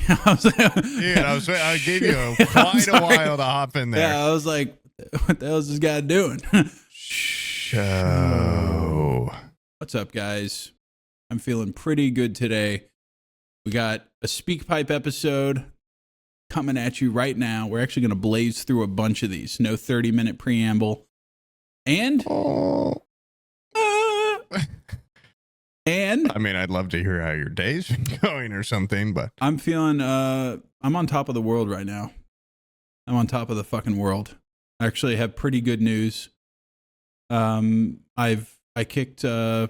I gave you quite a while to hop in there. Yeah, I was like, what the hell is this guy doing? Show. What's up, guys? I'm feeling pretty good today. We got a Speak Pipe episode coming at you right now. We're actually going to blaze through a bunch of these. No 30-minute preamble. And... and... I mean, I'd love to hear how your day's been going or something, but... I'm feeling... I'm on top of the world right now. I'm on top of the fucking world. I actually have pretty good news. I kicked... not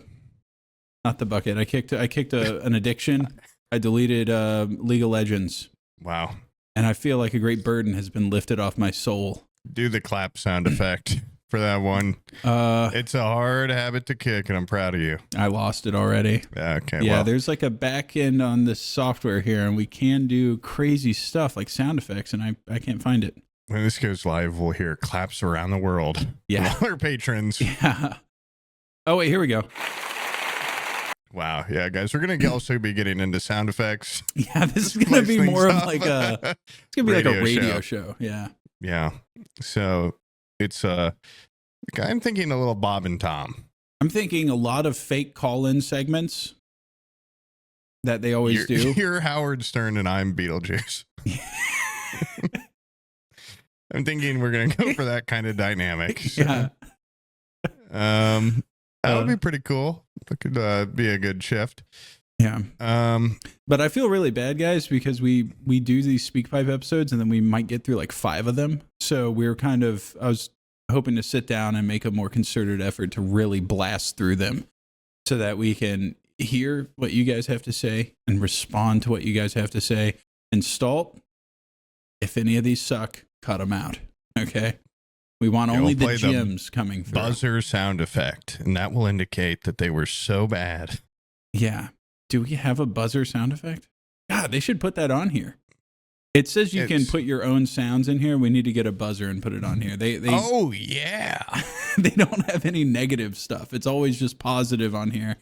the bucket. I kicked an addiction. I deleted League of Legends. Wow. And I feel like a great burden has been lifted off my soul. Do the clap sound effect for that one. It's a hard habit to kick, and I'm proud of you. I lost it already. Okay. Yeah, well. there's like a back end on this software here, and we can do crazy stuff like sound effects, and I can't find it. When this goes live, we'll hear claps around the world. Yeah. From all our patrons. Yeah. Oh, wait, here we go. Wow. Yeah, guys, we're going to also be getting into sound effects. Yeah, this is going to be more of like a, it's going to be like a radio show. Yeah. Yeah. So it's, I'm thinking a little Bob and Tom. I'm thinking a lot of fake call-in segments that they always do. You're Howard Stern and I'm Beetlejuice. I'm thinking we're going to go for that kind of dynamic. So. Yeah. That would be pretty cool. That could be a good shift. Yeah. But I feel really bad, guys, because we do these Speak Pipe episodes and then we might get through like 5 of them. So I was hoping to sit down and make a more concerted effort to really blast through them so that we can hear what you guys have to say and respond to what you guys have to say. And Stalt, if any of these suck, cut them out. Okay? We want only the gems coming through. Buzzer sound effect, and that will indicate that they were so bad. Yeah. Do we have a buzzer sound effect? God, they should put that on here. It says you can put your own sounds in here. We need to get a buzzer and put it on here. Oh, yeah. They don't have any negative stuff. It's always just positive on here.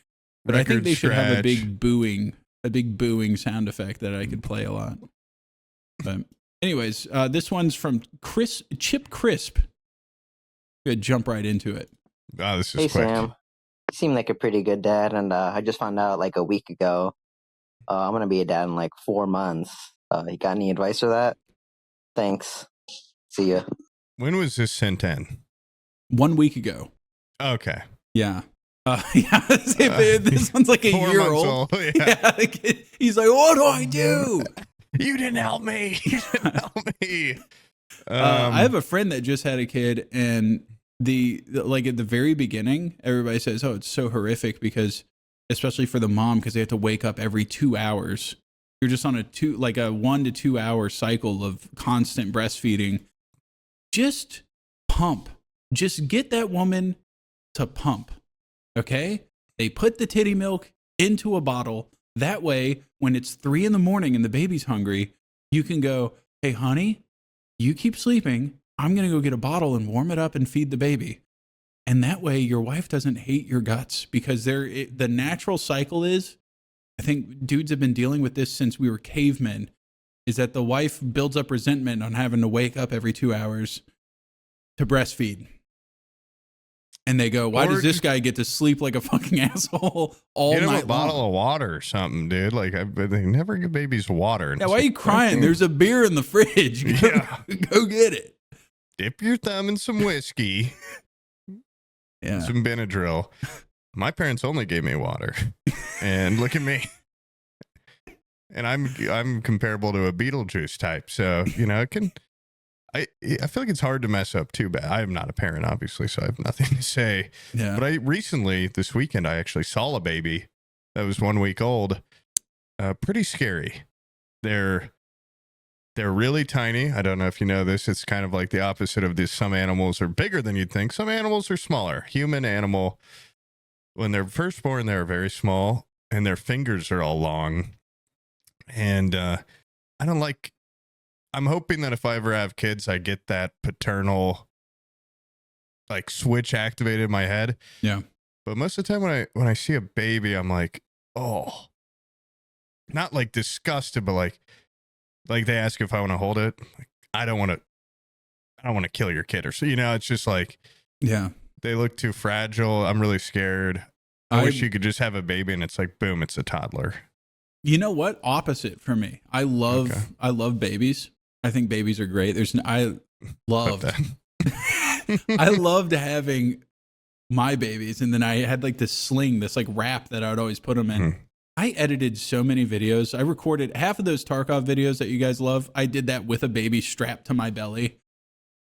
But I think they should have a big booing sound effect that I could play a lot. But anyways, this one's from Chip Crisp. Good, jump right into it. Oh, this is Hey, quick. Sam. You seem like a pretty good dad, and I just found out like a week ago. I'm going to be a dad in like 4 months. You got any advice for that? Thanks. See ya. When was this sent in? 1 week ago. Okay. Yeah. Yeah. This one's like a 4 year months old. Yeah. He's like, what do I do? You didn't help me. You didn't help me. I have a friend that just had a kid, and like at the very beginning, everybody says, "Oh, it's so horrific," because especially for the mom, because they have to wake up every 2 hours. You're just on a 1 to 2 hour cycle of constant breastfeeding. Just pump. Just get that woman to pump. Okay? They put the titty milk into a bottle. That way, when it's 3 a.m. and the baby's hungry, you can go, "Hey, honey, you keep sleeping. I'm going to go get a bottle and warm it up and feed the baby." And that way your wife doesn't hate your guts, because the natural cycle is, I think dudes have been dealing with this since we were cavemen, is that the wife builds up resentment on having to wake up every 2 hours to breastfeed. And they go, why does this guy get to sleep like a fucking asshole all night long? Get him a bottle of water or something, dude. Like, they never give babies water. Yeah, why are you crying? There's a beer in the fridge. Go get it. Dip your thumb in some whiskey. Yeah. Some Benadryl. My parents only gave me water. And look at me. And I'm comparable to a Beetlejuice type. So, I feel like it's hard to mess up too bad. I am not a parent, obviously, so I have nothing to say. Yeah. But this weekend, I actually saw a baby that was 1 week old. Pretty scary. They're really tiny. I don't know if you know this. It's kind of like the opposite of this. Some animals are bigger than you'd think. Some animals are smaller. Human animal, when they're first born, they're very small, and their fingers are all long. And I'm hoping that if I ever have kids, I get that paternal like switch activated in my head. Yeah. But most of the time when I see a baby, I'm like, oh, not like disgusted, but like, like they ask if I want to hold it. Like, I don't want to kill your kid or so, it's just like, yeah, they look too fragile. I'm really scared. I wish you could just have a baby and it's like, boom, it's a toddler. You know what? Opposite for me. I love babies. I think babies are great. I loved having my babies. And then I had like this sling, this like wrap that I would always put them in. I edited so many videos. I recorded half of those Tarkov videos that you guys love. I did that with a baby strapped to my belly.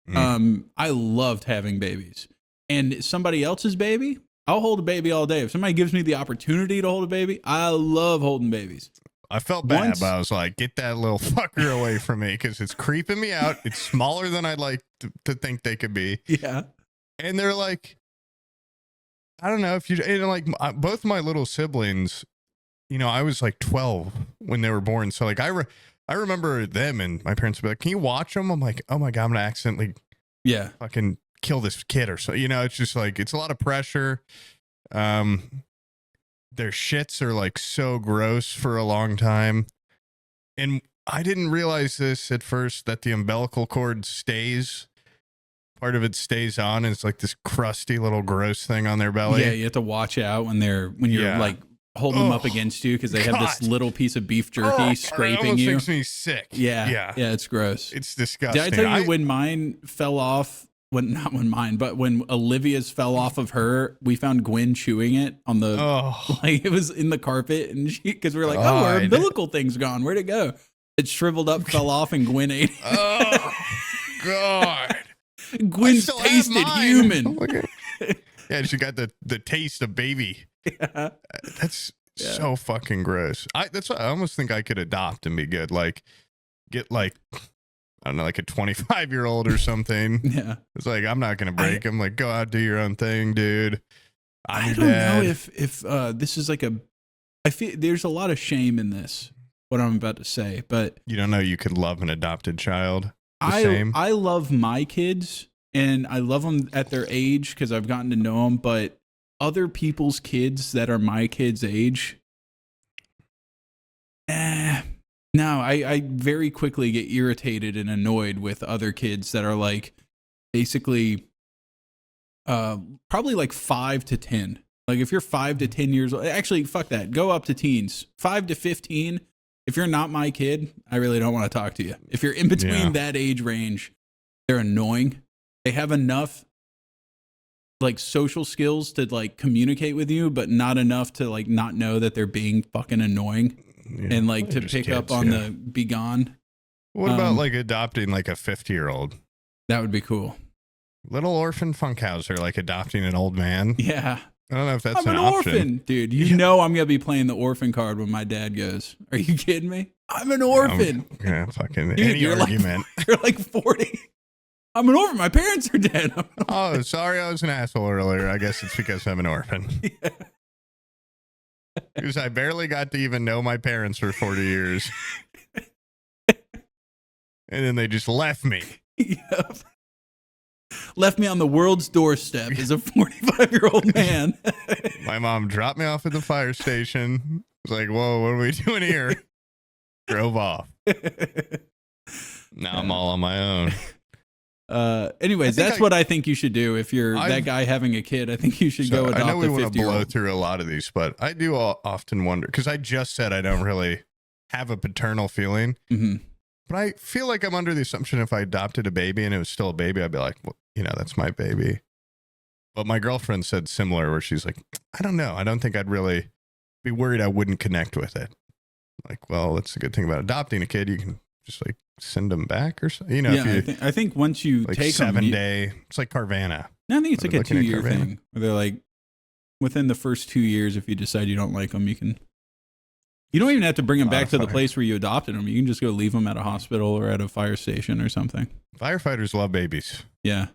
I loved having babies. And somebody else's baby, I'll hold a baby all day. If somebody gives me the opportunity to hold a baby, I love holding babies. I felt bad, but I was like, get that little fucker away from me because it's creeping me out. It's smaller than I'd like to think they could be. Yeah. And they're like, I don't know if you, like both my little siblings, I was like 12 when they were born. So like, I remember them and my parents would be like, can you watch them? I'm like, oh my God, I'm going to accidentally fucking kill this kid or so. It's just like, it's a lot of pressure. Their shits are like so gross for a long time. And I didn't realize this at first, that the umbilical cord stays. Part of it stays on. And it's like this crusty little gross thing on their belly. Yeah, you have to watch out when you're like holding them up against you because they have this little piece of beef jerky scraping you. It makes me sick. Yeah, it's gross. It's disgusting. Did I tell you when mine fell off? Not when mine, but when Olivia's fell off of her, we found Gwen chewing it on the, like it was in the carpet, and because we were like, her umbilical thing's gone. Where'd it go? It shriveled up, fell off, and Gwen ate it. Oh, God. Gwen's tasted human. Yeah, she got the taste of baby. Yeah. That's so fucking gross. That's why I almost think I could adopt and be good. Like, get like, I don't know, like a 25-year-old or something. Yeah. It's like, I'm not going to break him. Like, go out, do your own thing, dude. I don't know if this is like I feel there's a lot of shame in this, what I'm about to say, but. You don't know you could love an adopted child I love my kids, and I love them at their age because I've gotten to know them, but other people's kids that are my kids' age, no, I very quickly get irritated and annoyed with other kids that are like basically probably like 5 to 10. Like if you're 5 to 10 years old, actually, fuck that. Go up to teens. 5 to 15. If you're not my kid, I really don't want to talk to you. If you're in between that age range, they're annoying. They have enough like social skills to like communicate with you, but not enough to like not know that they're being fucking annoying. Yeah, and like to pick up on the be gone. What about like adopting like a 50-year-old? That would be cool. Little orphan Funkhauser, like adopting an old man. Yeah. I don't know if that's an option. Orphan, dude. You know I'm gonna be playing the orphan card when my dad goes. Are you kidding me? I'm an orphan. Yeah, fucking dude, any you're argument. You're like 40. I'm an orphan. My parents are dead. Oh, sorry, I was an asshole earlier. I guess it's because I'm an orphan. Yeah. Because I barely got to even know my parents for 40 years. And then they just left me. Yep. Left me on the world's doorstep as a 45-year-old man. My mom dropped me off at the fire station. Was like, whoa, what are we doing here? Drove off. Now I'm all on my own. Anyways, that's what I think you should do if you're that guy having a kid. I think you should go adopt a 50-year-old. I know we want to blow through a lot of these, but I do often wonder, because I just said I don't really have a paternal feeling. Mm-hmm. But I feel like I'm under the assumption if I adopted a baby and it was still a baby, I'd be like, well, that's my baby. But my girlfriend said similar, where she's like, I don't know. I don't think I'd really be worried I wouldn't connect with it. Like, well, that's a good thing about adopting a kid. You can just like send them back or something. I think once you like take 7 day, it's like Carvana. No, I think it's like a 2-year thing where they're like, within the first 2 years, if you decide you don't like them, you don't even have to bring them back to the place where you adopted them. You can just go leave them at a hospital or at a fire station or something. Firefighters love babies. Yeah.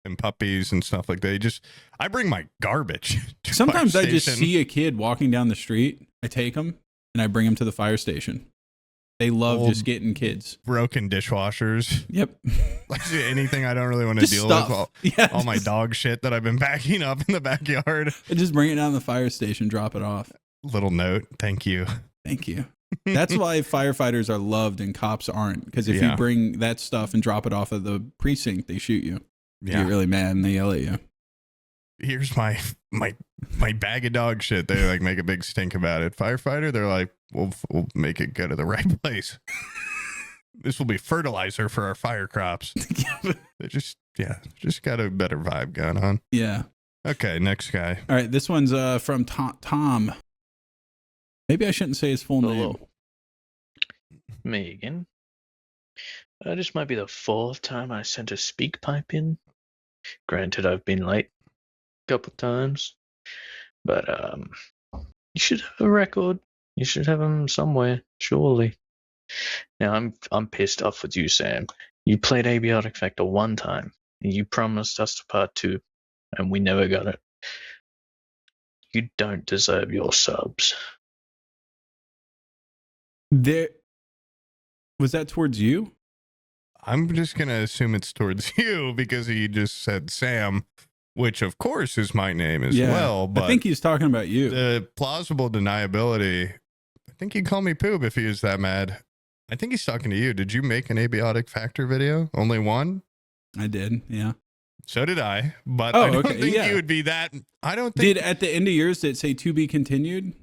And puppies and stuff like that. I bring my garbage. Sometimes I just see a kid walking down the street. I take them and I bring them to the fire station. They love just getting kids. Broken dishwashers. Yep. Like anything I don't really want to deal with. All my dog shit that I've been backing up in the backyard. I just bring it down to the fire station, drop it off. Little note. Thank you. Thank you. That's why firefighters are loved and cops aren't. Because if you bring that stuff and drop it off of the precinct, they shoot you. Yeah. You get really mad and they yell at you. Here's my bag of dog shit. They like make a big stink about it. Firefighter, they're like, we'll make it go to the right place. This will be fertilizer for our fire crops. They just got a better vibe going on. Yeah. Okay, next guy. All right, this one's from Tom. Maybe I shouldn't say his full name. Me again. This might be the 4th time I sent a speak pipe in. Granted, I've been late a couple times, but you should have a record. You should have them somewhere, surely. Now I'm pissed off with you, Sam. You played Abiotic Factor 1 time, and you promised us a part 2, and we never got it. You don't deserve your subs. Was that towards you? I'm just going to assume it's towards you because he just said Sam, which of course is my name as well. But I think he's talking about you. The plausible deniability, I think he'd call me Poob if he was that mad. I think he's talking to you. Did you make an Abiotic Factor video? Only one? I did, yeah. So did I, but I don't think you would be that. I don't think. Did at the end of yours, did it say to be continued?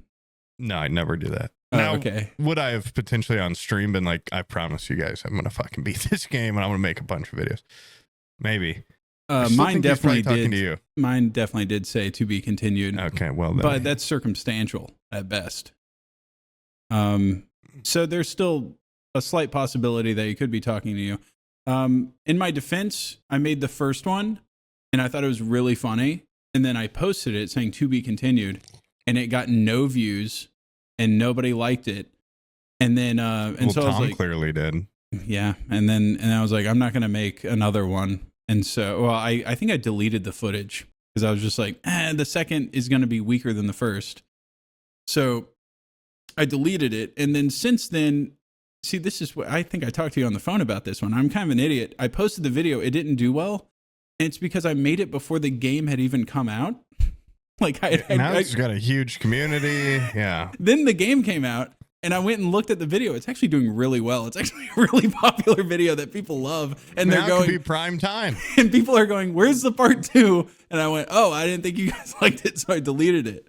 No, I'd never do that. Oh, now, okay. Would I have potentially on stream been like, I promise you guys, I'm going to fucking beat this game and I'm going to make a bunch of videos? Maybe. Mine definitely did. To you. Mine definitely did say to be continued. Okay, well then. But that's circumstantial at best. So there's still a slight possibility that he could be talking to you. In my defense, I made the first one and I thought it was really funny. And then I posted it saying to be continued and it got no views and nobody liked it. And then, so Tom I was like, clearly did. Yeah. And I was like, I'm not going to make another one. And so, well, I think I deleted the footage because I was just like, the second is going to be weaker than the first. So I deleted it. And then since then, see, this is what I think I talked to you on the phone about this one. I'm kind of an idiot. I posted the video. It didn't do well. And it's because I made it before the game had even come out. Like now it's got a huge community. Yeah. Then the game came out and I went and looked at the video. It's actually doing really well. It's actually a really popular video that people love. And now they're going, it could be prime time. And people are going, where's the part 2? And I went, oh, I didn't think you guys liked it. So I deleted it.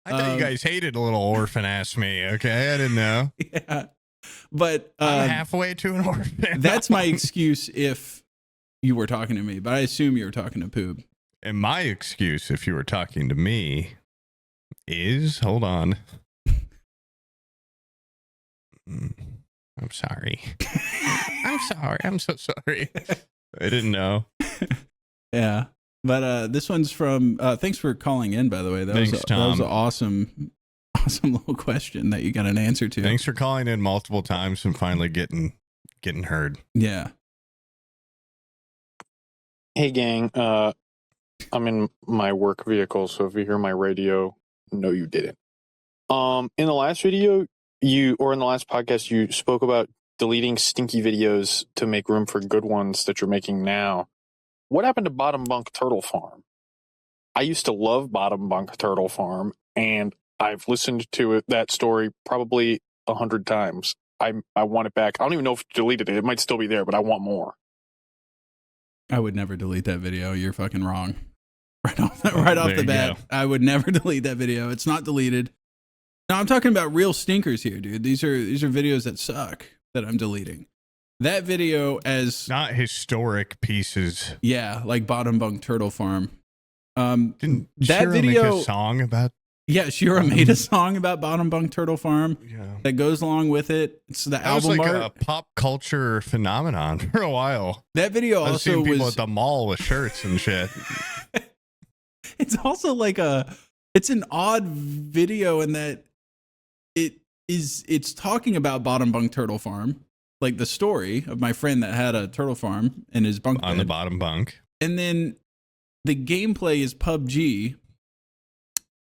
I thought you guys hated little orphan ass me. Okay. I didn't know. Yeah. But I'm halfway to an orphan. That's my excuse if you were talking to me, but I assume you were talking to Poob. And my excuse, if you were talking to me, is hold on. I'm sorry. I'm sorry. I'm so sorry. I didn't know. Yeah. But this one's from, thanks for calling in, by the way. That was an awesome little question that you got an answer to. Thanks for calling in multiple times and finally getting heard. Yeah. Hey, gang. I'm in my work vehicle, so if you hear my radio, no, you didn't. In the last video, in the last podcast, you spoke about deleting stinky videos to make room for good ones that you're making now. What happened to Bottom Bunk Turtle Farm? I used to love Bottom Bunk Turtle Farm, and I've listened to that story probably 100 times. I want it back. I don't even know if you deleted it. It might still be there, but I want more. I would never delete that video. You're fucking wrong. Right off the bat, go. I would never delete that video. It's not deleted. No, I'm talking about real stinkers here, dude. These are videos that suck that I'm deleting. That video as not historic pieces. Yeah, like Bottom Bunk Turtle Farm. Didn't that Shira video make a song about? Yeah, Shira made a song about Bottom Bunk Turtle Farm. Yeah. That goes along with it. It's the album was like art. A pop culture phenomenon for a while. That video I've also seen people was at the mall with shirts and shit. It's also like it's an odd video in that it's talking about Bottom Bunk Turtle Farm, like the story of my friend that had a turtle farm in his bunk on bed. The bottom bunk. And then the gameplay is PUBG.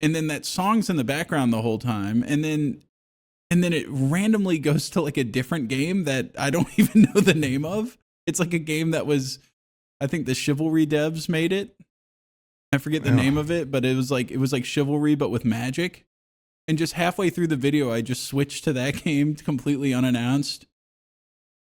And then that song's in the background the whole time. And then it randomly goes to like a different game that I don't even know the name of. It's like a game that was, I think the Chivalry devs made it. I forget the name of it, but it was like Chivalry, but with magic. And just halfway through the video, I just switched to that game completely unannounced.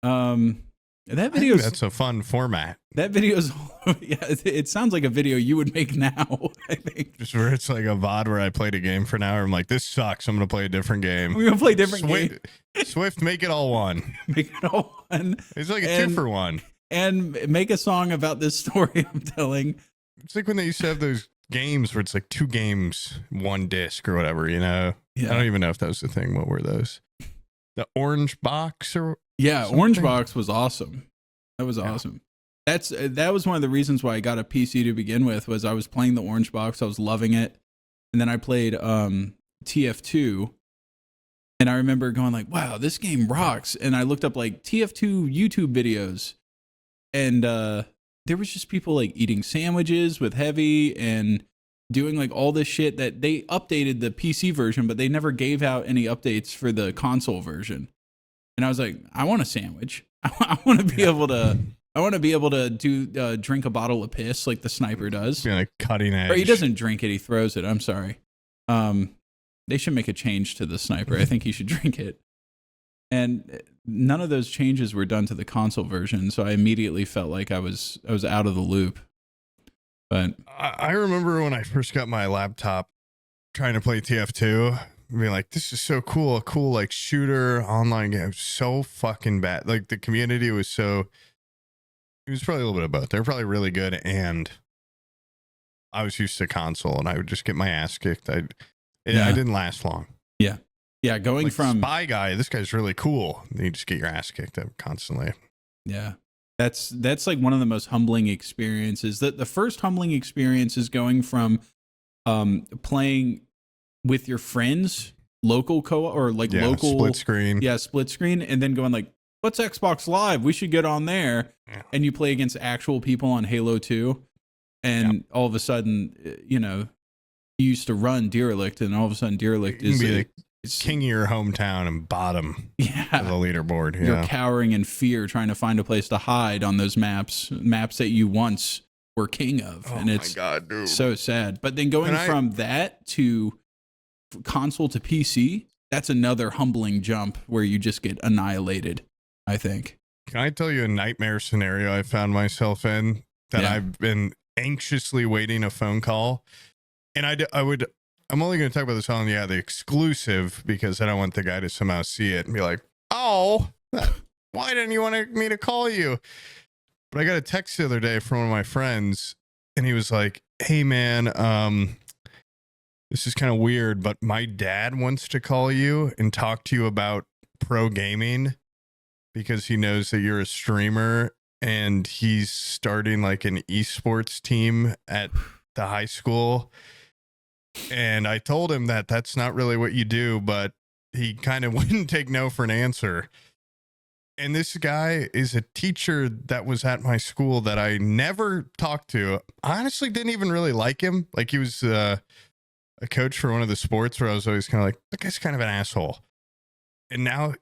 That video, that's a fun format. That video's, yeah, it sounds like a video you would make now, I think. Just where it's like a VOD where I played a game for an hour. I'm like, this sucks. I'm going to play a different game. We're going to play a different game. Swift, make it all one. Make it all one. It's like a 2-for-1. And make a song about this story I'm telling. It's like when they used to have those games where it's like 2 games, 1 disc or whatever, you know? Yeah. I don't even know if that was the thing. What were those? The Orange Box or yeah, something? Orange Box was awesome. That was awesome. That was one of the reasons why I got a PC to begin with, was I was playing the Orange Box. I was loving it. And then I played TF2. And I remember going like, wow, this game rocks. And I looked up like TF2 YouTube videos. And there was just people like eating sandwiches with Heavy and doing like all this shit that they updated the PC version, but they never gave out any updates for the console version. And I was like, I want a sandwich. I want to be able to. I want to be able to do drink a bottle of piss like the sniper does. Yeah, like cutting edge. Or he doesn't drink it; he throws it. I'm sorry. They should make a change to the sniper. I think he should drink it. And none of those changes were done to the console version, so I immediately felt like I was out of the loop. But I remember when I first got my laptop, trying to play TF2. Being like, this is so cool, a cool like shooter online game. So fucking bad. Like the community was so. It was probably a little bit of both. They were probably really good, and I was used to console, and I would just get my ass kicked. I didn't last long. Yeah, going like from Spy Guy, this guy's really cool. And you just get your ass kicked up constantly. Yeah. That's like one of the most humbling experiences. The first humbling experience is going from playing with your friends, local or like local split screen. Yeah, split screen, and then going like, what's Xbox Live? We should get on there. Yeah. And you play against actual people on Halo 2. And all of a sudden, you know, you used to run Derelict, and all of a sudden Derelict is the king of your hometown and bottom of the leaderboard. You're cowering in fear, trying to find a place to hide on those maps that you once were king of. And it's my God, dude. So sad. But then going from that to console to PC, that's another humbling jump where you just get annihilated, I think. Can I tell you a nightmare scenario I found myself in that I've been anxiously waiting a phone call? And I'm only going to talk about this on the exclusive, because I don't want the guy to somehow see it and be like, oh, why didn't you want me to call you? But I got a text the other day from one of my friends, and he was like, hey man, this is kind of weird, but my dad wants to call you and talk to you about pro gaming because he knows that you're a streamer, and he's starting like an esports team at the high school. And I told him that that's not really what you do, but he kind of wouldn't take no for an answer. And this guy is a teacher that was at my school that I never talked to. I honestly didn't even really like him. Like, he was a coach for one of the sports where I was always kind of like, that guy's kind of an asshole. And now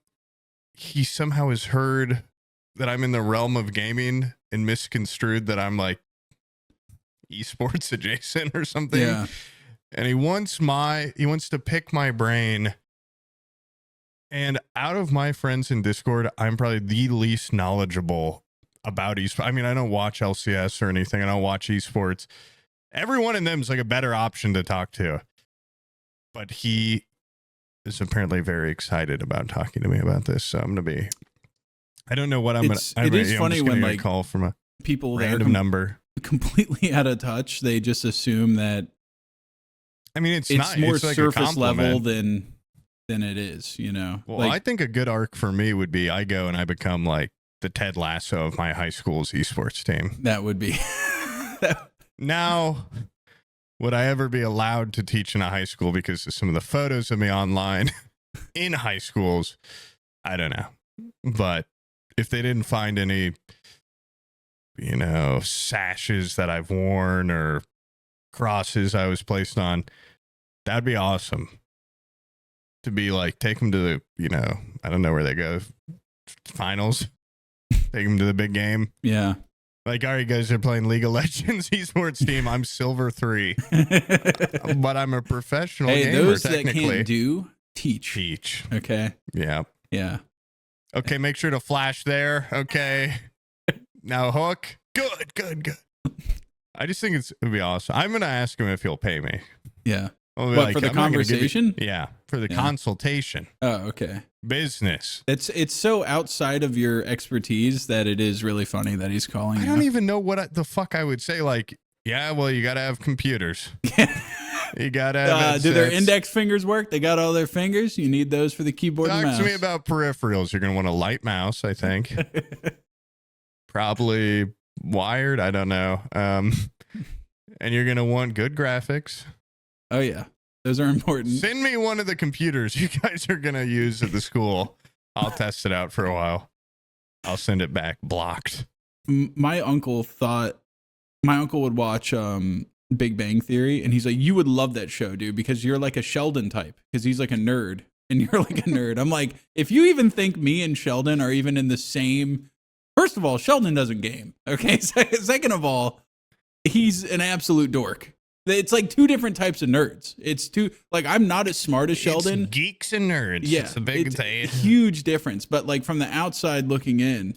he somehow has heard that I'm in the realm of gaming and misconstrued that I'm like esports adjacent or something. Yeah. And he wants to pick my brain. And out of my friends in Discord, I'm probably the least knowledgeable about esports. I mean, I don't watch LCS or anything. I don't watch esports. Every one of them is like a better option to talk to. But he is apparently very excited about talking to me about this. So I'm going to be, I don't know what I'm going to, it is funny when like call from a people random number completely out of touch. They just assume that, I mean, it's more like surface level than it is, you know. Well, like, I think a good arc for me would be I go and I become like the Ted Lasso of my high school's esports team. That would be. Now, would I ever be allowed to teach in a high school because of some of the photos of me online in high schools? I don't know. But if they didn't find any, you know, sashes that I've worn or crosses I was placed on, that'd be awesome. To be like, take them to the, you know, I don't know where they go, finals, take them to the big game. Yeah. Like, all right, guys are playing League of Legends esports team. I'm silver 3, but I'm a professional gamer. Those technically. that can't do, teach. Okay. Yeah. Yeah. Okay, make sure to flash there. Okay. Now hook. Good. I just think it would be awesome. I'm gonna ask him if he'll pay me. Yeah. I'll be What, for the I'm not gonna give you- conversation? Yeah, for the Yeah. consultation. Oh, okay. Business. It's so outside of your expertise that it is really funny that he's calling I you. don't even know what the fuck I would say. Like, yeah, well, you gotta have computers. You gotta have do their headsets. index fingers work? They got all their fingers? You need those for the keyboard and Talk mouse. to me about peripherals. You're gonna want a light mouse, I think. Probably wired. I don't know. And you're gonna want good graphics. Oh yeah, those are important. Send me one of the computers you guys are gonna use at the school. I'll test it out for a while. I'll send it back blocked. My uncle would watch Big Bang Theory, and he's like, "You would love that show, dude, because you're like a Sheldon type, because he's like a nerd, and you're like a nerd." I'm like, if you even think me and Sheldon are even in the same, first of all, Sheldon doesn't game. Okay, second of all, he's an absolute dork. It's like two different types of nerds. It's two, like, I'm not as smart as Sheldon. It's geeks and nerds. Yeah, It's a big thing. huge difference. But like from the outside looking in,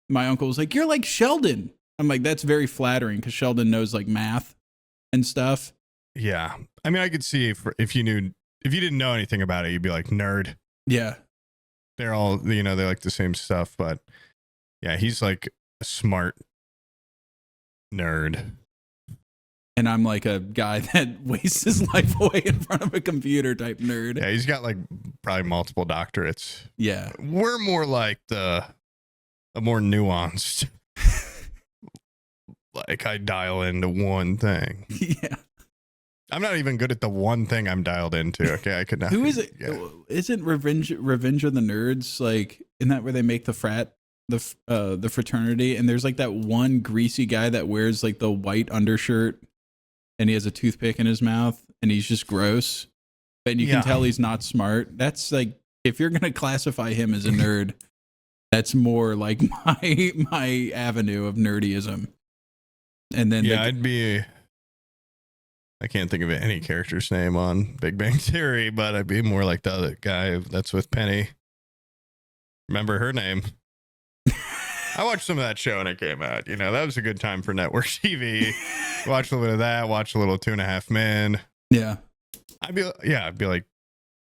my uncle was like, "You're like Sheldon." I'm like, that's very flattering because Sheldon knows like math and stuff. Yeah. I mean, I could see if you didn't know anything about it, you'd be like, nerd. Yeah. They're all, they like the same stuff, but yeah, he's like a smart nerd. And I'm like a guy that wastes his life away in front of a computer type nerd. Yeah, he's got like probably multiple doctorates. Yeah. We're more like a more nuanced. Like I dial into one thing. Yeah. I'm not even good at the one thing I'm dialed into. Okay, I could not. Who is it? Yeah. Isn't Revenge of the Nerds like? Isn't that where they make the fraternity? And there's like that one greasy guy that wears like the white undershirt, and he has a toothpick in his mouth, and he's just gross. And you can tell he's not smart. That's like, if you're gonna classify him as a nerd, that's more like my avenue of nerdyism. And then I can't think of any character's name on Big Bang Theory, but I'd be more like the other guy that's with Penny. Remember her name? I watched some of that show when it came out. That was a good time for network TV. Watch a little bit of that. Watch a little 2.5 Men. Yeah. I'd be like,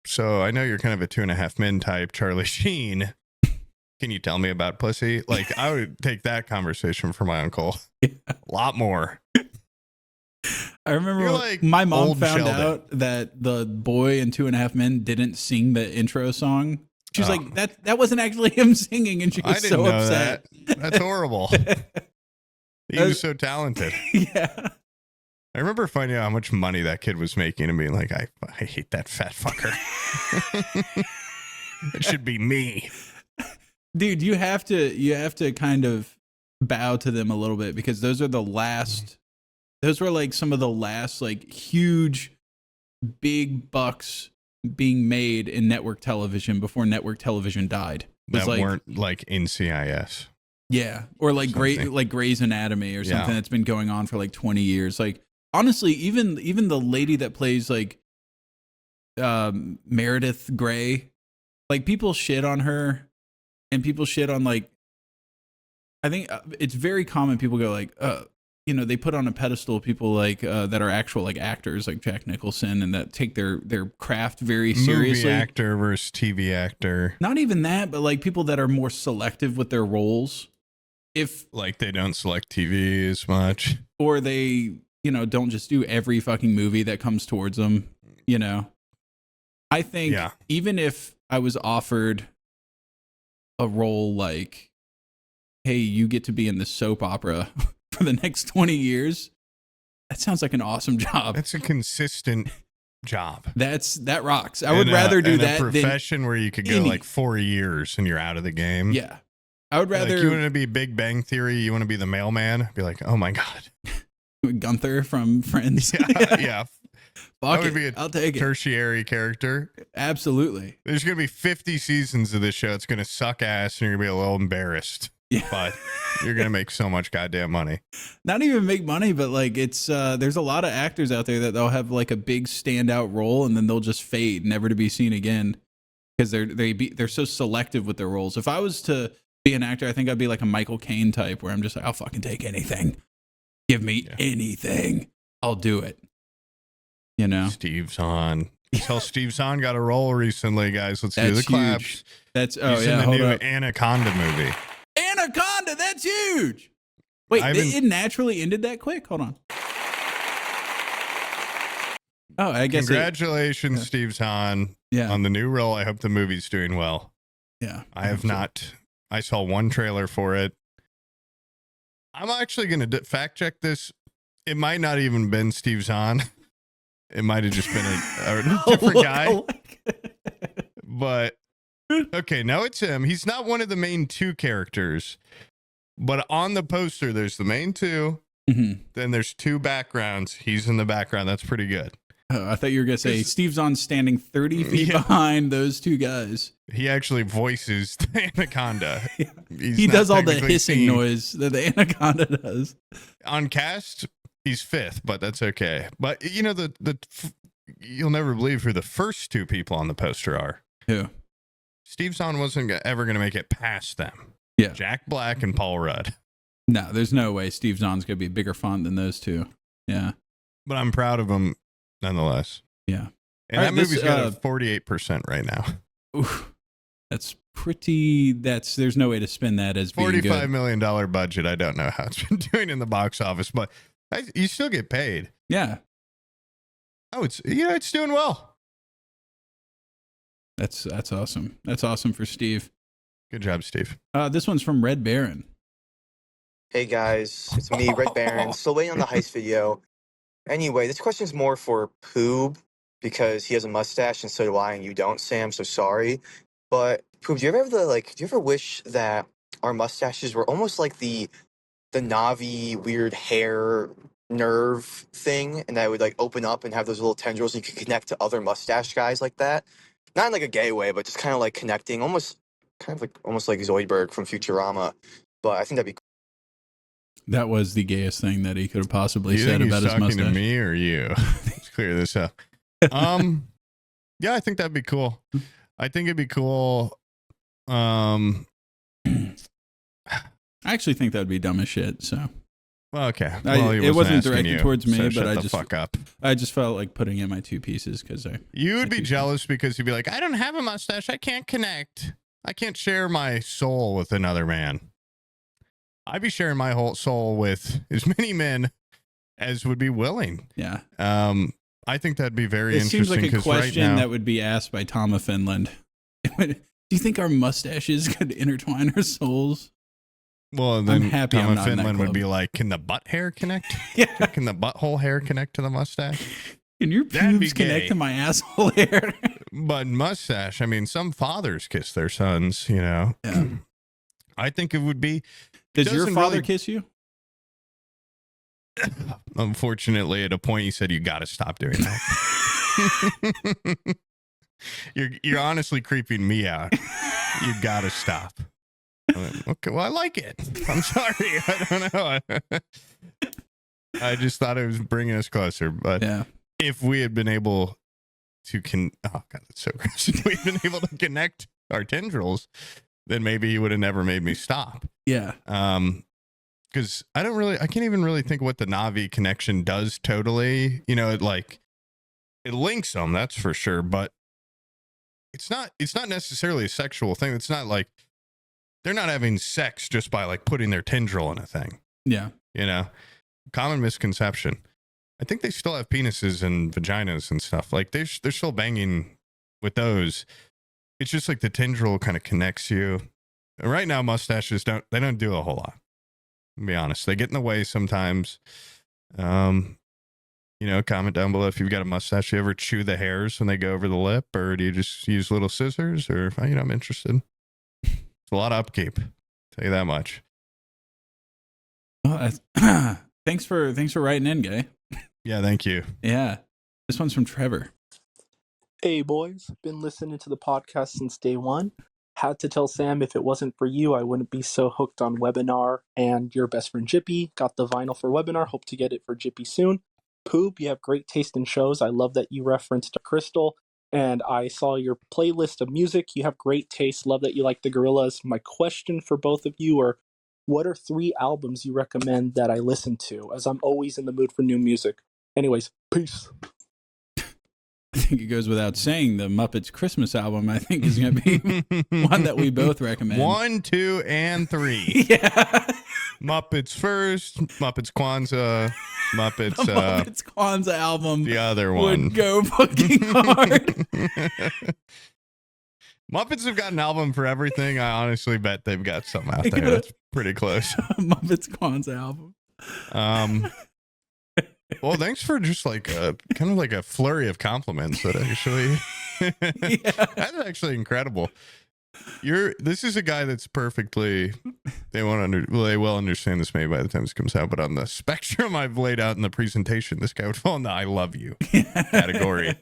so I know you're kind of a 2.5 Men type, Charlie Sheen. Can you tell me about pussy? Like, I would take that conversation from my uncle. A lot more. I remember like my mom old found Sheldon. out that the boy in 2.5 Men didn't sing the intro song. She was like, that wasn't actually him singing, and she was so upset. That's horrible. He was so talented. Yeah. I remember finding out how much money that kid was making and being like, I hate that fat fucker. It should be me. Dude, you have to kind of bow to them a little bit, because those were like some of the last like huge big bucks being made in network television before network television died. That weren't like NCIS. Yeah, or like Grey's Anatomy or something that's been going on for like 20 years. Like, honestly, even the lady that plays like Meredith Grey, like, people shit on her, and people shit on, like, I think it's very common. People go like, they put on a pedestal people like that are actual like actors, like Jack Nicholson, and that take their craft very seriously. Movie actor versus TV actor. Not even that, but like people that are more selective with their roles. If like they don't select TV as much, or they, don't just do every fucking movie that comes towards them. I think even if I was offered a role like, hey, you get to be in the soap opera for the next 20 years, that sounds like an awesome job. That's a consistent job. That rocks. I would rather do that than a profession where you could go like 4 years and you're out of the game. Yeah. I would rather. Like, you want to be Big Bang Theory, you want to be the mailman, be like, oh my God. Gunther from Friends. Yeah. Fuck that would be I'll take it. Tertiary character. Absolutely. There's going to be 50 seasons of this show. It's going to suck ass and you're going to be a little embarrassed. Yeah. But You're gonna make so much goddamn money. Not even make money, but like it's there's a lot of actors out there that they'll have like a big standout role and then they'll just fade, never to be seen again, because they're so selective with their roles. If I was to be an actor, I think I'd be like a Michael Caine type, where I'm just like, I'll fucking take anything. Give me anything, I'll do it. You know, Steve Zahn. Tell Steve Zahn got a role recently, guys. Let's do the claps. Huge. That's He's in the new Anaconda movie. Anaconda, that's huge. Wait, it naturally ended that quick? Hold on. Oh, I guess. Congratulations, Steve Zahn, on the new role. I hope the movie's doing well. Yeah. I have not. I saw one trailer for it. I'm actually going to fact check this. It might not even been Steve Zahn. It might have just been a different guy. But okay, now it's him. He's not one of the main two characters, but on the poster, there's the main two. Mm-hmm. Then there's two backgrounds. He's in the background. That's pretty good. Oh, I thought you were going to say Steve Zahn's standing 30 feet behind those two guys. He actually voices the anaconda. He does all the hissing noise that the anaconda does. On cast, he's fifth, but that's okay. But you know, you'll never believe who the first two people on the poster are. Who? Steve Zahn wasn't ever going to make it past them. Yeah. Jack Black and Paul Rudd. No, there's no way Steve Zahn's going to be a bigger font than those two. Yeah. But I'm proud of him nonetheless. Yeah. And that movie's got a 48% right now. Oof. That's pretty. There's no way to spin that as being good. $45 million budget. I don't know how it's been doing in the box office, but you still get paid. Yeah. Oh, it's doing well. That's awesome. That's awesome for Steve. Good job, Steve. This one's from Red Baron. Hey guys, it's me, Red Baron. Still waiting on the heist video. Anyway, this question's more for Poob because he has a mustache and so do I, and you don't, Sam. So sorry. But Poob, do you ever wish that our mustaches were almost like the Navi weird hair nerve thing, and that would like open up and have those little tendrils and you could connect to other mustache guys like that? Not in like a gay way, but just kind of like connecting, almost like Zoidberg from Futurama. But I think that'd be cool. That was the gayest thing that he could have possibly said about his mustache. Talking to me or you? Let's clear this up. Yeah, I think that'd be cool. I think it'd be cool. I actually think that'd be dumb as shit. So, well, okay. It wasn't directed towards me, so but fuck up. I just felt like putting in my two pieces because you would be jealous because you'd be like, I don't have a mustache. I can't connect. I can't share my soul with another man. I'd be sharing my whole soul with as many men as would be willing. Yeah. I think that'd be very interesting. It seems like a question that would be asked by Tom of Finland. Do you think our mustaches could intertwine our souls? Well, then Tom of Finland would be like, can the butt hair connect? Yeah. Can the butthole hair connect to the mustache? Can your pubes connect to my asshole hair? But mustache, I mean, some fathers kiss their sons, you know. Yeah. I think it would be. Does your father kiss you? Unfortunately, at a point, he said, you got to stop doing that. You're honestly creeping me out. You got to stop. Okay, well, I like it. I'm sorry. I don't know. I just thought it was bringing us closer. But if we had been able to oh God, that's so gross. If we had been able to connect our tendrils, then maybe he would have never made me stop. Yeah. Because I can't even really think what the Navi connection does totally. You know, it links them, that's for sure. But it's not necessarily a sexual thing. It's not like they're not having sex just by like putting their tendril in a thing. Yeah. You know, common misconception. I think they still have penises and vaginas and stuff. Like they're still banging with those. It's just like the tendril kind of connects you. And right now, mustaches don't do a whole lot. To be honest, they get in the way sometimes. You know, comment down below if you've got a mustache. You ever chew the hairs when they go over the lip, or do you just use little scissors? Or I'm interested. It's a lot of upkeep. I'll tell you that much. Well, thanks for writing in, Gay. Yeah, thank you. Yeah, this one's from Trevor. Hey boys, been listening to the podcast since day one. Had to tell Sam if it wasn't for you, I wouldn't be so hooked on Webinar. And your best friend Jippy got the vinyl for Webinar. Hope to get it for Jippy soon. Poop, you have great taste in shows. I love that you referenced Crystal. And I saw your playlist of music. You have great taste. Love that you like the Gorillas. My question for both of you are, what are 3 albums you recommend that I listen to, as I'm always in the mood for new music? Anyways, peace. I think it goes without saying the Muppets Christmas album, I think, is going to be one that we both recommend. 1, 2, and 3. Yeah. Muppets first, Muppets Kwanzaa, Muppets, The Muppets Kwanzaa album the other one. would go fucking hard. Muppets have got an album for everything. I honestly bet they've got something out They there got that's pretty close. Muppets Kwanzaa album. Well, thanks for just like kind of like a flurry of compliments that actually that's actually incredible. This is a guy that's perfectly they will understand this maybe by the time this comes out, but on the spectrum I've laid out in the presentation, this guy would fall in the I love you category.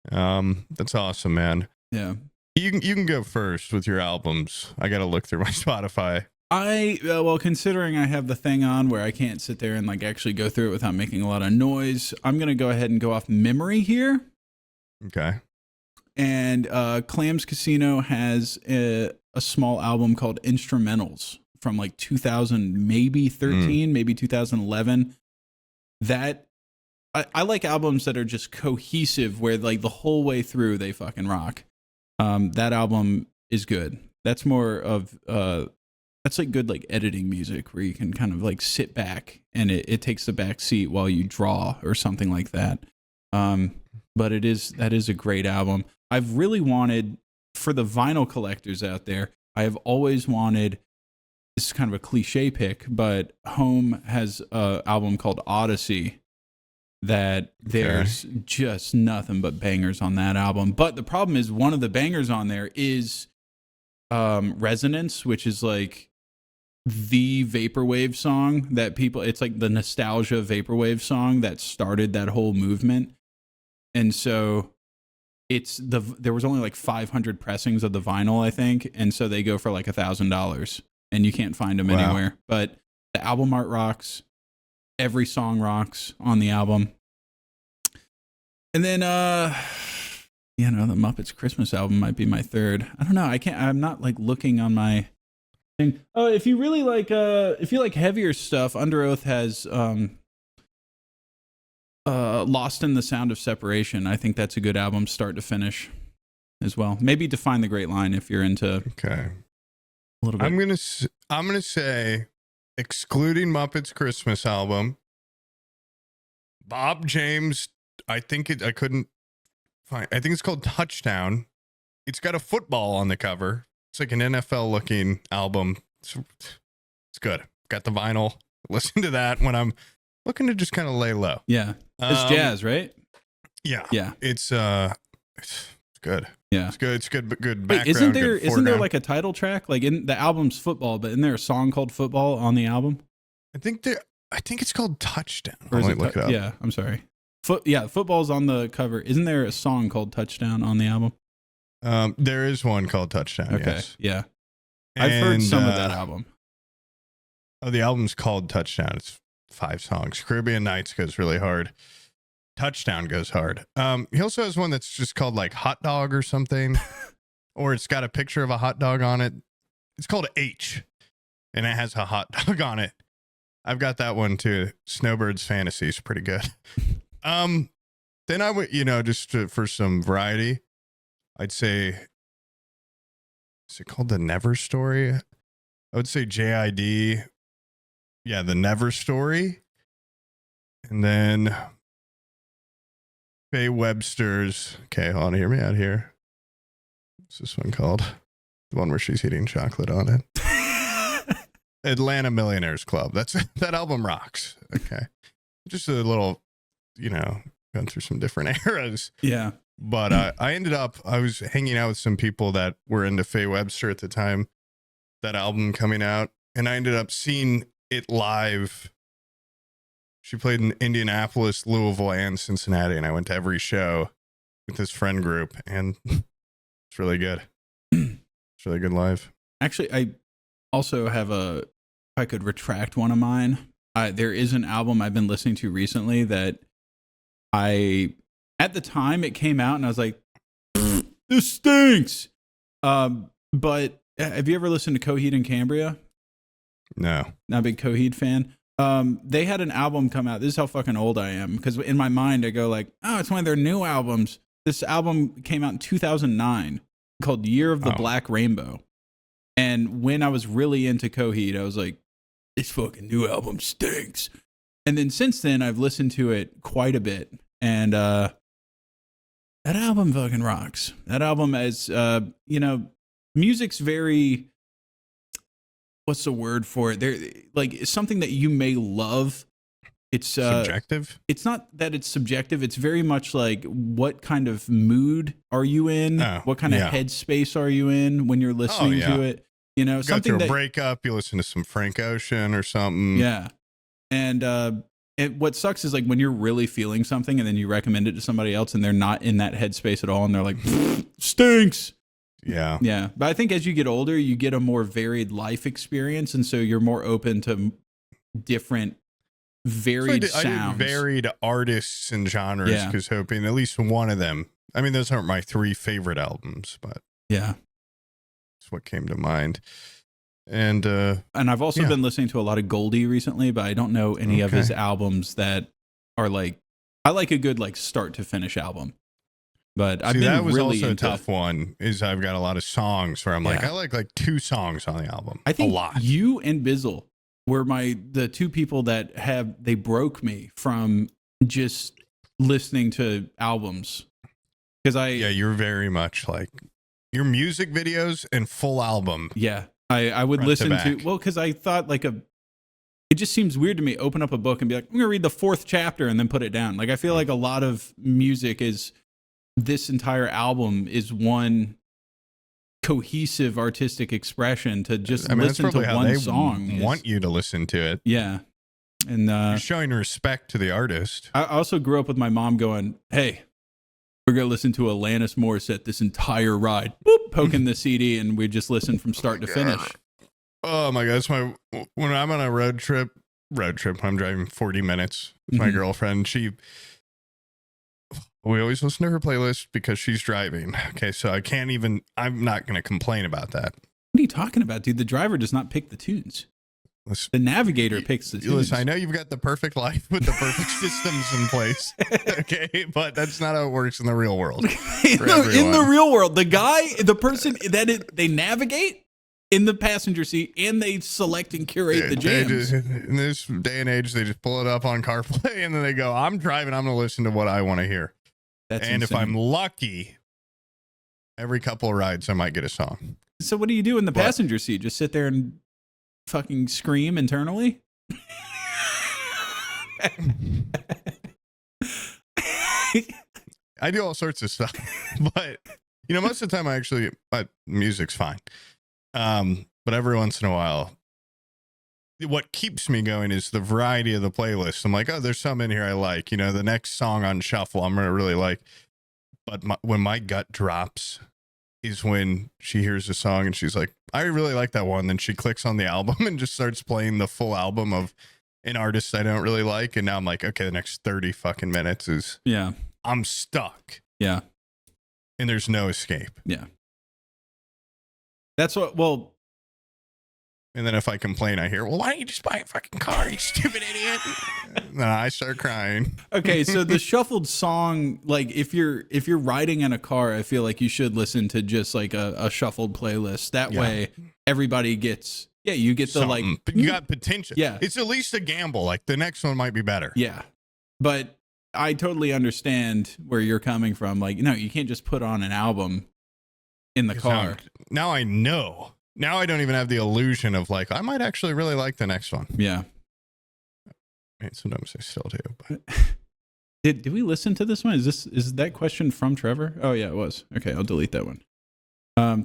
That's awesome, man. Yeah. You can go first with your albums. I gotta look through my Spotify. Well, considering I have the thing on where I can't sit there and like actually go through it without making a lot of noise, I'm gonna go ahead and go off memory here. Okay. And Clams Casino has a small album called Instrumentals from like 2000, maybe 13, maybe 2011. That I like albums that are just cohesive, where like the whole way through they fucking rock. That album is good. That's more of that's like good like editing music where you can kind of like sit back and it takes the back seat while you draw or something like that. But that is a great album. I've really wanted, for the vinyl collectors out there, I have always wanted, this is kind of a cliche pick, but Home has an album called Odyssey that there's just nothing but bangers on that album. But the problem is one of the bangers on there is Resonance, which is like the vaporwave song that it's like the nostalgia vaporwave song that started that whole movement. And so there was only like 500 pressings of the vinyl, I think. And so they go for like $1,000 and you can't find them anywhere. But the album art rocks. Every song rocks on the album. And then, the Muppets Christmas album might be my third. I don't know. I'm not like looking on my thing. Oh, if you really like, if you like heavier stuff, Under Oath has, Lost in the Sound of Separation. I think that's a good album start to finish as well. Maybe Define the Great Line if you're into a little bit. I'm gonna say, excluding Muppets Christmas album, Bob James, I think it's called Touchdown. It's got a football on the cover. It's like an NFL looking album. It's good. Got the vinyl. Listen to that when I'm looking to just kind of lay low. Yeah. It's jazz, right? Yeah. Yeah. It's good. Yeah. It's good. It's good background. Wait, isn't there like a title track? Like in the album's Football, but isn't there a song called Football on the album? I think it's called Touchdown. Or is Let me look it up. Yeah, I'm sorry. Football's on the cover. Isn't there a song called Touchdown on the album? There is one called Touchdown. Okay. Yes. Yeah. I've heard some of that album. Oh, the album's called Touchdown. It's 5 songs. Caribbean Nights goes really hard. Touchdown goes hard. He also has one that's just called like Hot Dog or something, or it's got a picture of a hot dog on it. It's called H, and it has a hot dog on it. I've got that one too. Snowbird's Fantasy is pretty good. Then I would, for some variety, I'd say, is it called The Never Story? I would say JID. Yeah, The Never Story. And then Faye Webster's. Okay, hold on, hear me out here. What's this one called? The one where she's eating chocolate on it. Atlanta Millionaires Club. That album rocks. Okay. Just a little, going through some different eras. Yeah. But I was hanging out with some people that were into Faye Webster at the time, that album coming out, and I ended up seeing it live. She played in Indianapolis, Louisville, and Cincinnati, and I went to every show with this friend group, and it's really good. It's It's really good live. Actually, I also have if I could retract one of mine. There is an album I've been listening to recently that at the time it came out and I was like, this stinks. But have you ever listened to Coheed and Cambria? No. Not a big Coheed fan. They had an album come out. This is how fucking old I am. Because in my mind, I go like, oh, it's one of their new albums. This album came out in 2009 called Year of the Black Rainbow. And when I was really into Coheed, I was like, this fucking new album stinks. And then since then, I've listened to it quite a bit. And that album fucking rocks. That album is, music's very, what's the word for it? There, like, it's something that you may love. It's subjective. It's not that it's subjective. It's very much like, what kind of mood are you in? What kind of headspace are you in when you're listening to it? You know, something go through a breakup. You listen to some Frank Ocean or something. Yeah, and what sucks is like when you're really feeling something and then you recommend it to somebody else and they're not in that headspace at all and they're like, stinks. Yeah. Yeah. But I think as you get older, you get a more varied life experience. And so you're more open to different varied sounds. I did varied artists and genres because hoping at least one of them. I mean, those aren't my 3 favorite albums, but yeah, it's what came to mind. And I've also been listening to a lot of Goldie recently, but I don't know any of his albums that are like, I like a good like start to finish album. But I've been that was really also into a tough one. Is I've got a lot of songs where I'm like, I like 2 songs on the album. I think a lot. You and Bizzle were the 2 people that they broke me from just listening to albums. Because you're very much like your music videos and full album. Yeah, I would listen to because I thought like it just seems weird to me. Open up a book and be like, I'm gonna read the 4th chapter and then put it down. Like I feel like a lot of music is. This entire album is one cohesive artistic expression to just listen to one song. Want you to listen to it. Yeah. And you're showing respect to the artist. I also grew up with my mom going, hey, we're going to listen to Alanis Morissette this entire ride. Boop, poking the CD and we just listen from start to finish. Oh my God. When I'm on a road trip, I'm driving 40 minutes with my girlfriend. We always listen to her playlist because she's driving. Okay, so I'm not going to complain about that. What are you talking about, dude? The driver does not pick the tunes. The navigator picks the tunes. Listen, I know you've got the perfect life with the perfect systems in place. Okay, but that's not how it works in the real world. In the real world, the person they navigate in the passenger seat and they select and curate the jams. In this day and age, they just pull it up on CarPlay and then they go, I'm driving, I'm going to listen to what I want to hear. That's and insane. if I'm lucky, every couple of rides, I might get a song. So what do you do in the passenger seat? Just sit there and fucking scream internally? I do all sorts of stuff, but most of the time music's fine. But every once in a while, what keeps me going is the variety of the playlist. I'm like, oh, there's some in here I like. The next song on shuffle I'm gonna really like. But when my gut drops is when she hears a song and she's like, I really like that one. Then she clicks on the album and just starts playing the full album of an artist I don't really like. And now I'm like, okay, the next 30 fucking minutes is I'm stuck. Yeah. And there's no escape. Yeah. That's what. Well. And then if I complain, I hear, well, why don't you just buy a fucking car, you stupid idiot? And then I start crying. Okay, so the shuffled song, like if you're riding in a car, I feel like you should listen to just like a shuffled playlist. That way everybody gets, you get the something. But you got potential. Yeah. It's at least a gamble. Like the next one might be better. Yeah. But I totally understand where you're coming from. Like, no, you can't just put on an album in the car. Now I know. Now I don't even have the illusion of like, I might actually really like the next one. Yeah. I mean, sometimes I still do. But did we listen to this one? Is that question from Trevor? Oh yeah, it was. Okay, I'll delete that one.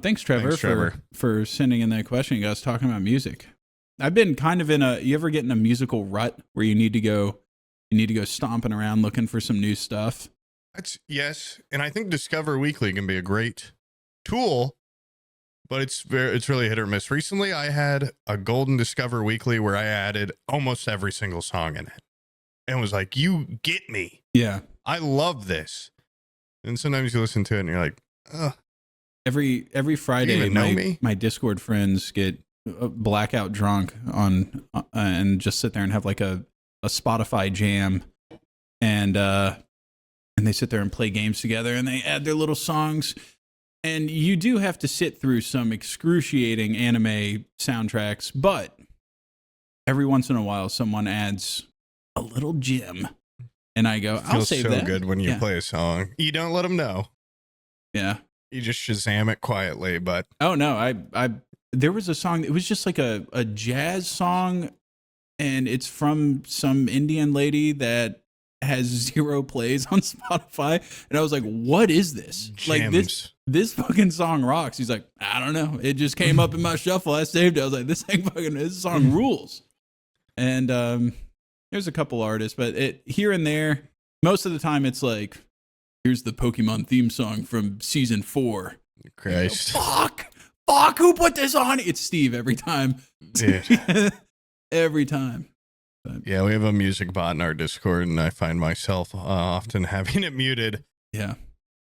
Thanks, Trevor, for sending in that question. You guys talking about music. I've been kind of you ever get in a musical rut where you need to go stomping around looking for some new stuff? Yes. And I think Discover Weekly can be a great tool. but it's really hit or miss. Recently, I had a Golden Discover Weekly where I added almost every single song in it, and was like, "You get me? Yeah, I love this." And sometimes you listen to it and you're like, "Ugh." Every Friday, my Discord friends get blackout drunk on and just sit there and have like a Spotify jam, and they sit there and play games together, and they add their little songs. And you do have to sit through some excruciating anime soundtracks, but every once in a while, someone adds a little gem, and I go, "I'll save that." Feels so good when you play a song. You don't let them know. Yeah, you just Shazam it quietly. But oh no, I there was a song. It was just like a jazz song, and it's from some Indian lady that has 0 plays on Spotify, and I was like, "What is this? Gems. Like this fucking song rocks." He's like, "I don't know. It just came up in my shuffle. I saved it." I was like, this song rules." And there's a couple artists, but here and there, most of the time it's like, here's the Pokemon theme song from season 4. Christ. Fuck, who put this on? It's Steve every time. Dude. Every time. But, yeah, we have a music bot in our Discord, and I find myself often having it muted. Yeah.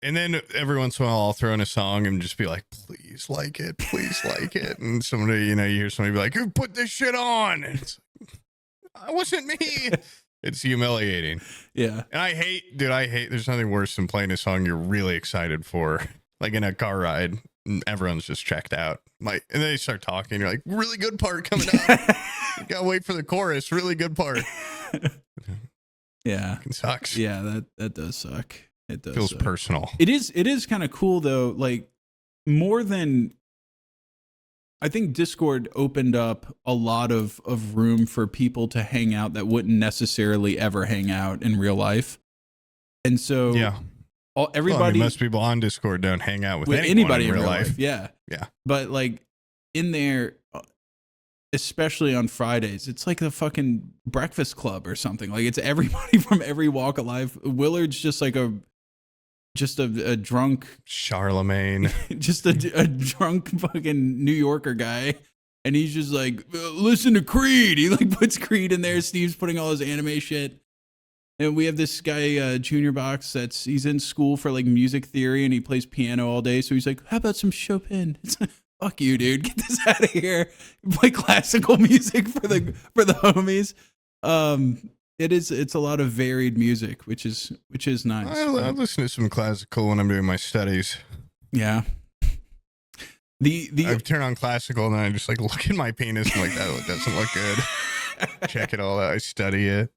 And then every once in a while, I'll throw in a song and just be like, please like it. Please like it. And somebody, you hear somebody be like, who put this shit on? And it's like, it wasn't me. It's humiliating. Yeah. And I hate, there's nothing worse than playing a song you're really excited for, like in a car ride, and everyone's just checked out. And then they start talking. You're like, really good part coming up. You gotta wait for the chorus. Really good part. Yeah. It sucks. Yeah, that does suck. It does. Feels personal. It is kind of cool though. Like, more than, I think Discord opened up a lot of room for people to hang out that wouldn't necessarily ever hang out in real life. And so yeah, everybody, most people on Discord don't hang out with anybody in real life. Yeah. Yeah. But like in there, especially on Fridays, it's like the fucking Breakfast Club or something. Like, it's everybody from every walk of life. Willard's just like a drunk Charlemagne, just a drunk fucking New Yorker guy, and he's just like, listen to Creed. He like puts Creed in there. Steve's putting all his anime shit, and we have this guy Junior Box he's in school for like music theory, and he plays piano all day. So he's like, how about some Chopin? It's like, fuck you, dude. Get this out of here. Play classical music for the homies. It's a lot of varied music, which is nice. I listen to some classical when I'm doing my studies. Yeah. I turn on classical and then I just like look at my penis and like, that doesn't look good. Check it all out. I study it.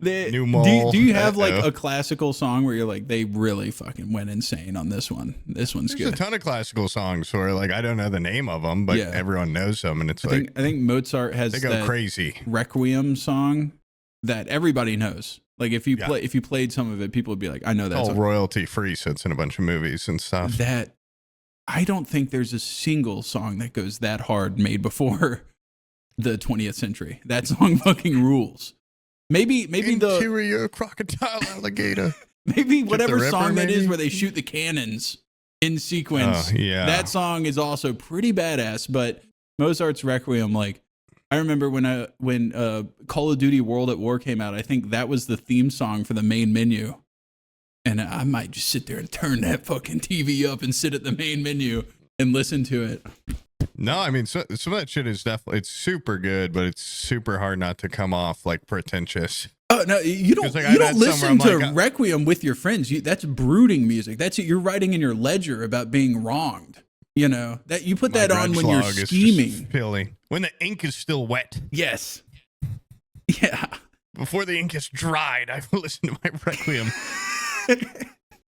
New mole. Do you have like a classical song where you're like, they really fucking went insane on this one? This one's good. There's a ton of classical songs where like I don't know the name of them, but everyone knows them, and I think Mozart has they go crazy Requiem song that everybody knows. Like if you played some of it, people would be like, I know that's all royalty free, so it's in a bunch of movies and stuff. That I don't think there's a single song that goes that hard made before the 20th century. That song fucking rules. Maybe Interior crocodile alligator. Maybe whatever song that is where they shoot the cannons in sequence. That song is also pretty badass. But Mozart's Requiem, like, I remember when Call of Duty World at War came out, I think that was the theme song for the main menu. And I might just sit there and turn that fucking TV up and sit at the main menu and listen to it. No, I mean, some of that shit is definitely, it's super good, but it's super hard not to come off like pretentious. Oh no, you don't listen to Requiem with your friends. That's brooding music. You're writing in your ledger about being wronged. You know that you put that on when you're scheming. Filling. When the ink is still wet. Yes. Yeah. Before the ink is dried, I listen to my Requiem.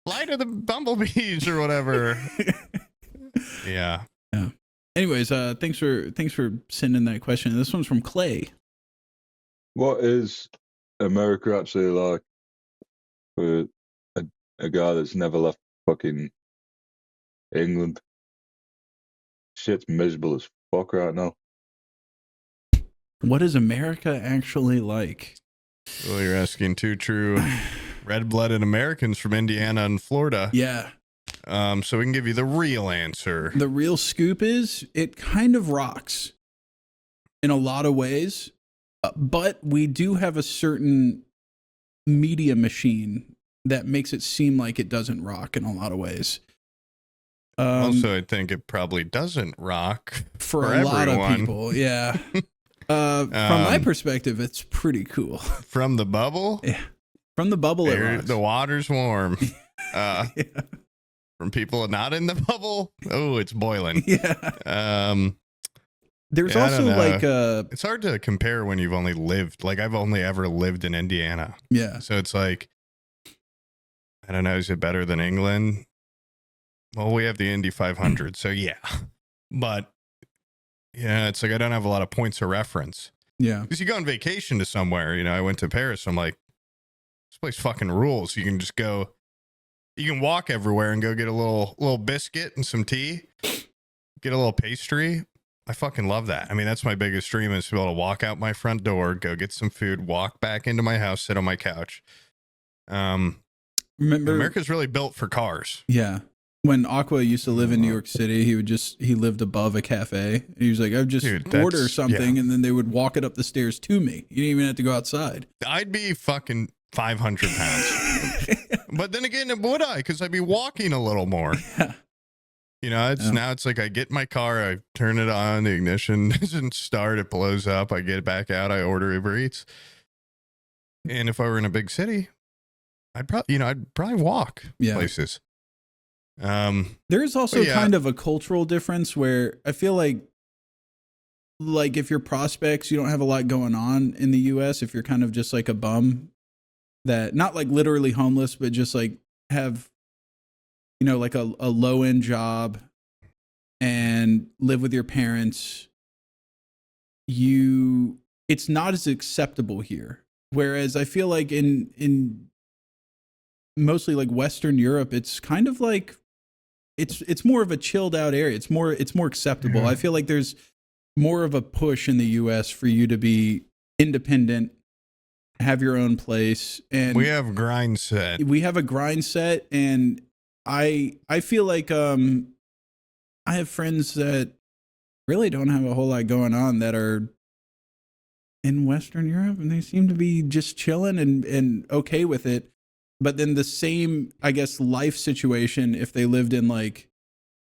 Fly to the bumblebees or whatever. Yeah. Yeah. Anyways, thanks for sending that question. This one's from Clay. What is America actually like for a guy that's never left fucking England? Shit's miserable as fuck right now. What is America actually like? Well, you're asking two true red-blooded Americans from Indiana and Florida. Yeah. So we can give you the real answer. The real scoop is it kind of rocks in a lot of ways, but we do have a certain media machine that makes it seem like it doesn't rock in a lot of ways. Also, I think it probably doesn't rock for a lot everyone. of people. Yeah. From my perspective, it's pretty cool. From the bubble? Yeah. From the bubble, it rocks. The water's warm. Yeah. From people not in the bubble, oh, it's boiling. Yeah. There's also like it's hard to compare when you've only lived, like I've only ever lived in Indiana. Yeah. So it's like, I don't know, is it better than England? Well, we have the Indy 500, so yeah. But yeah, it's like I don't have a lot of points of reference. Yeah. Because you go on vacation to somewhere, I went to Paris, I'm like, this place fucking rules. You can just go, you can walk everywhere and go get a little biscuit and some tea, get a little pastry. I fucking love that. I mean, that's my biggest dream, is to be able to walk out my front door, go get some food, walk back into my house, sit on my couch. Remember, America's really built for cars. Yeah. When Aqua used to live in New York City, he lived above a cafe. And he was like, I'd just order something, and then they would walk it up the stairs to me. You didn't even have to go outside. I'd be fucking 500 pounds. But then again, would I? Because I'd be walking a little more. Yeah. Now it's like I get in my car, I turn it on, the ignition doesn't start, it blows up, I get it back out, I order Uber Eats. And if I were in a big city, I'd probably walk places. There's also kind of a cultural difference where I feel like if you're prospects, you don't have a lot going on in the US. If you're kind of just like a bum that, not like literally homeless, but just like have, like a low end job and live with your parents, it's not as acceptable here. Whereas I feel like in mostly like Western Europe, it's kind of like, it's more of a chilled out area. It's more acceptable. Mm-hmm. I feel like there's more of a push in the US for you to be independent, have your own place. And we have grind set. We have a grind set. And I feel like, I have friends that really don't have a whole lot going on that are in Western Europe, and they seem to be just chilling and okay with it. But then the same, I guess, life situation, if they lived in like,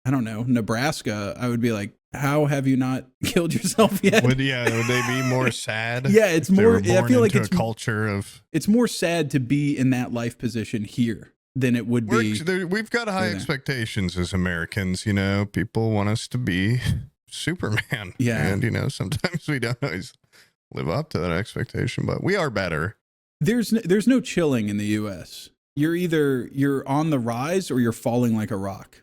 I don't know, Nebraska, I would be like, how have you not killed yourself yet? Would they be more sad? Yeah, it's more, I feel like it's a culture of, it's more sad to be in that life position here than it would be. We've got high expectations as Americans, people want us to be Superman. Yeah. And, sometimes we don't always live up to that expectation, but we are better. There's no chilling in the US. You're on the rise or you're falling like a rock.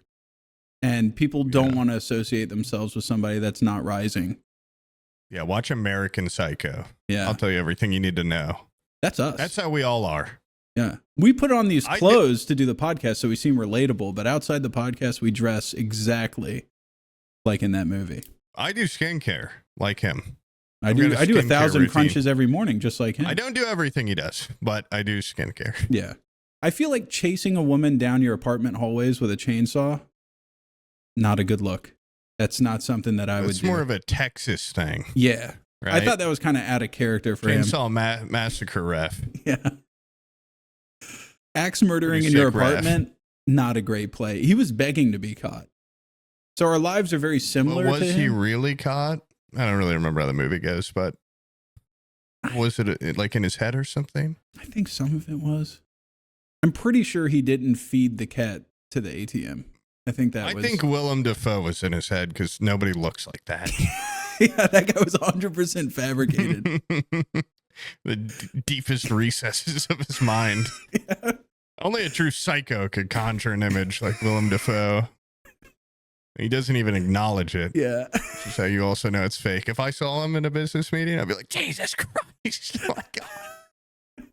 And people don't want to associate themselves with somebody that's not rising. Yeah, watch American Psycho. Yeah. I'll tell you everything you need to know. That's us. That's how we all are. Yeah. We put on these clothes to do the podcast so we seem relatable, but outside the podcast we dress exactly like in that movie. I do skincare like him. I do 1,000 crunches every morning, just like him. I don't do everything he does, but I do skincare. Yeah. I feel like chasing a woman down your apartment hallways with a chainsaw, not a good look. That's not something that I would do. It's more of a Texas thing. Yeah. Right? I thought that was kind of out of character for him. Chainsaw massacre ref. Yeah. Axe murdering in your apartment, not a great play. He was begging to be caught. So our lives are very similar to him. Was he really caught? I don't really remember how the movie goes, but was it like in his head or something? I think some of it was. I'm pretty sure he didn't feed the cat to the ATM. I think Willem Dafoe was in his head because nobody looks like that. Yeah, that guy was 100% fabricated. The deepest recesses of his mind. Yeah. Only a true psycho could conjure an image like Willem Dafoe. He doesn't even acknowledge it. Yeah. Which is how you also know it's fake. If I saw him in a business meeting, I'd be like, Jesus Christ. Oh my God.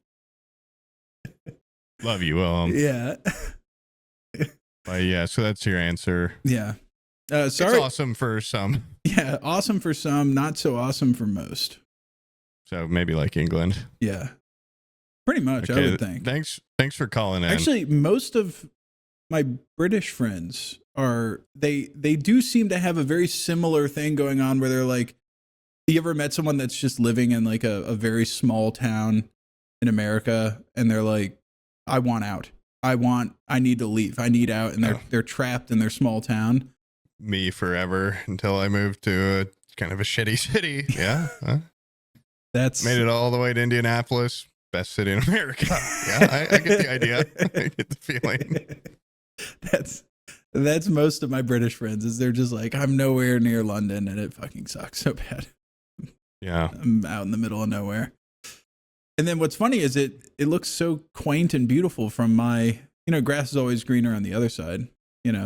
Love you, Willem. Yeah. But yeah, so that's your answer. Yeah. Sorry. It's awesome for some. Yeah, awesome for some, not so awesome for most. So maybe like England. Yeah. Pretty much, okay, I would think. Thanks for calling in. Actually, most of my British friends they do seem to have a very similar thing going on where they're like, you ever met someone that's just living in like a very small town in America and they're like, I want out. I need to leave. I need out. And they're trapped in their small town. Me forever until I moved to a kind of a shitty city. Yeah. That's made it all the way to Indianapolis, best city in America. Yeah, I get the idea. I get the feeling. That's most of my British friends is they're just like, I'm nowhere near London and it fucking sucks so bad. Yeah. I'm out in the middle of nowhere. And then what's funny is it looks so quaint and beautiful from my, grass is always greener on the other side,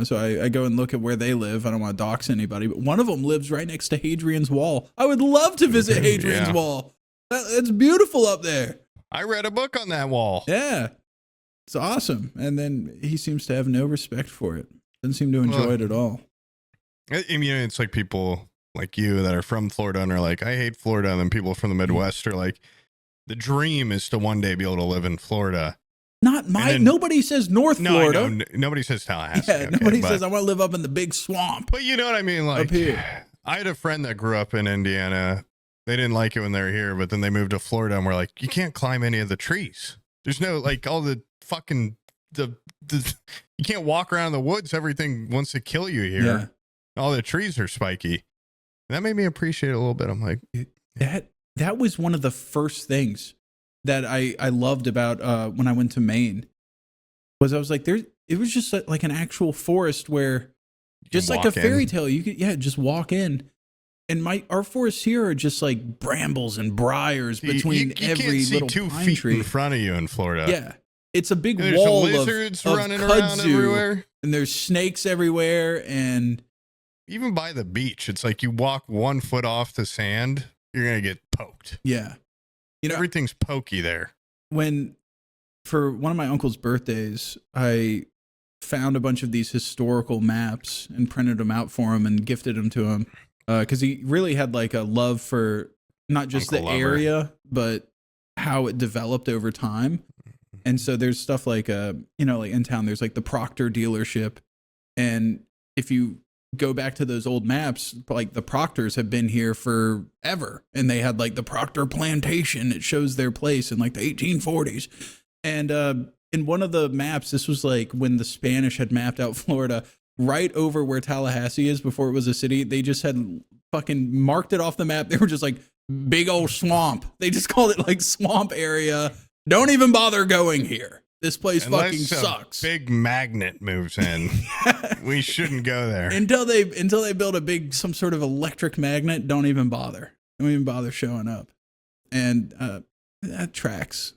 so I go and look at where they live. I don't want to dox anybody, but one of them lives right next to Hadrian's Wall. I would love to visit Hadrian's Wall. It's beautiful up there. I read a book on that wall. Yeah. It's awesome. And then he seems to have no respect for it. Doesn't seem to enjoy it at all. I mean, it's like people like you that are from Florida and are like, I hate Florida. And then people from the Midwest are like, the dream is to one day be able to live in Florida. Nobody says North Florida. No, nobody says Tallahassee. Yeah, nobody says I want to live up in the big swamp. But you know what I mean? Like, up here. I had a friend that grew up in Indiana. They didn't like it when they were here, but then they moved to Florida and we're like, you can't climb any of the trees. There's no, like, all the fucking, you can't walk around the woods. Everything wants to kill you here. Yeah. All the trees are spiky. That made me appreciate it a little bit. I'm like, that was one of the first things that I loved about when I went to Maine was I was like, it was just like an actual forest where just like a fairy tale, you could, just walk in. And our forests here are just like brambles and briars between every little can't see 2 pine feet tree in front of you in Florida. Yeah. It's a big and wall there's lizards of running around kudzu, everywhere. And there's snakes everywhere. And even by the beach, it's like you walk 1 foot off the sand, you're going to get poked. Yeah. Everything's pokey there. For one of my uncle's birthdays, I found a bunch of these historical maps and printed them out for him and gifted them to him. Because he really had like a love for not just Uncle the area, but how it developed over time. And so there's stuff like, like in town, there's like the Proctor dealership. And if you go back to those old maps, like the Proctors have been here forever. And they had like the Proctor plantation. It shows their place in like the 1840s. And in one of the maps, this was like when the Spanish had mapped out Florida, right over where Tallahassee is before it was a city. They just had fucking marked it off the map. They were just like big old swamp. They just called it like swamp area. Don't even bother going here. This place fucking sucks. Big magnet moves in. We shouldn't go there until they build some sort of electric magnet. Don't even bother. Don't even bother showing up. And that tracks.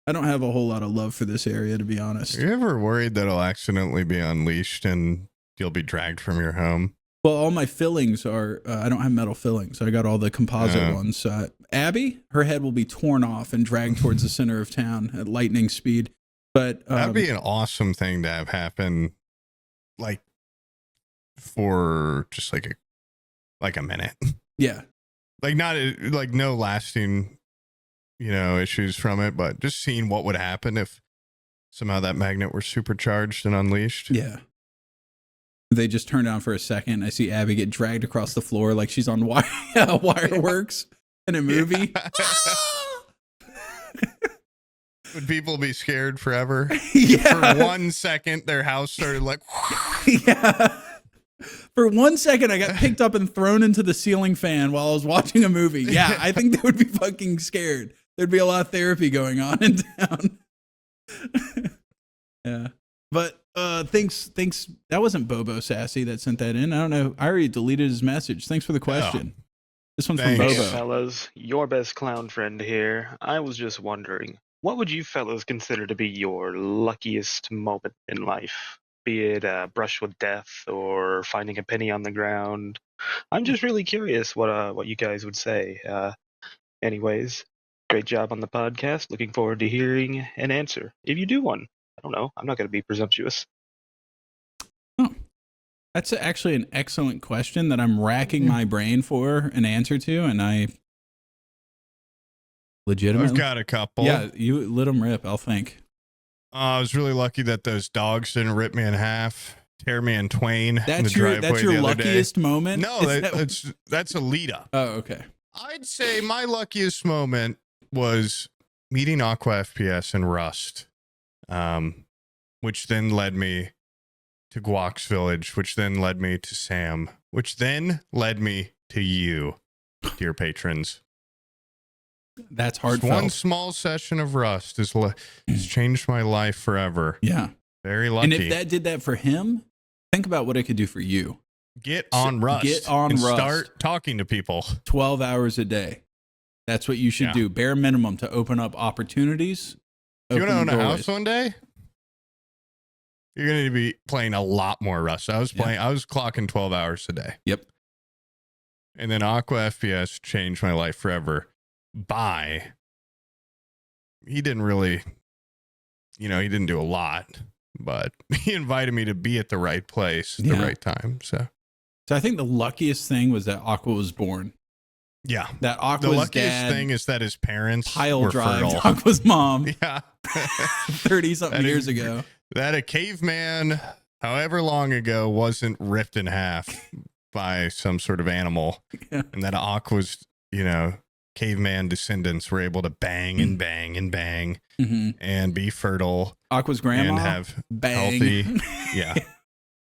I don't have a whole lot of love for this area, to be honest. Are you ever worried that it'll accidentally be unleashed and you'll be dragged from your home? Well, all my fillings are, I don't have metal fillings. So I got all the composite ones. Abby, her head will be torn off and dragged towards the center of town at lightning speed. But that'd be an awesome thing to have happen, like for just like a minute. Yeah. Like not like no lasting, issues from it, but just seeing what would happen if somehow that magnet were supercharged and unleashed. Yeah. They just turn down for a second. I see Abby get dragged across the floor like she's on Wireworks in a movie. Would people be scared forever? Yeah. For 1 second, their house started like... Yeah. For 1 second, I got picked up and thrown into the ceiling fan while I was watching a movie. Yeah, I think they would be fucking scared. There'd be a lot of therapy going on in town. Yeah. But thanks. That wasn't Bobo Sassy that sent that in. I don't know. I already deleted his message. Thanks for the question. This one's from Thanks. Bobo. Hey fellas, your best clown friend here. I was just wondering, what would you fellas consider to be your luckiest moment in life? Be it a brush with death or finding a penny on the ground. I'm just really curious what you guys would say. Anyways, great job on the podcast. Looking forward to hearing an answer. If you do one, I don't know. I'm not going to be presumptuous. Oh, that's actually an excellent question that I'm racking my brain for an answer to, and I legitimately... I've got a couple. Yeah, you let them rip, I'll think. I was really lucky that those dogs didn't rip me in half, tear me in twain. That's your luckiest moment? No, that's a lead up. Oh, okay. I'd say my luckiest moment was meeting Aqua FPS and Rust, which then led me to Guac's Village, which then led me to Sam, which then led me to you, dear patrons. That's heartfelt. One small session of Rust has changed my life forever. Yeah. Very lucky. And if that did that for him, think about what it could do for you. Get on Rust. Get on and Rust. Start talking to people. 12 hours a day. That's what you should do. Bare minimum to open up opportunities. If you want to own a house one day, you're going to be playing a lot more Rust. I was clocking 12 hours a day. Yep. And then Aqua FPS changed my life forever. He didn't really, he didn't do a lot, but he invited me to be at the right place at the right time. So I think the luckiest thing was that Aqua was born. Yeah. That Aqua's the luckiest dad thing is that his parents pile were drive fertile. Aqua's mom. Yeah. 30-something years ago. That a caveman, however long ago, wasn't ripped in half by some sort of animal. Yeah. And that Aqua's, caveman descendants were able to bang and bang and bang and be fertile. Aqua's grandma and have bang. Healthy. Yeah.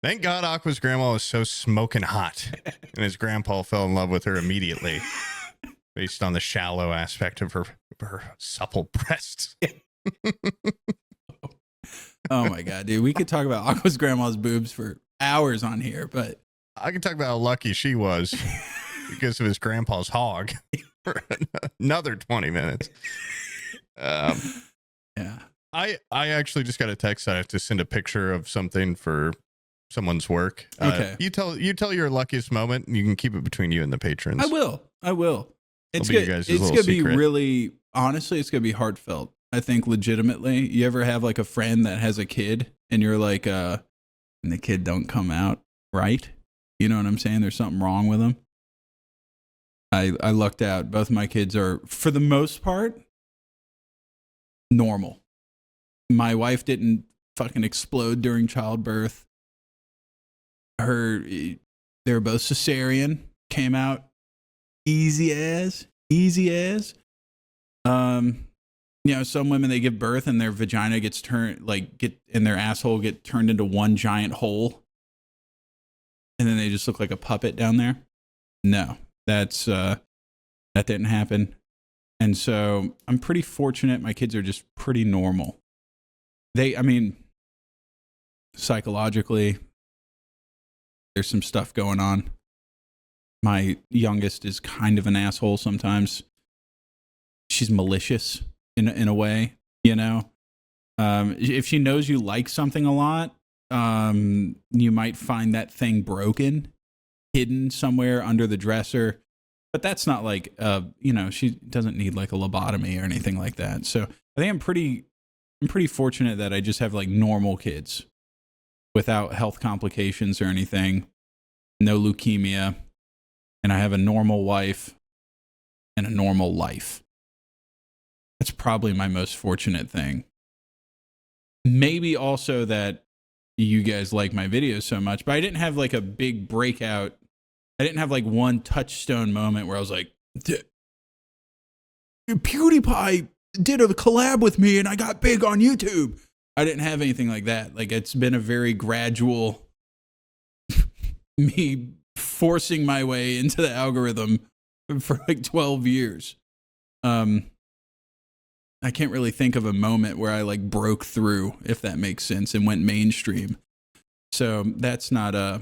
Thank God Aqua's grandma was so smoking hot and his grandpa fell in love with her immediately based on the shallow aspect of her supple breasts. Oh my God, dude. We could talk about Aqua's grandma's boobs for hours on here, but I can talk about how lucky she was because of his grandpa's hog for another 20 minutes. Yeah. I actually just got a text that I have to send a picture of something for someone's work. Okay. You tell your luckiest moment and you can keep it between you and the patrons. I will. It's It'll be good. you guys' It's little going to be secret. really, honestly, it's going to be heartfelt. I think legitimately. You ever have like a friend that has a kid and you're like, and the kid don't come out right? You know what I'm saying? There's something wrong with them. I lucked out. Both my kids are, for the most part, normal. My wife didn't fucking explode during childbirth. They were both cesarean, came out easy as. Some women, they give birth and their vagina gets turned, and their asshole get turned into one giant hole. And then they just look like a puppet down there. No, that didn't happen. And so I'm pretty fortunate. My kids are just pretty normal. Psychologically, there's some stuff going on. My youngest is kind of an asshole sometimes. She's malicious in a way, if she knows you like something a lot, you might find that thing broken, hidden somewhere under the dresser. But that's not like, she doesn't need like a lobotomy or anything like that. So I think I'm pretty fortunate that I just have like normal kids without health complications or anything, no leukemia, and I have a normal wife and a normal life. That's probably my most fortunate thing. Maybe also that you guys like my videos so much, but I didn't have like a big breakout. I didn't have like one touchstone moment where I was like, PewDiePie did a collab with me and I got big on YouTube. I didn't have anything like that. Like, it's been a very gradual me forcing my way into the algorithm for like 12 years. I can't really think of a moment where I like broke through, if that makes sense, and went mainstream. So that's not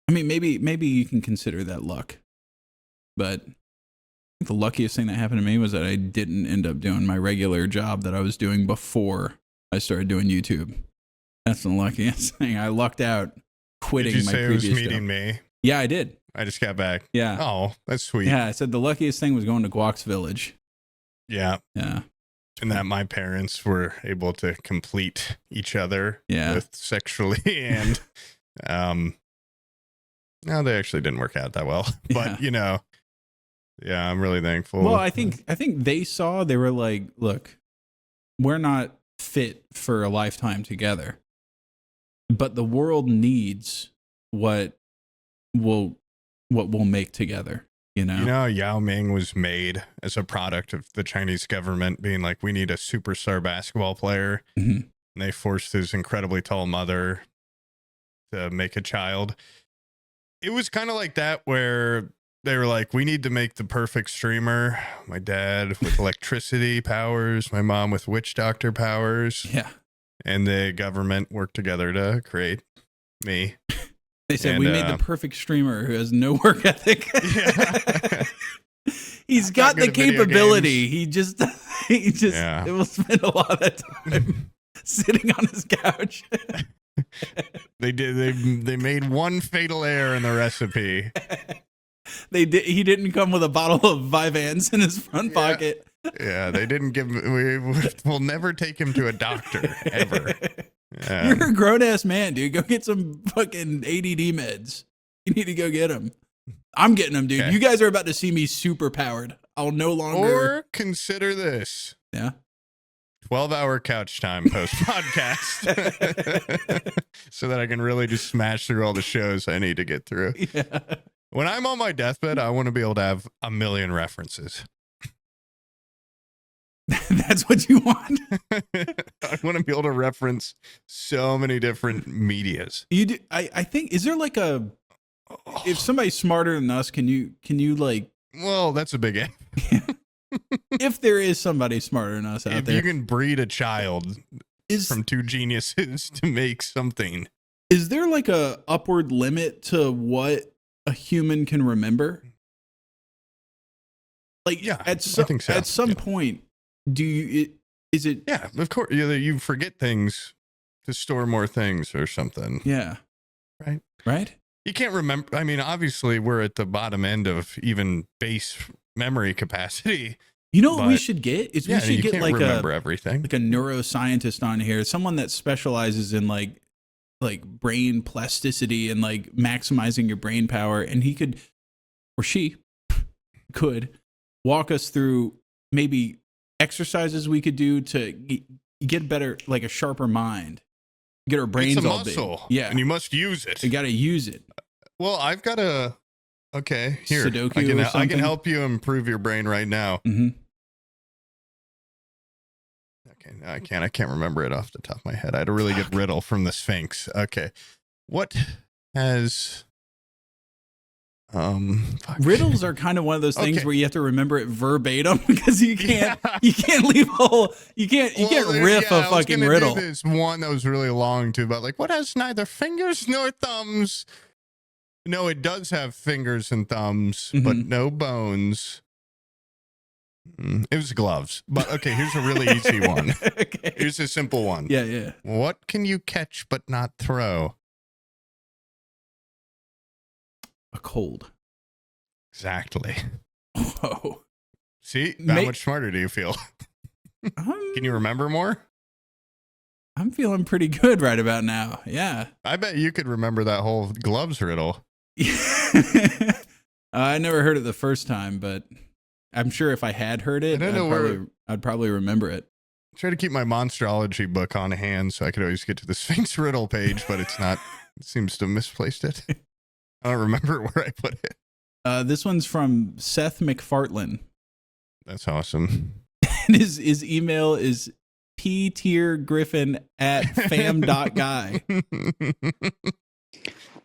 maybe you can consider that luck. But the luckiest thing that happened to me was that I didn't end up doing my regular job that I was doing before I started doing YouTube. That's the luckiest thing. I lucked out quitting my previous It was meeting job. me? Yeah, I did. I just got back. Yeah. Oh, that's sweet. Yeah, I said the luckiest thing was going to Guac's Village. Yeah. Yeah. And that my parents were able to complete each other with sexually and no, they actually didn't work out that well. But I'm really thankful. Well, I think they were like, look, we're not fit for a lifetime together. But the world needs what we'll make together. You know, Yao Ming was made as a product of the Chinese government being like, we need a superstar basketball player. Mm-hmm. And they forced his incredibly tall mother to make a child. It was kind of like that where they were like, we need to make the perfect streamer. My dad with electricity powers, my mom with witch doctor powers. Yeah. And the government worked together to create me. They said, we made the perfect streamer who has no work ethic. Yeah. He's got the capability. He just Yeah. it will spend a lot of time sitting on his couch. They made one fatal error in the recipe. He didn't come with a bottle of Vyvanse in his front pocket. Yeah, they didn't give. We'll never take him to a doctor ever. You're a grown ass man, dude. Go get some fucking ADD meds. You need to go get them. I'm getting them, dude. Okay. You guys are about to see me super powered. I'll no longer. Or consider this. Yeah. 12-hour couch time post podcast, so that I can really just smash through all the shows I need to get through. Yeah. When I'm on my deathbed, I want to be able to have a million references. That's what you want. I want to be able to reference so many different medias. You do. I think. Is there like a? If somebody's smarter than us, can you like? Well, that's a big if. If there is somebody smarter than us out If there, you can breed a child from two geniuses to make something. Is there like a upward limit to what a human can remember? Like, yeah, I think so. At some point, is it? Yeah, of course. You forget things to store more things or something. Yeah. Right. You can't remember. I mean, obviously, we're at the bottom end of even base memory capacity. You know what we should get is we should get like remember everything. Like a neuroscientist on here, someone that specializes in like brain plasticity and like maximizing your brain power, and he could, or she could, walk us through maybe exercises we could do to get better, like a sharper mind, get our brains all big. Yeah, and you must use it. You got to use it. Well, I've got a. Okay, here. Sudoku I can help you improve your brain right now. Mm-hmm. Okay, no, I can't remember it off the top of my head. I had a really good riddle from the Sphinx. Okay. What has riddles are kind of one of those things where you have to remember it verbatim because you can't leave a whole you can't riff a fucking riddle. There's one that was really long too, about like what has neither fingers nor thumbs. No, it does have fingers and thumbs, but no bones. It was gloves. But okay, here's a really easy one. Okay. Here's a simple one. Yeah. What can you catch but not throw? A cold. Exactly. Whoa. See, how much smarter do you feel? Can you remember more? I'm feeling pretty good right about now. Yeah. I bet you could remember that whole gloves riddle. I never heard it the first time, but I'm sure if I had heard it, I'd probably remember it. Try to keep my monstrology book on hand so I could always get to the Sphinx riddle page, but it's not. It seems to have misplaced it. I don't remember where I put it. This one's from Seth McFartlane. That's awesome. And his email is ptiergriffin@fam.guy.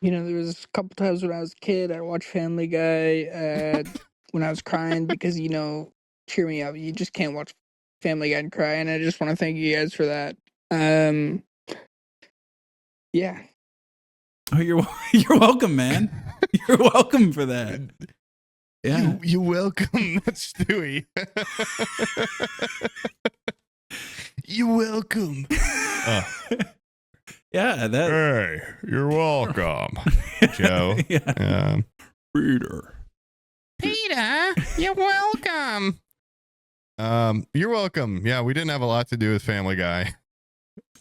There was a couple times when I was a kid, I watched Family Guy when I was crying because, cheer me up. You just can't watch Family Guy and cry, and I just want to thank you guys for that. Yeah. Oh, you're welcome, man. You're welcome for that. Yeah. You're welcome. That's Stewie. You're welcome. Yeah, Hey, you're welcome, Joe. Yeah. Peter, you're welcome. You're welcome. Yeah, we didn't have a lot to do with Family Guy,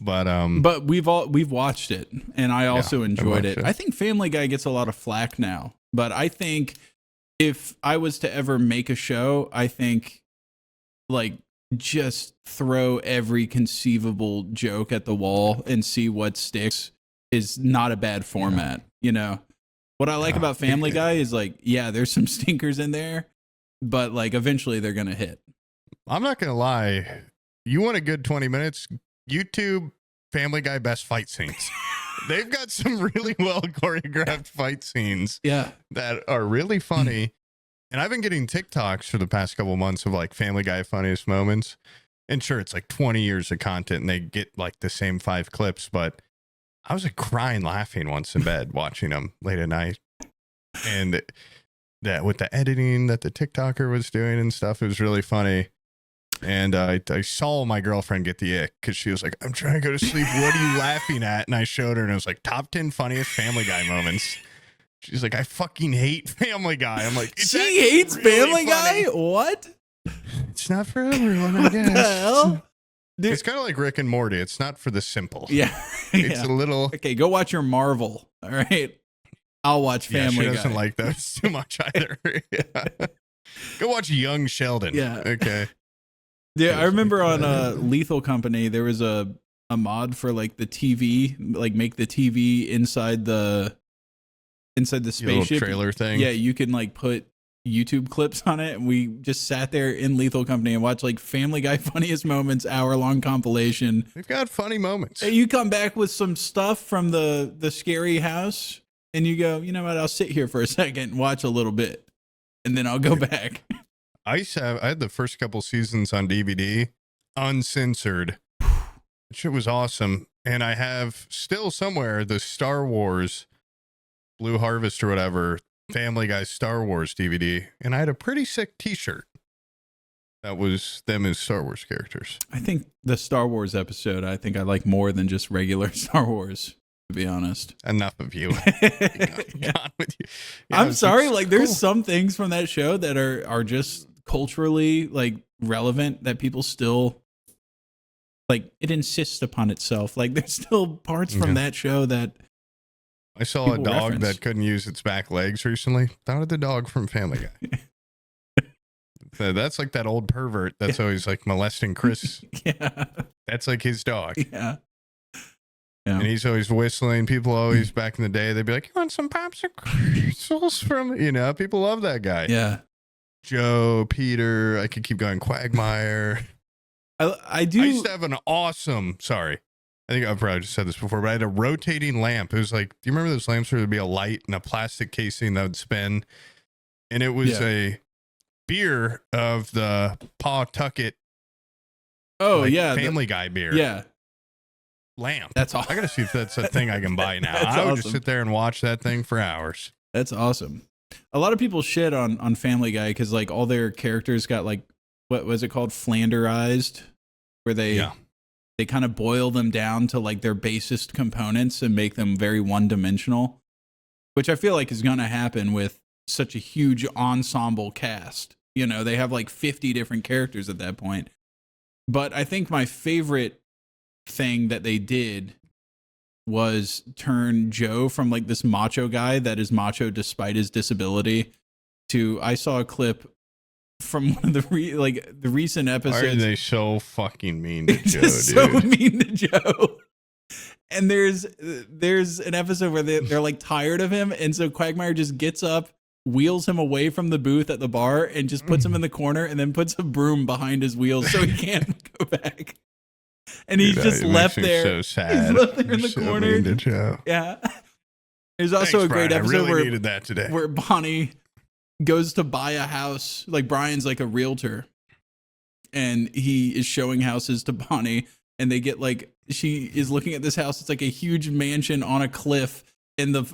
but we've watched it, and I also enjoyed it. I think Family Guy gets a lot of flack now, but I think if I was to ever make a show, I think like just throw every conceivable joke at the wall and see what sticks is not a bad format. You know, what I like about Family Guy is like, yeah, there's some stinkers in there, but like eventually they're going to hit. I'm not going to lie. You want a good 20 minutes? YouTube Family Guy best fight scenes. They've got some really well choreographed fight scenes that are really funny. And I've been getting TikToks for the past couple months of like Family Guy funniest moments. And sure, it's like 20 years of content and they get like the same 5 clips, but I was like crying laughing once in bed watching them late at night. And that with the editing that the TikToker was doing and stuff, it was really funny. And I saw my girlfriend get the ick because she was like, I'm trying to go to sleep. What are you laughing at? And I showed her and it was like top 10 funniest Family Guy moments. She's like, I fucking hate Family Guy. I'm like, she hates really Family Guy? What? It's not for everyone, I guess. What the hell? Dude. It's kind of like Rick and Morty. It's not for the simple. Yeah. It's a little. Okay, go watch your Marvel. All right. I'll watch Family Guy. She doesn't like those too much either. Go watch Young Sheldon. Yeah. Okay. Yeah, I remember on Lethal Company, there was a mod for like the TV, like make the TV inside the spaceship trailer thing. Yeah, you can like put YouTube clips on it, and we just sat there in Lethal Company and watched like Family Guy funniest moments, hour-long compilation. We've got funny moments. And you come back with some stuff from the scary house, and you go, you know what? I'll sit here for a second and watch a little bit, and then I'll go back. I had the first couple seasons on DVD, uncensored. Shit was awesome, and I have still somewhere the Star Wars Blue Harvest or whatever Family Guy Star Wars DVD, and I had a pretty sick T-shirt that was them as Star Wars characters. I think the Star Wars episode I like more than just regular Star Wars, to be honest. Enough of you. Yeah. With you. Yeah, I'm sorry, like there's some things from that show that are just culturally like relevant that people still like. It insists upon itself. Like there's still parts from that show that. I saw a dog that couldn't use its back legs recently. Thought of the dog from Family Guy. So that's like that old pervert that's always like molesting Chris. Yeah. That's like his dog. Yeah. And he's always whistling. People always back in the day, they'd be like, you want some popsicles from, people love that guy. Yeah. Joe, Peter, I could keep going. Quagmire. I used to have an awesome, I think I've probably just said this before, but I had a rotating lamp. It was like, do you remember those lamps where there'd be a light and a plastic casing that would spin? And it was a beer of the Pawtucket. Family Guy beer. Yeah. Lamp. That's awesome. I got to see if that's a thing I can buy now. I would just sit there and watch that thing for hours. That's awesome. A lot of people shit on Family Guy because like all their characters got like, what was it called? Flanderized, where they kind of boil them down to like their basest components and make them very one-dimensional, which I feel like is going to happen with such a huge ensemble cast. They have like 50 different characters at that point. But I think my favorite thing that they did was turn Joe from like this macho guy that is macho despite his disability to, I saw a clip from one of the recent episodes. Why are they so fucking mean to Joe, dude? So mean to Joe. And there's an episode where they're like tired of him, and so Quagmire just gets up, wheels him away from the booth at the bar, and just puts him in the corner, and then puts a broom behind his wheels so he can't go back. And he's just left there. So sad. He's left there in the corner. Mean to Joe. Yeah. There's also a great Brian. episode I really needed that today. where Bonnie goes to buy a house. Like Brian's like a realtor, and he is showing houses to Bonnie, and they get like, she is looking at this house. It's like a huge mansion on a cliff, and the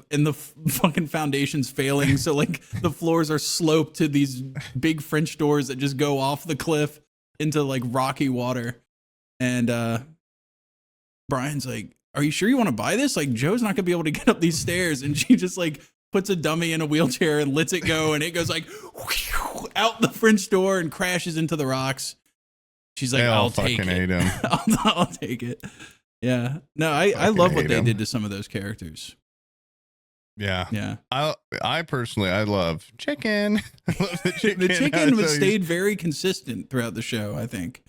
fucking foundation's failing. So like the floors are sloped to these big French doors that just go off the cliff into like rocky water. And Brian's like, are you sure you want to buy this? Like Joe's not gonna be able to get up these stairs. And she just like puts a dummy in a wheelchair and lets it go, and it goes like whew, out the French door and crashes into the rocks. She's like, I'll take it. I'll take it. Yeah. No, I love what they did to some of those characters. Yeah. Yeah. I personally, I love chicken. I love the chicken. The chicken stayed very consistent throughout the show, I think.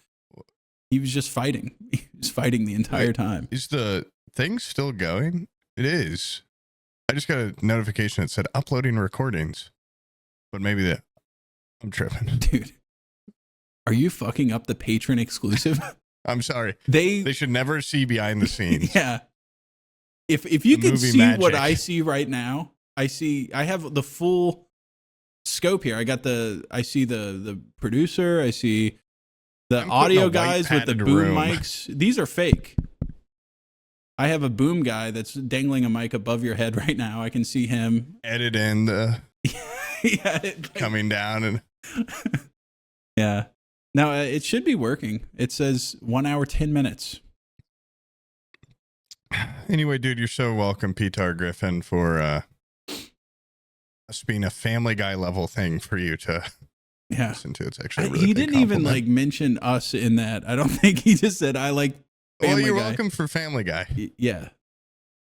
He was just fighting. He was fighting the entire time. Is the thing still going? It is. I just got a notification that said uploading recordings. But maybe I'm tripping. Dude, are you fucking up the Patron exclusive? I'm sorry. They should never see behind the scenes. Yeah. If you The can see movie what magic. I see right now, I have the full scope here. I see the producer, I see the I'm putting audio a white guys with the padded boom room. mics. These are fake. I have a boom guy that's dangling a mic above your head right now. I can see him. Edit in the Yeah. coming down and Yeah. Now it should be working. It says 1 hour, 10 minutes. anyway, dude, you're so welcome, Peter Griffin, for us being a Family Guy level thing for you to Yeah. listen to. It's actually a really He big didn't even compliment. like mention us in that. I don't think he just said I like Family Well, you're Guy. welcome for Family Guy. Yeah.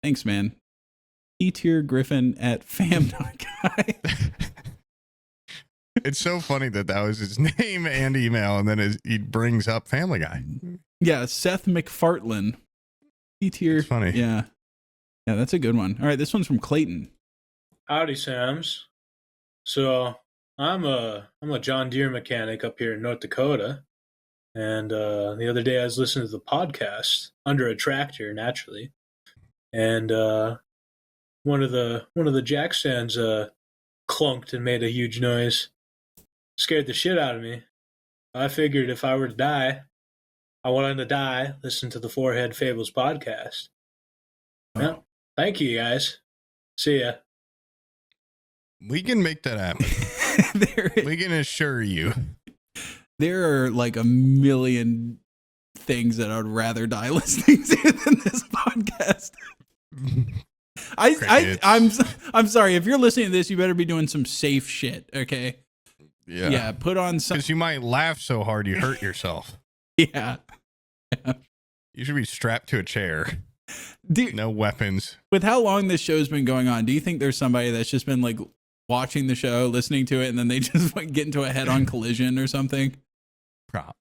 Thanks, man. E-tier Griffin at fam.guy. It's so funny that was his name and email, and then he brings up Family Guy. Yeah, Seth McFartlane. E-tier. It's funny. Yeah. Yeah, that's a good one. All right, this one's from Clayton. Howdy, Sams. So I'm a John Deere mechanic up here in North Dakota, and the other day I was listening to the podcast under a tractor, naturally, and one of the jack stands clunked and made a huge noise. Scared the shit out of me. I figured if I were to die, I wanted to die. Listen to the Forehead Fables podcast. Well, thank you guys. See ya. We can make that happen. We can assure you. There are like a million things that I'd rather die listening to than this podcast. I'm sorry. If you're listening to this, you better be doing some safe shit. Okay. Yeah. Yeah. Put on some. Because you might laugh so hard you hurt yourself. Yeah. You should be strapped to a chair. Dude, no weapons. With how long this show's been going on, do you think there's somebody that's just been like watching the show, listening to it, and then they just like, get into a head-on collision or something?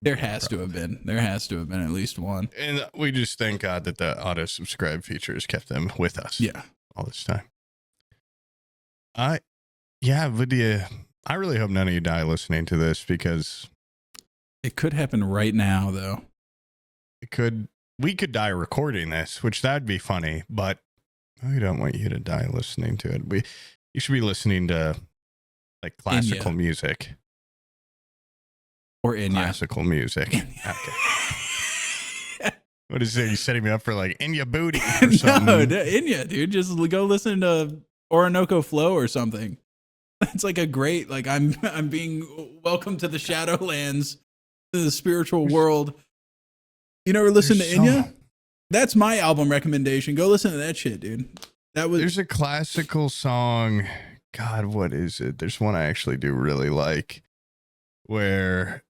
There has to have been. There has to have been at least one. And we just thank God that the auto subscribe feature has kept them with us. Yeah. All this time. Lydia, I really hope none of you die listening to this, because it could happen right now, though. We could die recording this, which that'd be funny, but we don't want you to die listening to it. You should be listening to like classical music. Or Enya. Classical music. Okay. What is it? You setting me up for like Enya Booty or something? No, Enya, dude. Just go listen to Orinoco Flow or something. It's like a great, like I'm being welcome to the Shadowlands, to the spiritual world. You never listen to Enya? That's my album recommendation. Go listen to that shit, dude. There's a classical song. God, what is it? There's one I actually do really like, where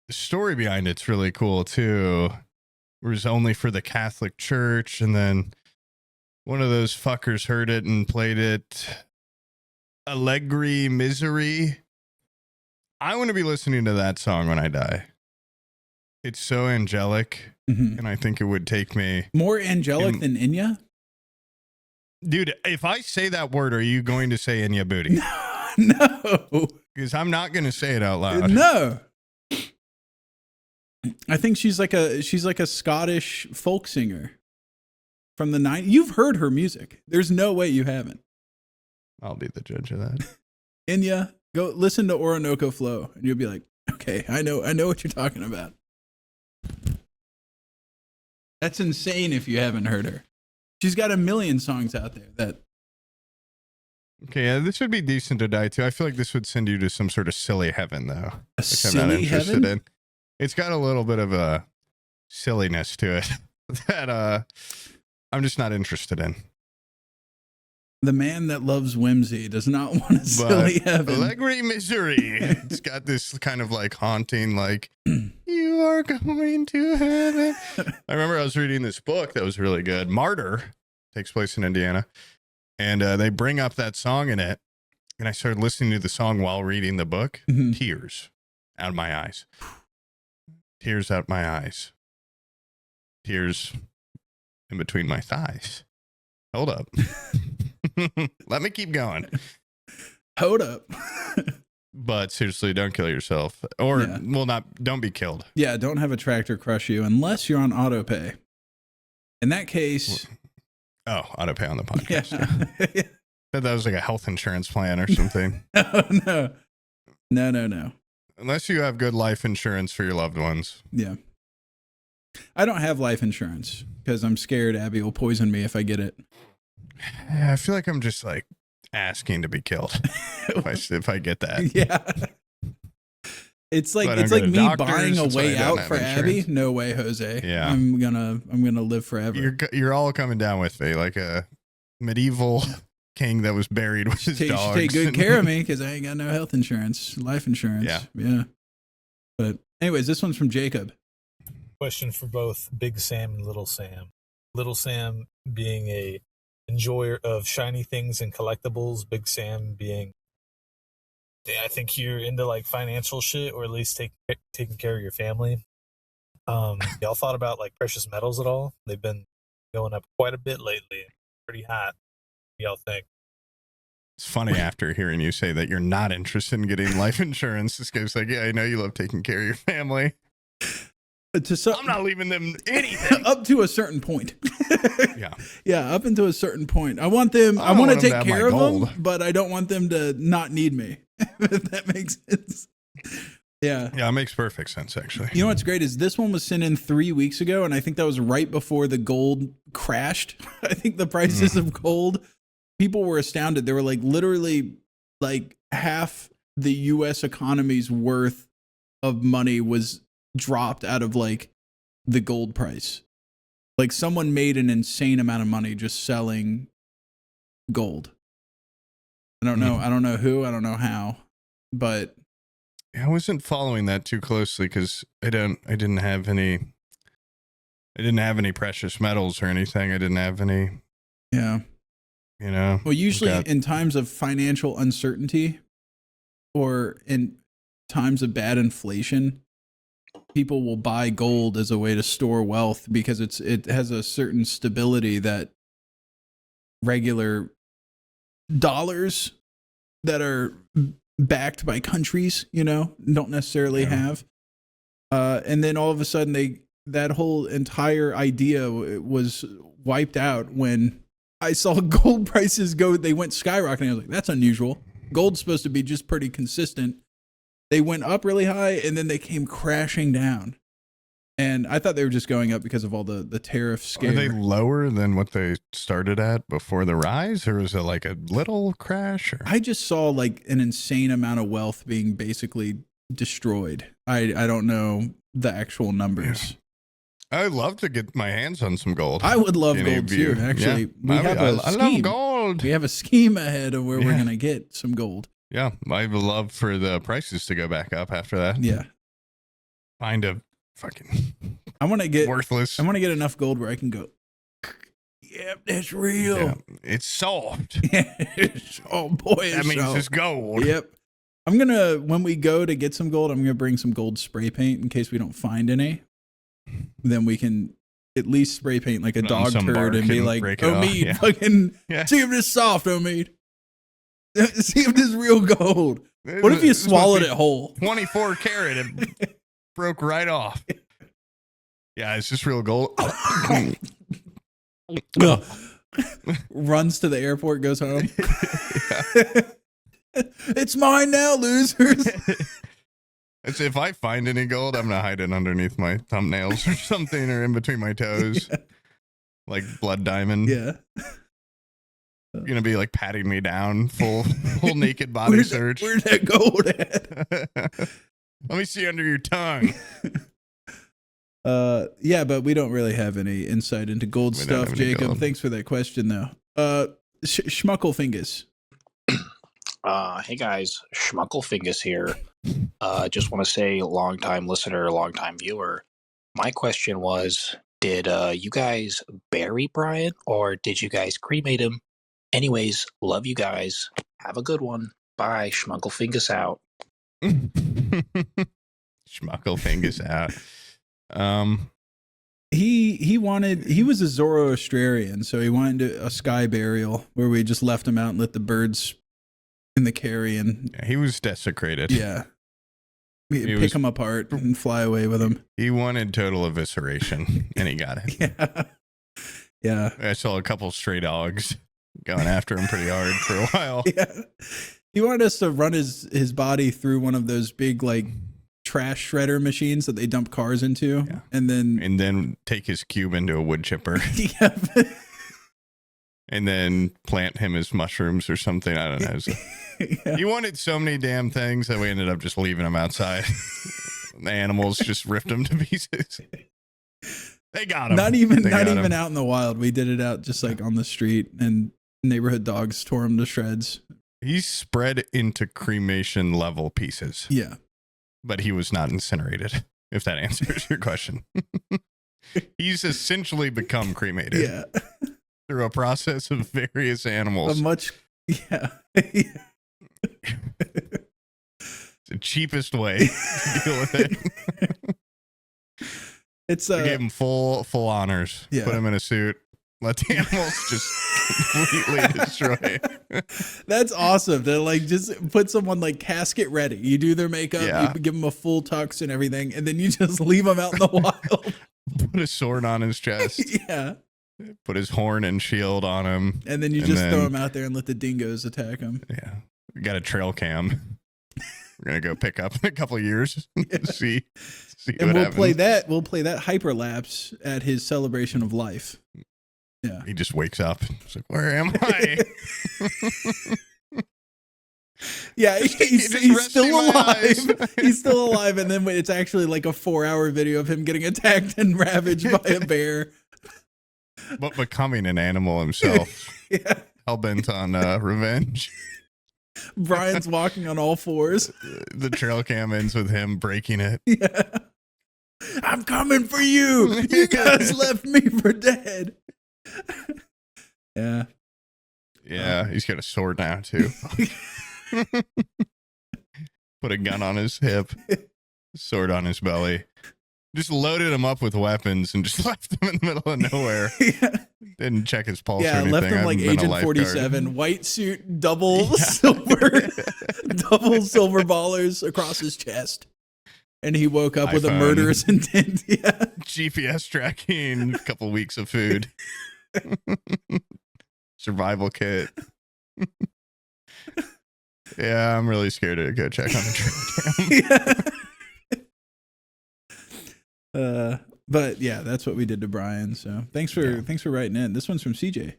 the story behind it's really cool too. It was only for the Catholic Church, and then one of those fuckers heard it and played it. Allegri Misery. I want to be listening to that song when I die. It's so angelic, and I think it would take me more angelic than Enya. Dude, if I say that word, are you going to say Enya Booty? No, because I'm not going to say it out loud. No, I think she's like a Scottish folk singer from the 90s. You've heard her music. There's no way you haven't. I'll be the judge of that. Enya, go listen to Orinoco Flow, and you'll be like, okay, I know what you're talking about. That's insane if you haven't heard her. She's got a million songs out there that. Okay, yeah, this would be decent to die to. I feel like this would send you to some sort of silly heaven, though. Which I'm not interested in. It's got a little bit of a silliness to it that I'm just not interested in. The man that loves whimsy does not want a silly heaven. Allegri Misery. It's got this kind of like haunting, like, you are going to heaven. I remember I was reading this book that was really good. Martyr takes place in Indiana. And they bring up that song in it. And I started listening to the song while reading the book. Tears out of my eyes. Tears out my eyes. tears in between my thighs. Hold up. Let me keep going. Hold up. But seriously, don't kill yourself. Or, Yeah. well, don't be killed. Yeah, don't have a tractor crush you unless you're on auto pay. In that case... Oh, auto pay on the podcast. Yeah. That was like a health insurance plan or something. No. Unless you have good life insurance for your loved ones. Yeah. I don't have life insurance because I'm scared Abby will poison me if I get it. Yeah, I feel like I'm just like asking to be killed if I get that. Yeah. It's like me buying a way out for Abby. No way, Jose. Yeah. I'm gonna live forever. You're all coming down with me like a medieval king that was buried with his dogs. Take good care of me because I ain't got no health insurance, life insurance. Yeah. But anyways, this one's from Jacob. Question for both Big Sam and Little Sam. Little Sam being a enjoyer of shiny things and collectibles. Big Sam being, I think you're into like financial shit, or at least taking care of your family. Y'all thought about like precious metals at all? They've been going up quite a bit lately. Pretty hot. Y'all think? It's funny after hearing you say that you're not interested in getting life insurance. This guy's like, yeah, I know you love taking care of your family. I'm not leaving them anything. Up to a certain point. Yeah, up until a certain point. I want them. I want to take care of them, but I don't want them to not need me. If that makes sense. Yeah, it makes perfect sense, actually. You know what's great is this one was sent in 3 weeks ago, and I think that was right before the gold crashed. I think the prices of gold, people were astounded. They were like literally like half the U.S. economy's worth of money was dropped out of like the gold price. Like someone made an insane amount of money just selling gold. I don't know who, I don't know how, but I wasn't following that too closely because I didn't have any precious metals or anything. I didn't have any. Yeah. You know. Well, usually in times of financial uncertainty or in times of bad inflation, people will buy gold as a way to store wealth because it has a certain stability that regular dollars that are backed by countries, don't necessarily have. And then all of a sudden that whole entire idea was wiped out when I saw gold prices they went skyrocketing. I was like, that's unusual. Gold's supposed to be just pretty consistent. They went up really high and then they came crashing down. And I thought they were just going up because of all the tariff scare. Are they lower than what they started at before the rise, or was it like a little crash? Or? I just saw like an insane amount of wealth being basically destroyed. I don't know the actual numbers. Yeah. I'd love to get my hands on some gold. I would love gold too. Actually, we have a scheme. I love gold. We have a scheme ahead of where we're going to get some gold. Yeah, I would love for the prices to go back up after that. Yeah. Find a fucking I want to get worthless. I want to get enough gold where I can go, yep, that's real. Yeah, it's soft. Oh boy, that means it's gold. Yep. I'm gonna, when we go to get some gold, I'm gonna bring some gold spray paint in case we don't find any. Then we can at least spray paint like a dog turd and be like, Omid, fucking see if this soft, Omid. See if this is real gold. What if you swallowed it whole? 24 karat. It broke right off. Yeah, it's just real gold. Runs to the airport, goes home. It's mine now, losers. If I find any gold, I'm gonna hide it underneath my thumbnails or something, or in between my toes, like blood diamond. Yeah. You're gonna be like patting me down, full naked body search. Where's that gold at? Let me see under your tongue. Yeah, but we don't really have any insight into gold stuff, Jacob. Gold. Thanks for that question, though. Schmucklefingus. Hey guys, Schmucklefingus here. Just want to say, long time listener, long time viewer. My question was, did you guys bury Brian, or did you guys cremate him? Anyways, love you guys. Have a good one. Bye. Schmucklefingus out. Schmucklefingus out. He was a Zoroastrian, so he wanted a sky burial where we just left him out and let the birds in the carrion. Yeah, he was desecrated. Yeah. Pick him apart and fly away with him. He wanted total evisceration, and he got it. Yeah. Yeah. I saw a couple stray dogs going after him pretty hard for a while. Yeah. He wanted us to run his body through one of those big, like, trash shredder machines that they dump cars into, and then take his cube into a wood chipper. Yeah. And then plant him as mushrooms or something. I don't know. Yeah. He wanted so many damn things that we ended up just leaving him outside. The animals just ripped him to pieces. They got him. Not even out in the wild. We did it out just like on the street, and neighborhood dogs tore him to shreds. He's spread into cremation level pieces. Yeah. But he was not incinerated, if that answers your question. He's essentially become cremated. Yeah. Through a process of various animals. Yeah. It's the cheapest way to deal with it. It's we gave him full honors. Yeah. Put him in a suit. Let the animals just completely destroy. That's awesome. To like just put someone like casket ready. You do their makeup, you give them a full tux and everything, and then you just leave them out in the wild. Put a sword on his chest. Yeah. Put his horn and shield on him. And then you throw him out there and let the dingoes attack him. Yeah. We got a trail cam. We're going to go pick up in a couple of years. See and what happens. We'll play that hyperlapse at his celebration of life. Yeah. He just wakes up. He's like, where am I? Yeah, he's still alive. He's still alive. And then it's actually like a 4-hour video of him getting attacked and ravaged by a bear. But becoming an animal himself. Yeah. Hell-bent on revenge. Brian's walking on all fours. The trail cam ends with him breaking it. Yeah. I'm coming for you. You guys left me for dead. Yeah. Yeah, he's got a sword now, too. Put a gun on his hip, sword on his belly. Just loaded him up with weapons and just left him in the middle of nowhere. Yeah. Didn't check his pulse or Yeah, anything. left him like Agent 47, white suit, double silver ballers across his chest. And he woke up with a murderous intent. Yeah. GPS tracking, a couple weeks of food. Survival kit. Yeah, I'm really scared to go check on the trail cam. But yeah, that's what we did to Brian. So thanks for writing in. This one's from CJ.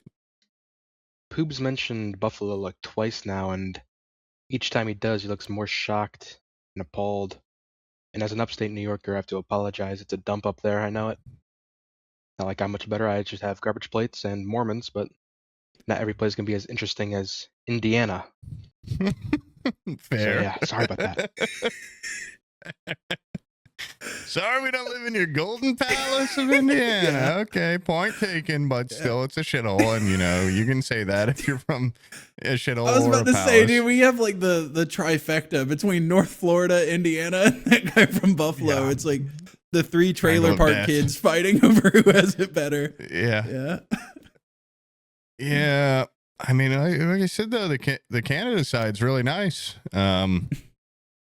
Poobs mentioned Buffalo like twice now, and each time he does, he looks more shocked and appalled. And as an upstate New Yorker, I have to apologize. It's a dump up there, I know it. Not like I'm much better. I just have garbage plates and Mormons, but not every place can be as interesting as Indiana. Fair. So, yeah, sorry about that. Sorry we don't live in your golden palace of Indiana. Yeah. Okay, point taken, but still it's a shithole, and you can say that if you're from a shithole. I was about to say, palace. dude, we have like the trifecta between North Florida, Indiana, and that guy from Buffalo. Yeah. It's like the 3 trailer park kids fighting over who has it better. Yeah. Yeah. Yeah. I mean, like I said though, the Canada side's really nice.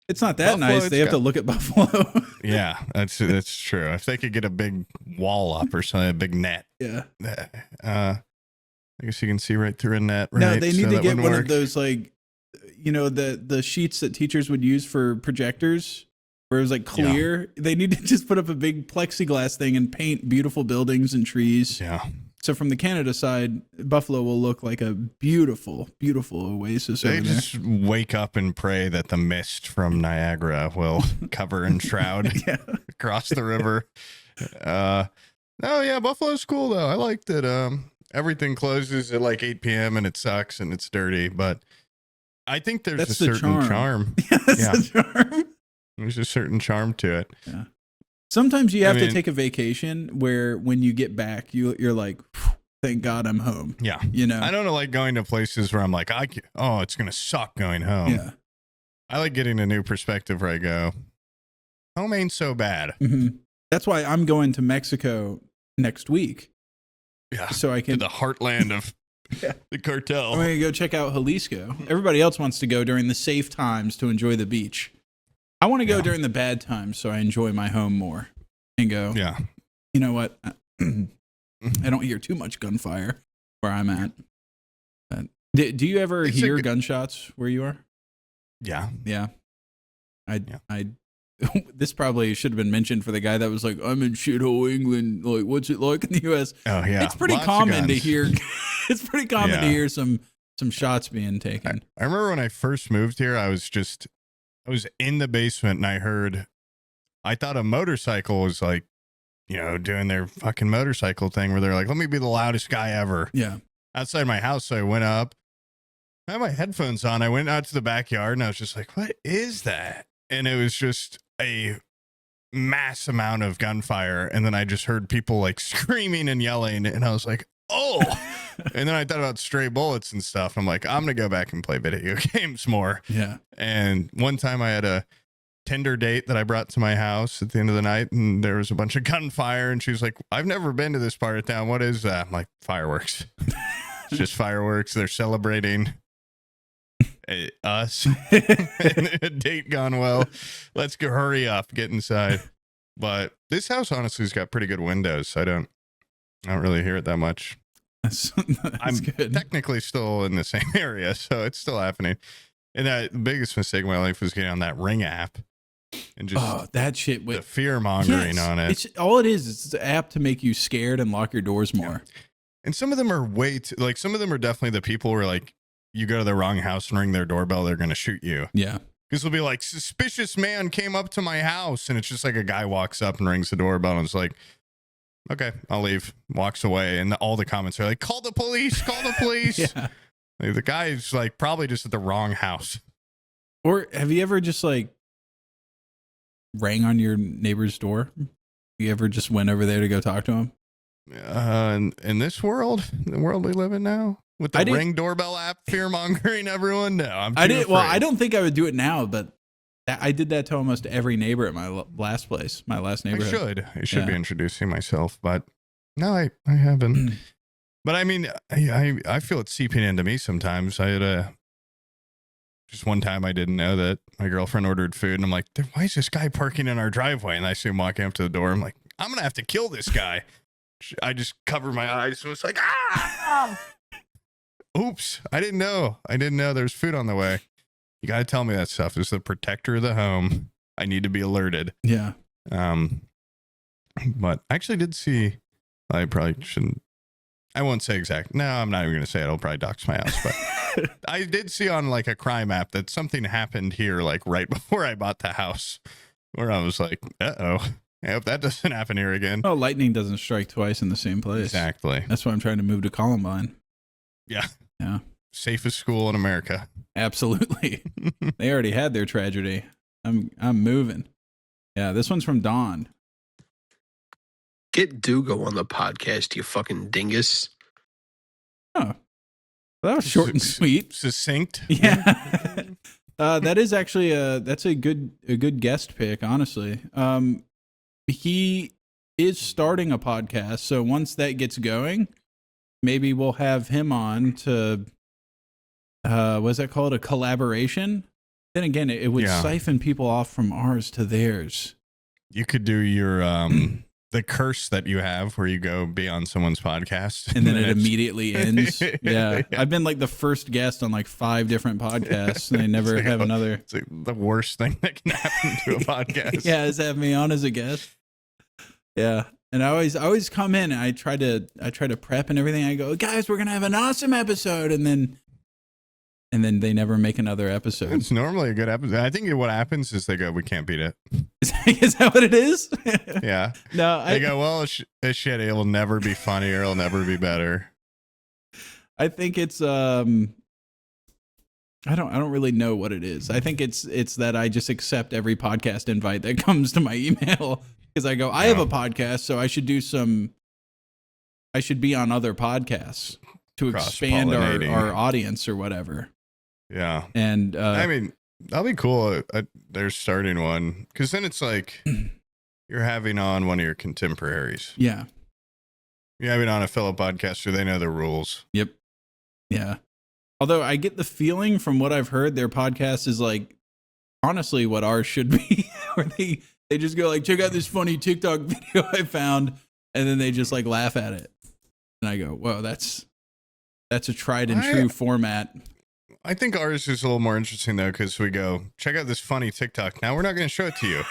It's not that Buffalo, nice. They have to look at Buffalo. Yeah, that's true. If they could get a big wall up or something, a big net. Yeah. I guess you can see right through a net. Right? No, they need to get one of those like, the sheets that teachers would use for projectors, where it was like clear. Yeah. They need to just put up a big plexiglass thing and paint beautiful buildings and trees. Yeah. So from the Canada side, Buffalo will look like a beautiful, beautiful oasis. They just wake up and pray that the mist from Niagara will cover and shroud across the river. Oh yeah, Buffalo's cool though. I like that. Everything closes at like 8 p.m. and it sucks and it's dirty, but I think there's a certain charm. The charm. There's a certain charm to it. Yeah. Sometimes you have to take a vacation where when you get back, you're like, thank God I'm home. Yeah. I don't like going to places where I'm like, it's going to suck going home. Yeah. I like getting a new perspective where I go, home ain't so bad. Mm-hmm. That's why I'm going to Mexico next week. Yeah. So I can to the heartland of the cartel. I'm going to go check out Jalisco. Everybody else wants to go during the safe times to enjoy the beach. I want to go during the bad times so I enjoy my home more and go, you know what? I don't hear too much gunfire where I'm at. Do you ever hear gunshots where you are? Yeah. Yeah. I this probably should have been mentioned for the guy that was like, I'm in shithole England. Like, what's it like in the U.S.? Oh yeah, it's pretty common to hear. It's pretty common to hear some shots being taken. I remember when I first moved here, I was in the basement and I thought a motorcycle was like, doing their fucking motorcycle thing where they're like, let me be the loudest guy ever. Yeah. Outside my house, so I went up. I had my headphones on. I went out to the backyard and I was just like, what is that? And it was just a mass amount of gunfire. And then I just heard people like screaming and yelling. And I was like, oh. And then I thought about stray bullets and stuff. I'm like, I'm going to go back and play video games more. Yeah. And one time I had a Tinder date that I brought to my house at the end of the night. And there was a bunch of gunfire. And she was like, I've never been to this part of town. What is that? I'm like, fireworks. It's just fireworks. They're celebrating us. A date gone well. Let's go, hurry up, get inside. But this house honestly has got pretty good windows, so I don't really hear it that much. I'm good. Technically still in the same area, so it's still happening. And the biggest mistake of my life was getting on that Ring app and just that shit with the fear mongering on it. It's all it is. It's an app to make you scared and lock your doors more. Yeah. And some of them are some of them are definitely the people who are like, you go to the wrong house and ring their doorbell, they're going to shoot you. Yeah. Because they'll be like, suspicious man came up to my house. And it's just like a guy walks up and rings the doorbell and it's like, okay, I'll leave. Walks away. And all the comments are like, call the police, call the police. Yeah. Like, the guy's like probably just at the wrong house. Or have you ever just like rang on your neighbor's door? You ever just went over there to go talk to him? In this world, the world we live in now, with the Ring doorbell app fear mongering everyone, no, I'm too afraid. Well, I don't think I would do it now, but I did that to almost every neighbor at my last place, my last neighborhood. I should be introducing myself, but no, I haven't. But I mean, I feel it seeping into me sometimes. I had just one time I didn't know that my girlfriend ordered food, and I'm like, why is this guy parking in our driveway? And I see him walking up to the door. I'm like, I'm gonna have to kill this guy. I just covered my eyes and was like, ah! Oops, I didn't know there's food on the way. You got to tell me that stuff. As the protector of the home, I need to be alerted. Yeah. But I actually did see, I probably shouldn't, I won't say exact. No, I'm not even going to say it. I'll probably dox my house. But I did see on like a crime app that something happened here, like right before I bought the house, where I was like, uh-oh. I hope that doesn't happen here again. Oh, lightning doesn't strike twice in the same place. Exactly. That's why I'm trying to move to Columbine. Yeah. Yeah. Safest school in America. Absolutely. They already had their tragedy. I'm moving. Yeah, this one's from Dawn. Get Dugo on the podcast, you fucking dingus. Oh. Well, that was short and sweet. Succinct. Yeah. That is actually that's a good guest pick, honestly. He is starting a podcast, so once that gets going, maybe we'll have him on to what's that called? A collaboration. Then again, it would siphon people off from ours to theirs. You could do your the curse that you have where you go be on someone's podcast and then it immediately ends. Yeah. I've been like the first guest on like 5 different podcasts and they never have another. It's like the worst thing that can happen to a podcast. Yeah, is have me on as a guest. Yeah. And I always come in and I try to prep and everything. I go, guys, we're gonna have an awesome episode, and then they never make another episode. It's normally a good episode. I think what happens is they go, we can't beat it. Is that what it is? Yeah. No, they go, well, it's shit. It will never be funnier. It'll never be better. I think it's I don't really know what it is. I think it's that I just accept every podcast invite that comes to my email because I go, I have a podcast, so I should be on other podcasts to expand our audience or whatever. Yeah. And I mean, that'll be cool. They're starting one because then it's like you're having on one of your contemporaries. Yeah. You're having on a fellow podcaster. They know the rules. Yep. Yeah. Although I get the feeling from what I've heard, their podcast is like, honestly, what ours should be, where they just go like, check out this funny TikTok video I found, and then they just like laugh at it. And I go, whoa, that's a tried and true format. I think ours is a little more interesting though, because we go, check out this funny TikTok. Now we're not going to show it to you.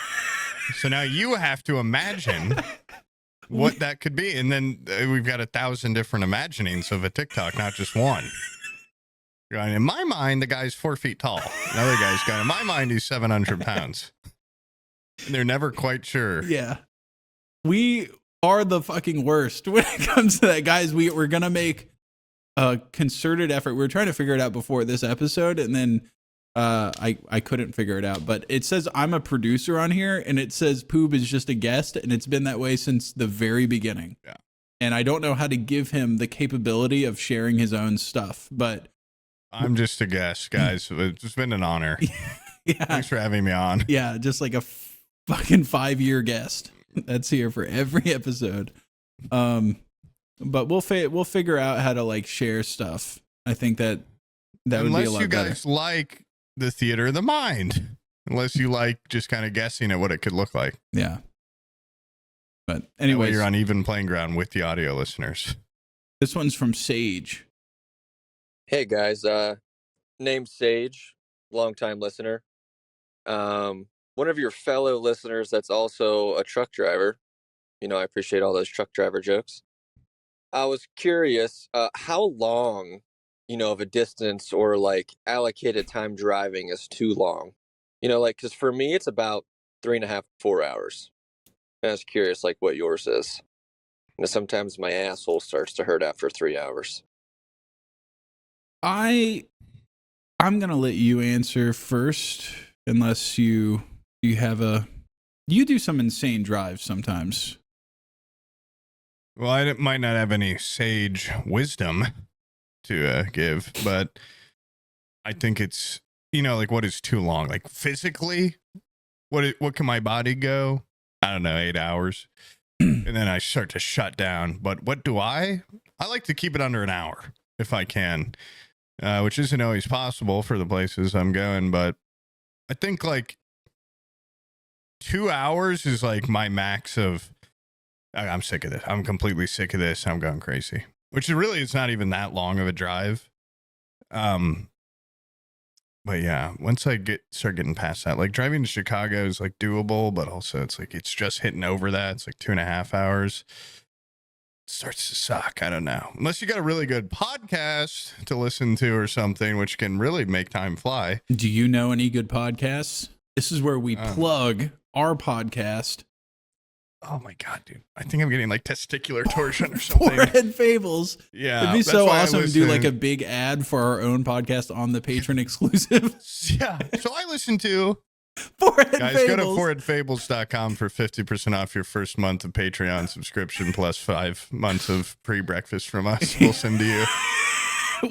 So now you have to imagine what that could be. And then we've got 1,000 different imaginings of a TikTok, not just one. Going, in my mind, the guy's 4 feet tall. Another guy's going, in my mind, he's 700 pounds. And they're never quite sure. Yeah. We are the fucking worst when it comes to that. Guys, we're going to make a concerted effort. We were trying to figure it out before this episode, and then I couldn't figure it out. But it says I'm a producer on here, and it says Poob is just a guest, and it's been that way since the very beginning. Yeah. And I don't know how to give him the capability of sharing his own stuff, but I'm just a guest, guys. It's been an honor. Yeah. Thanks for having me on. Yeah, just like a fucking 5-year guest that's here for every episode. But we'll figure out how to like share stuff. I think that would be a lot better. Unless you guys like the theater of the mind. Unless you like just kind of guessing at what it could look like. Yeah. But anyway, you're on even playing ground with the audio listeners. This one's from Sage. Hey guys, named Sage, longtime listener. One of your fellow listeners that's also a truck driver. You know, I appreciate all those truck driver jokes. I was curious, how long, of a distance or like allocated time driving is too long? Like, because for me, it's about 3.5, 4 hours. And I was curious, like, what yours is. Sometimes my asshole starts to hurt after 3 hours. I'm gonna let you answer first, unless you do some insane drives sometimes. Well, I might not have any sage wisdom to give, but I think it's, like what is too long? Like physically, what can my body go? I don't know, 8 hours. And then I start to shut down. But what do I like to keep it under an hour if I can, which isn't always possible for the places I'm going. But I think like 2 hours is like my max of, I'm sick of this. I'm completely sick of this. I'm going crazy. Which is really, it's not even that long of a drive. But yeah, once I start getting past that, like driving to Chicago is like doable, but also it's like, it's just hitting over that. It's like 2.5 hours. It starts to suck. I don't know. Unless you got a really good podcast to listen to or something, which can really make time fly. Do you know any good podcasts? This is where we plug our podcast. Oh my God, dude. I think I'm getting like testicular torsion or something. Forehead Fables. Yeah. It'd be so awesome to do like a big ad for our own podcast on the Patron exclusive. Yeah. So I listen to Forehead guys, Fables. go to foreheadfables.com for 50% off your first month of Patreon subscription plus 5 months of pre-breakfast from us. We'll send to you.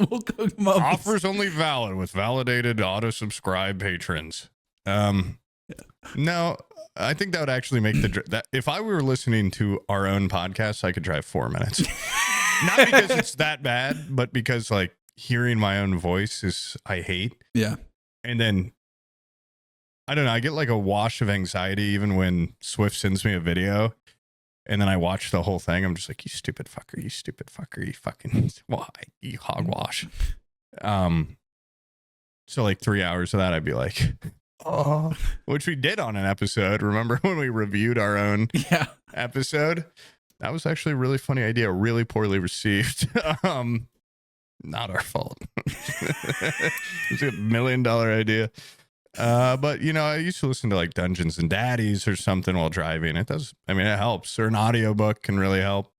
We'll cook them up. Offers only valid with validated auto-subscribe patrons. No, I think that would actually make that if I were listening to our own podcast, I could drive 4 minutes. Not because it's that bad, but because like hearing my own voice I hate. Yeah. And then I don't know, I get like a wash of anxiety even when Swift sends me a video and then I watch the whole thing. I'm just like, you stupid fucker, you fucking why, you hogwash. So like 3 hours of that, I'd be like, oh, which we did on an episode. Remember when we reviewed our own episode? That was actually a really funny idea, really poorly received. Not our fault. It's a $1 million idea. But I used to listen to like Dungeons and Daddies or something while driving. It helps. Or an audiobook can really help.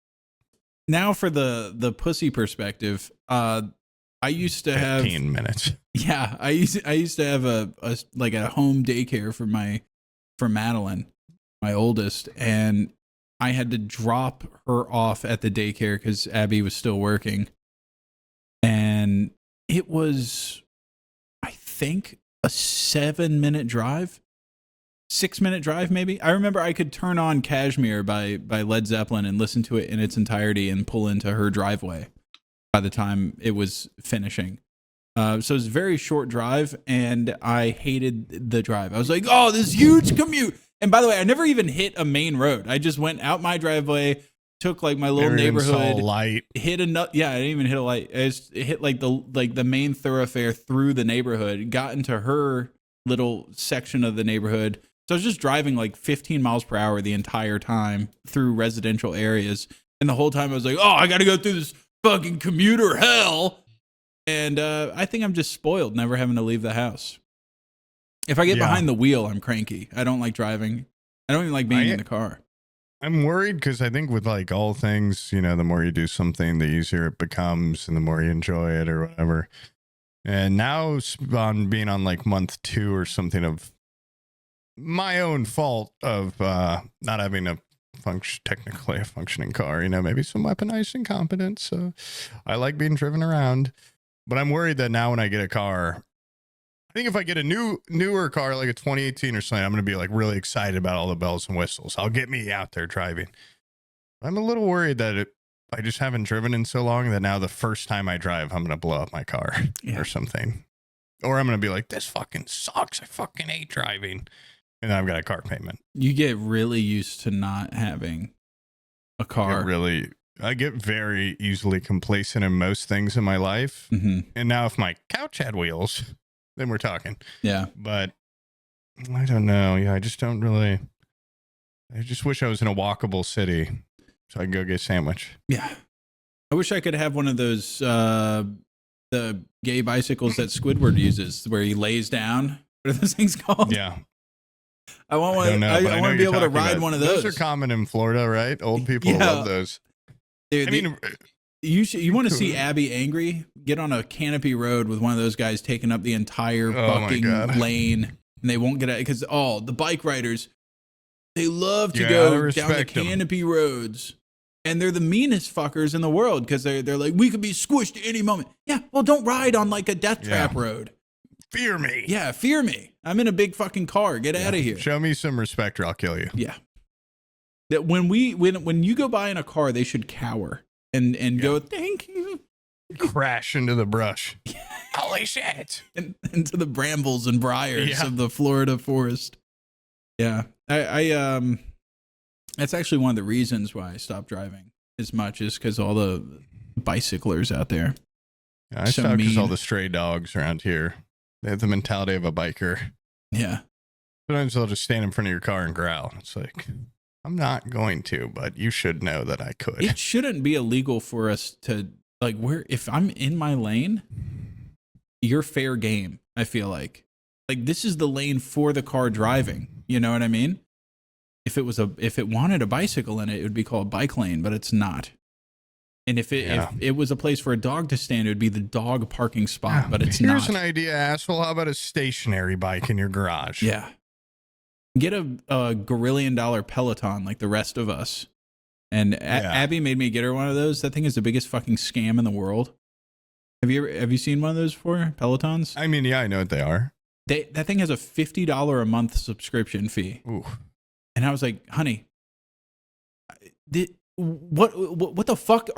Now for the pussy perspective, I used to have 15 minutes. Yeah, I used to have a home daycare for Madeline, my oldest, and I had to drop her off at the daycare because Abby was still working, and it was, I think, a 7-minute drive, 6-minute drive, maybe. I remember I could turn on Kashmir by Led Zeppelin and listen to it in its entirety and pull into her driveway by the time it was finishing. So it was a very short drive, and I hated the drive. I was like, oh, this huge commute. And by the way, I never even hit a main road. I just went out my driveway, took like my little neighborhood, light. hit a nut. Yeah, I didn't even hit a light. I just hit like the main thoroughfare through the neighborhood, got into her little section of the neighborhood. So I was just driving like 15 miles per hour the entire time through residential areas. And the whole time I was like, oh, I got to go through this fucking commuter hell. And I think I'm just spoiled never having to leave the house. If I get behind the wheel, I'm cranky. I don't like driving. I don't even like being in the car. I'm worried because I think with like all things, you know, the more you do something, the easier it becomes and the more you enjoy it or whatever. And now on being on like month 2 or something of my own fault of not having technically a functioning car, you know, maybe some weaponized incompetence. So I like being driven around. But I'm worried that now when I get a car, I think if I get a newer car, like a 2018 or something, I'm going to be like really excited about all the bells and whistles. I'll get me out there driving. I'm a little worried that I just haven't driven in so long that now the first time I drive, I'm going to blow up my car or something. Or I'm going to be like, this fucking sucks. I fucking hate driving. And then I've got a car payment. You get really used to not having a car. I get very easily complacent in most things in my life. Mm-hmm. And now if my couch had wheels, then we're talking. Yeah. But I don't know. Yeah, I just wish I was in a walkable city so I could go get a sandwich. Yeah. I wish I could have one of those, the gay bicycles that Squidward uses where he lays down. What are those things called? Yeah. I want to be able to ride one of those. Those are common in Florida, right? Old people love those. Dude, you want to see Abby angry? Get on a canopy road with one of those guys taking up the entire fucking lane, and they won't get out because the bike riders, they love to go down the canopy roads, and they're the meanest fuckers in the world because they're like, we could be squished at any moment. Yeah, well, don't ride on like a death trap road. Fear me. Yeah, fear me. I'm in a big fucking car. Get out of here. Show me some respect or I'll kill you. Yeah. That when you go by in a car, they should cower and go, thank you. Crash into the brush. Holy shit. Into the brambles and briars of the Florida forest. Yeah. I that's actually one of the reasons why I stopped driving as much is because all the bicyclers out there. Yeah, I stopped because all the stray dogs around here. They have the mentality of a biker. Yeah. Sometimes they'll just stand in front of your car and growl. It's like, I'm not going to, but you should know that I could. It shouldn't be illegal for us to, like, if I'm in my lane, you're fair game, I feel like. Like, this is the lane for the car driving. You know what I mean? If it wanted a bicycle in it, it would be called bike lane, but it's not. And if it was a place for a dog to stand, it would be the dog parking spot, but it's not. Here's an idea, asshole. How about a stationary bike in your garage? Yeah. Get a $1 Peloton like the rest of us. And Abby made me get her one of those. That thing is the biggest fucking scam in the world. Have you seen one of those before? Pelotons? I mean, yeah, I know what they are. That thing has a $50 a month subscription fee. Ooh. And I was like, honey, what the fuck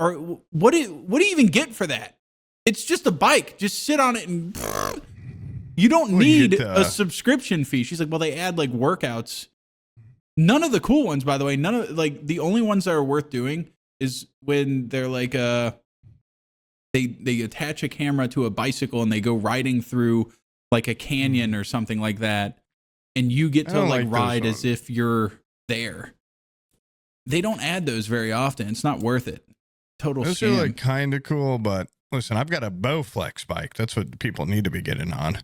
what do you even get for that? It's just a bike. Just sit on it and you don't need a subscription fee. She's like, well, they add like workouts. None of the cool ones, by the way. None of like the only ones that are worth doing is when they're like they attach a camera to a bicycle and they go riding through like a canyon or something like that, and you get to like ride as if you're there. They don't add those very often. It's not worth it. Total those scam. are like kind of cool, but listen, I've got a Bowflex bike. That's what people need to be getting on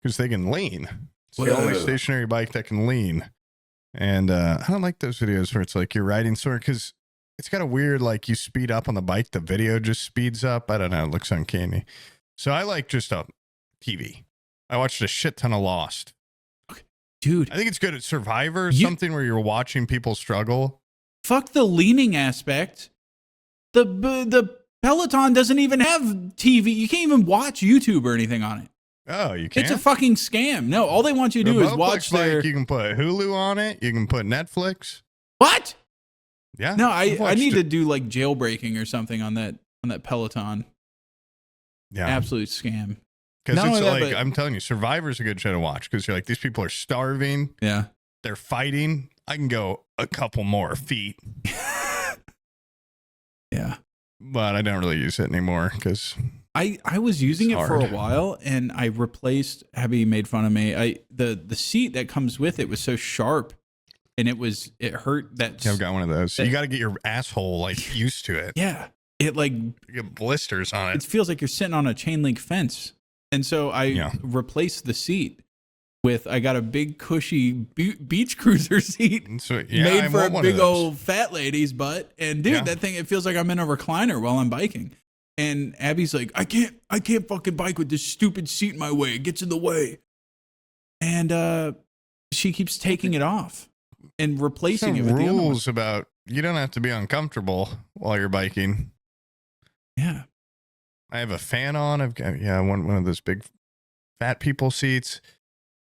because they can lean. It's the only stationary bike that can lean. And I don't like those videos where it's like you're riding somewhere because it's got a weird, like you speed up on the bike, the video just speeds up. I don't know. It looks uncanny. So I like just a TV. I watched a shit ton of Lost. Dude. I think it's good at Survivor, something where you're watching people struggle. Fuck the leaning aspect. The Peloton doesn't even have TV. You can't even watch YouTube or anything on it. Oh, you can't? It's a fucking scam. No, all they want you to do is watch their... You can put Hulu on it. You can put Netflix. What? Yeah. No, I need to do like jailbreaking or something on that Peloton. Yeah. Absolute scam. Because it's like, I'm telling you, Survivor's a good show to watch because you're like, these people are starving. Yeah. They're fighting. I can go a couple more feet. Yeah. But I don't really use it anymore because I was using it for a while and I replaced, Abby made fun of me. The seat that comes with it was so sharp and it hurt that. Yeah, I've got one of those. You got to get your asshole like used to it. Yeah. It like you get blisters on it. It feels like you're sitting on a chain link fence. And so I replaced the seat with, I got a big cushy beach cruiser seat made for a big old fat lady's butt. And dude, that thing, it feels like I'm in a recliner while I'm biking. And Abby's like, I can't fucking bike with this stupid seat in my way. It gets in the way. And she keeps taking it off and replacing it with the other one. Rules about you don't have to be uncomfortable while you're biking. Yeah. I have a fan on. I've got one of those big fat people seats.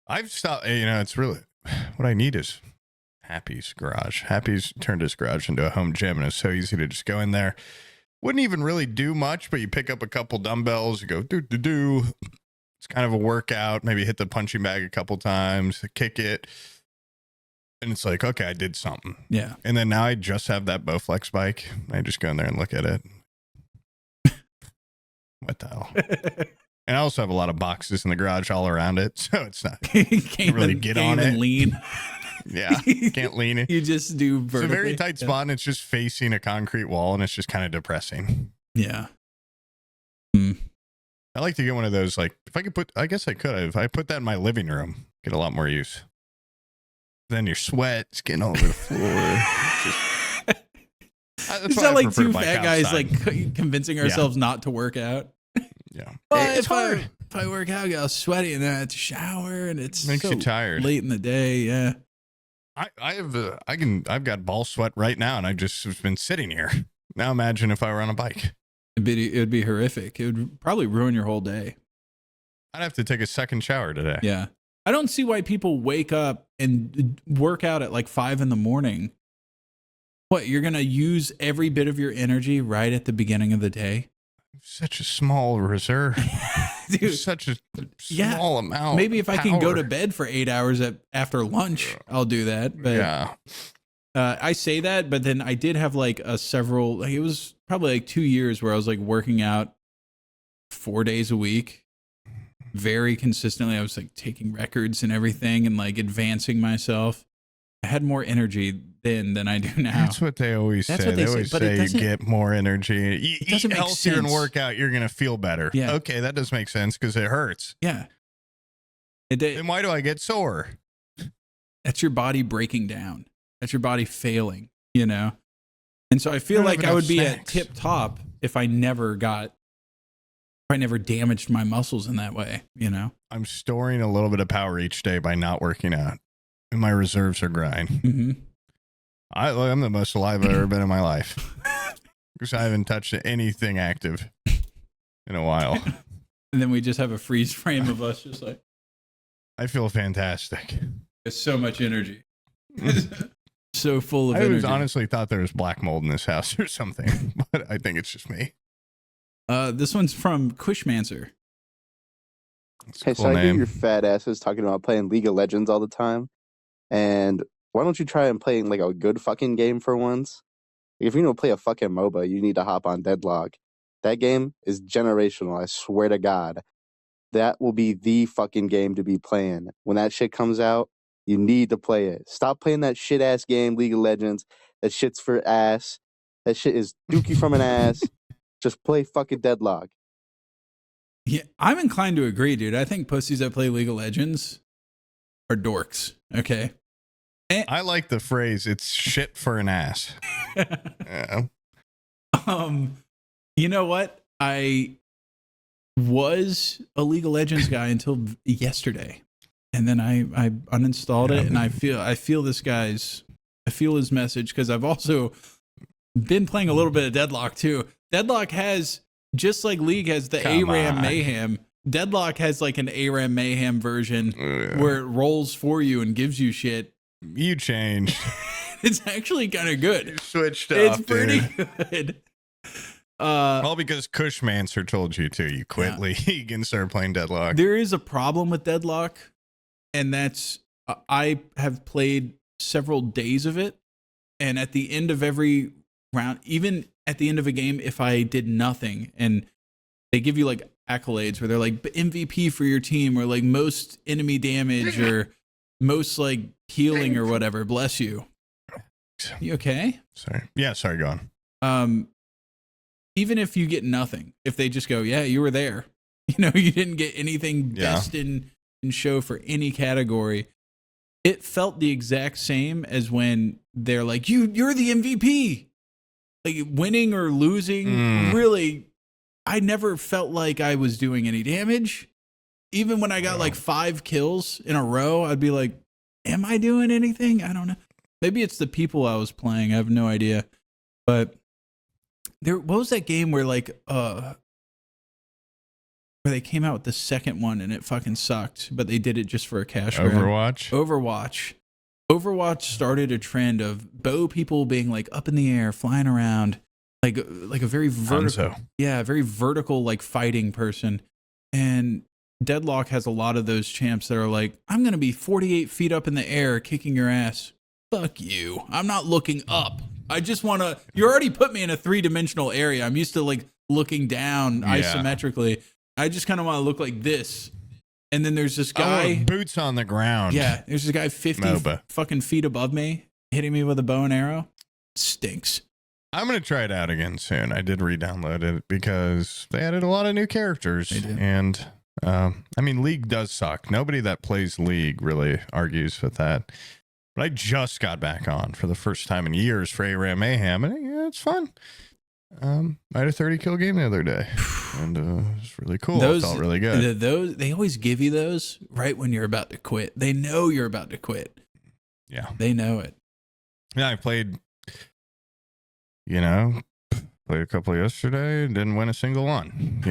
I've stopped, it's really what I need is Happy's garage. Happy's turned his garage into a home gym and it's so easy to just go in there. Wouldn't even really do much, but you pick up a couple dumbbells, you go do. It's kind of a workout. Maybe hit the punching bag a couple times, kick it. And it's like, okay, I did something. Yeah. And then now I just have that Bowflex bike. I just go in there and look at it. What the hell? And I also have a lot of boxes in the garage all around it, so it's not can't really get on it. Lean. Yeah, can't lean it. You just do vertically. It's a very tight spot, and it's just facing a concrete wall, and it's just kind of depressing. Yeah. I like to get one of those. Like, if I could put, I guess I could. If I put that in my living room, get a lot more use. Then your sweat's getting all over the floor. It's not like two fat guys like convincing ourselves not to work out. Yeah, but it's hard. If I work out, I get all sweaty and then I have to shower, and it makes you tired late in the day. Yeah, I've got ball sweat right now, and I've just been sitting here. Now imagine if I were on a bike. It'd be horrific. It would probably ruin your whole day. I'd have to take a second shower today. Yeah, I don't see why people wake up and work out at like 5 a.m. What, you're gonna use every bit of your energy right at the beginning of the day? Such a small reserve. Dude, such a small amount. Maybe if I can go to bed for 8 hours after lunch, I'll do that. But I say that, but then I did have like it was probably like 2 years where I was like working out 4 days a week, very consistently. I was like taking records and everything and like advancing myself. I had more energy then than I do now. That's what they always say. They always say you get more energy. Eat healthier and work out, you're going to feel better. Yeah. Okay, that does make sense because it hurts. Yeah. Then why do I get sore? That's your body breaking down. That's your body failing, And so I feel like I would be at tip top if I never damaged my muscles in that way, I'm storing a little bit of power each day by not working out. And my reserves are growing. Mm-hmm. I'm the most alive I've ever been in my life. Because I haven't touched anything active in a while. And then we just have a freeze frame of us just like. I feel fantastic. There's so much energy. So full of energy. I honestly thought there was black mold in this house or something. But I think it's just me. This one's from Cushmancer. Hey, so I hear your fat asses talking about playing League of Legends all the time. And why don't you try and play like a good fucking game for once? If you're going to play a fucking MOBA, you need to hop on Deadlock. That game is generational, I swear to God. That will be the fucking game to be playing. When that shit comes out, you need to play it. Stop playing that shit-ass game, League of Legends. That shit's for ass. That shit is dookie from an ass. Just play fucking Deadlock. Yeah, I'm inclined to agree, dude. I think pussies that play League of Legends are dorks. Okay. I like the phrase, it's shit for an ass. Yeah. You know what? I was a League of Legends guy until yesterday. And then I uninstalled it and I feel his message because I've also been playing a little bit of Deadlock too. Deadlock has, just like League has the ARAM Mayhem, Deadlock has like an ARAM Mayhem version where it rolls for you and gives you shit. You changed. It's actually kind of good. You switched up. It's pretty good. All because Cushmancer told you to. You quit League and started playing Deadlock. There is a problem with Deadlock, and that's I have played several days of it, and at the end of every round, even at the end of a game, if I did nothing, and they give you like accolades where they're like MVP for your team, or like most enemy damage, or most like healing or whatever. Bless you. You okay? Sorry. Yeah, sorry, go on. Even if you get nothing, if they just go, yeah, you were there, you didn't get anything best in show for any category. It felt the exact same as when they're like, you're the MVP. Like winning or losing, really, I never felt like I was doing any damage. Even when I got like 5 kills in a row, I'd be like, am I doing anything? I don't know. Maybe it's the people I was playing. I have no idea. But what was that game where like where they came out with the second one and it fucking sucked, but they did it just for a cash grab? Overwatch started a trend of bow people being like up in the air, flying around, like a very vertical, very vertical like fighting person. And Deadlock has a lot of those champs that are like, I'm gonna be 48 feet up in the air, kicking your ass. Fuck you. I'm not looking up. I just want to. You already put me in a 3-dimensional area. I'm used to like looking down isometrically. I just kind of want to look like this. And then there's this guy, boots on the ground. Yeah, there's this guy 50 fucking feet above me, hitting me with a bow and arrow. Stinks. I'm gonna try it out again soon. I did re-download it because they added a lot of new characters, and I mean, League does suck. Nobody that plays League really argues with that. But I just got back on for the first time in years for ARAM Mayhem, and it's fun. I had a 30-kill game the other day, and it was really cool. It felt really good. They always give you those right when you're about to quit. They know you're about to quit. Yeah. They know it. Yeah, I played a couple yesterday, didn't win a single one,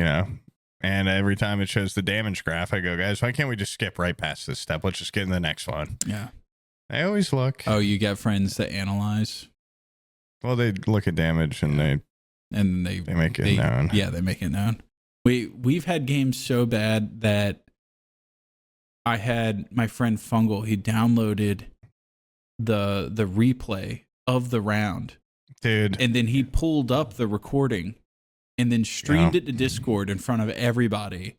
And every time it shows the damage graph, I go, guys, why can't we just skip right past this step? Let's just get in the next one. Yeah. I always look. Oh, you got friends that analyze? Well, they look at damage and they make it known. Yeah, they make it known. We've had games so bad that I had my friend Fungal, he downloaded the replay of the round. Dude. And then he pulled up the recording and then streamed it to Discord in front of everybody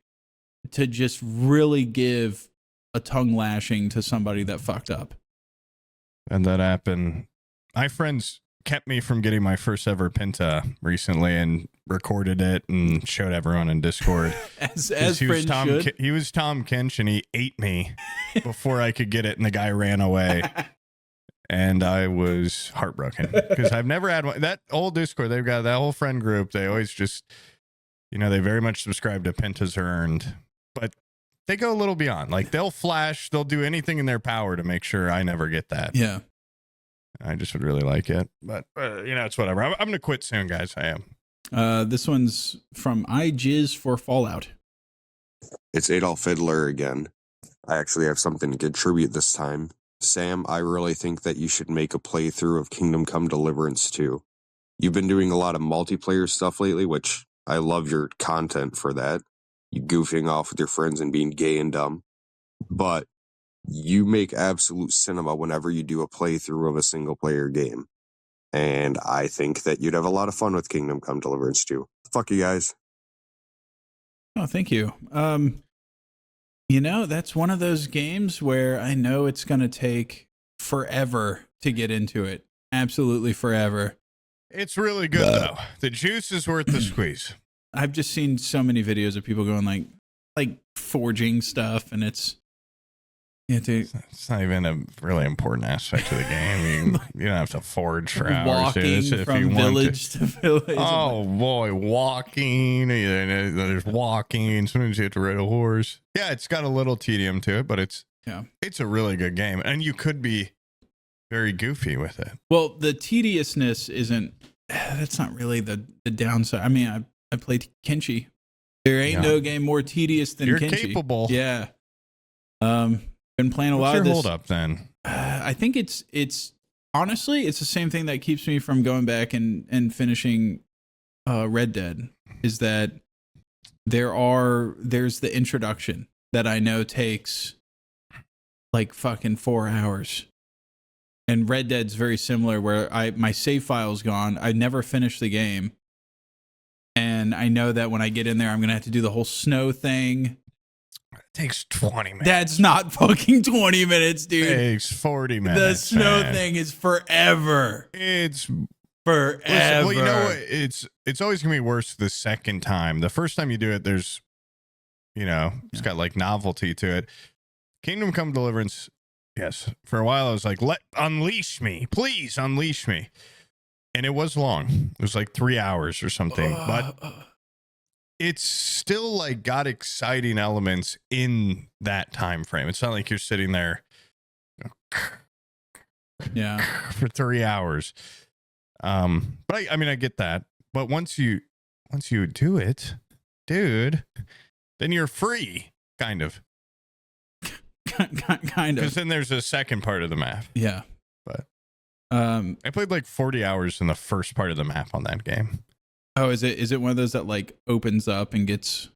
to just really give a tongue lashing to somebody that fucked up. And that happened. My friends kept me from getting my first ever Penta recently and recorded it and showed everyone in Discord. as friends should. He was Tom Kinch and he ate me before I could get it, and the guy ran away. And I was heartbroken because I've never had one. That old Discord, they've got that whole friend group. They always just, they very much subscribe to Pentas Earned, but they go a little beyond. Like they'll flash, they'll do anything in their power to make sure I never get that. Yeah. I just would really like it, but it's whatever. I'm going to quit soon, guys. I am. This one's from I Jizz for Fallout. It's Adolf Fiddler again. I actually have something to contribute this time. Sam, I really think that you should make a playthrough of Kingdom Come Deliverance 2. You've been doing a lot of multiplayer stuff lately, which I love your content for that. You goofing off with your friends and being gay and dumb. But you make absolute cinema whenever you do a playthrough of a single-player game. And I think that you'd have a lot of fun with Kingdom Come Deliverance 2. Fuck you guys. Oh, thank you. That's one of those games where I know it's going to take forever to get into it. Absolutely forever. It's really good, though. The juice is worth the squeeze. I've just seen so many videos of people going like forging stuff, and it's not even a really important aspect of the game. You don't have to forge for hours. Walking from village to village. Oh boy, walking. There's walking. Sometimes you have to ride a horse. Yeah, it's got a little tedium to it, but it's a really good game, and you could be very goofy with it. Well, the tediousness isn't. That's not really the downside. I mean, I played Kenshi, There ain't no game more tedious than You're Kenshi. capable. Yeah. Been playing a What's lot your of this. hold up then? I think it's honestly it's the same thing that keeps me from going back and finishing Red Dead. Is that there's the introduction that I know takes like fucking 4 hours. And Red Dead's very similar where my save file's gone. I never finished the game. And I know that when I get in there, I'm going to have to do the whole snow thing. It takes 20 minutes. That's not fucking 20 minutes, dude. It takes 40 minutes. The snow man. thing is forever. It's forever. Well, you know what? It's always going to be worse the second time. The first time you do it, there's, it's got like novelty to it. Kingdom Come Deliverance, yes. For a while, I was like, unleash me. Please unleash me. And it was long. It was like 3 hours or something. But it's still like got exciting elements in that time frame. It's not like you're sitting there for 3 hours. But I get that. But once you do it, dude, then you're free, kind of. Kind of. Because then there's a second part of the map. Yeah. But I played like 40 hours in the first part of the map on that game. Oh, is it one of those that like opens up and gets?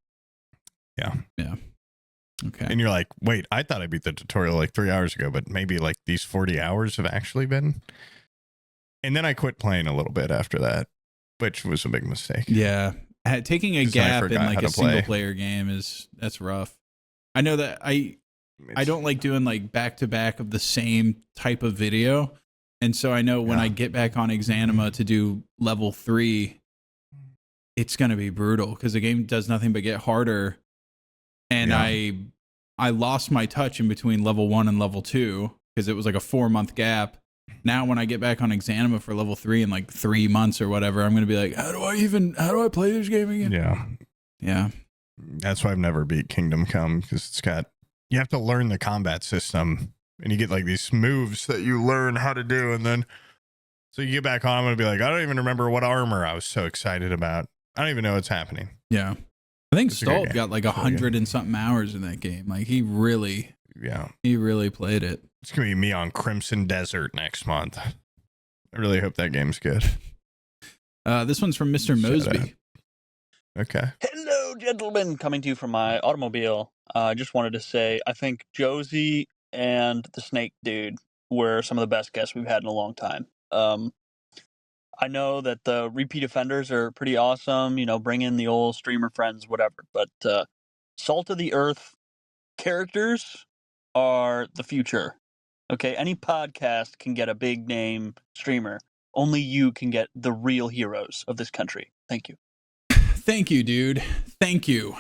Yeah. Okay. And you're like, wait, I thought I beat the tutorial like 3 hours ago, but maybe like these 40 hours have actually been. And then I quit playing a little bit after that, which was a big mistake. Yeah. Taking a gap in like a single player game that's rough. I know that I don't like doing like back to back of the same type of video. And so I know when I get back on Exanima to do level 3, it's going to be brutal because the game does nothing but get harder. And I lost my touch in between level 1 and level 2 because it was like a 4-month gap. Now when I get back on Exanima for level 3 in like 3 months or whatever, I'm going to be like, how do I play this game again? Yeah. Yeah. That's why I've never beat Kingdom Come, because you have to learn the combat system and you get like these moves that you learn how to do. And then, so you get back on, I'm going to be like, I don't even remember what armor I was so excited about. I don't even know what's happening. Yeah. I think Stalt got like 100 and something hours in that game. Like he really played it. It's going to be me on Crimson Desert next month. I really hope that game's good. This one's from Mr. Mosby. Okay. Hello, gentlemen. Coming to you from my automobile. I just wanted to say I think Josie and the Snake Dude were some of the best guests we've had in a long time. I know that the repeat offenders are pretty awesome, bring in the old streamer friends, whatever. But Salt of the Earth characters are the future. Okay, any podcast can get a big name streamer. Only you can get the real heroes of this country. Thank you. Thank you, dude. Thank you.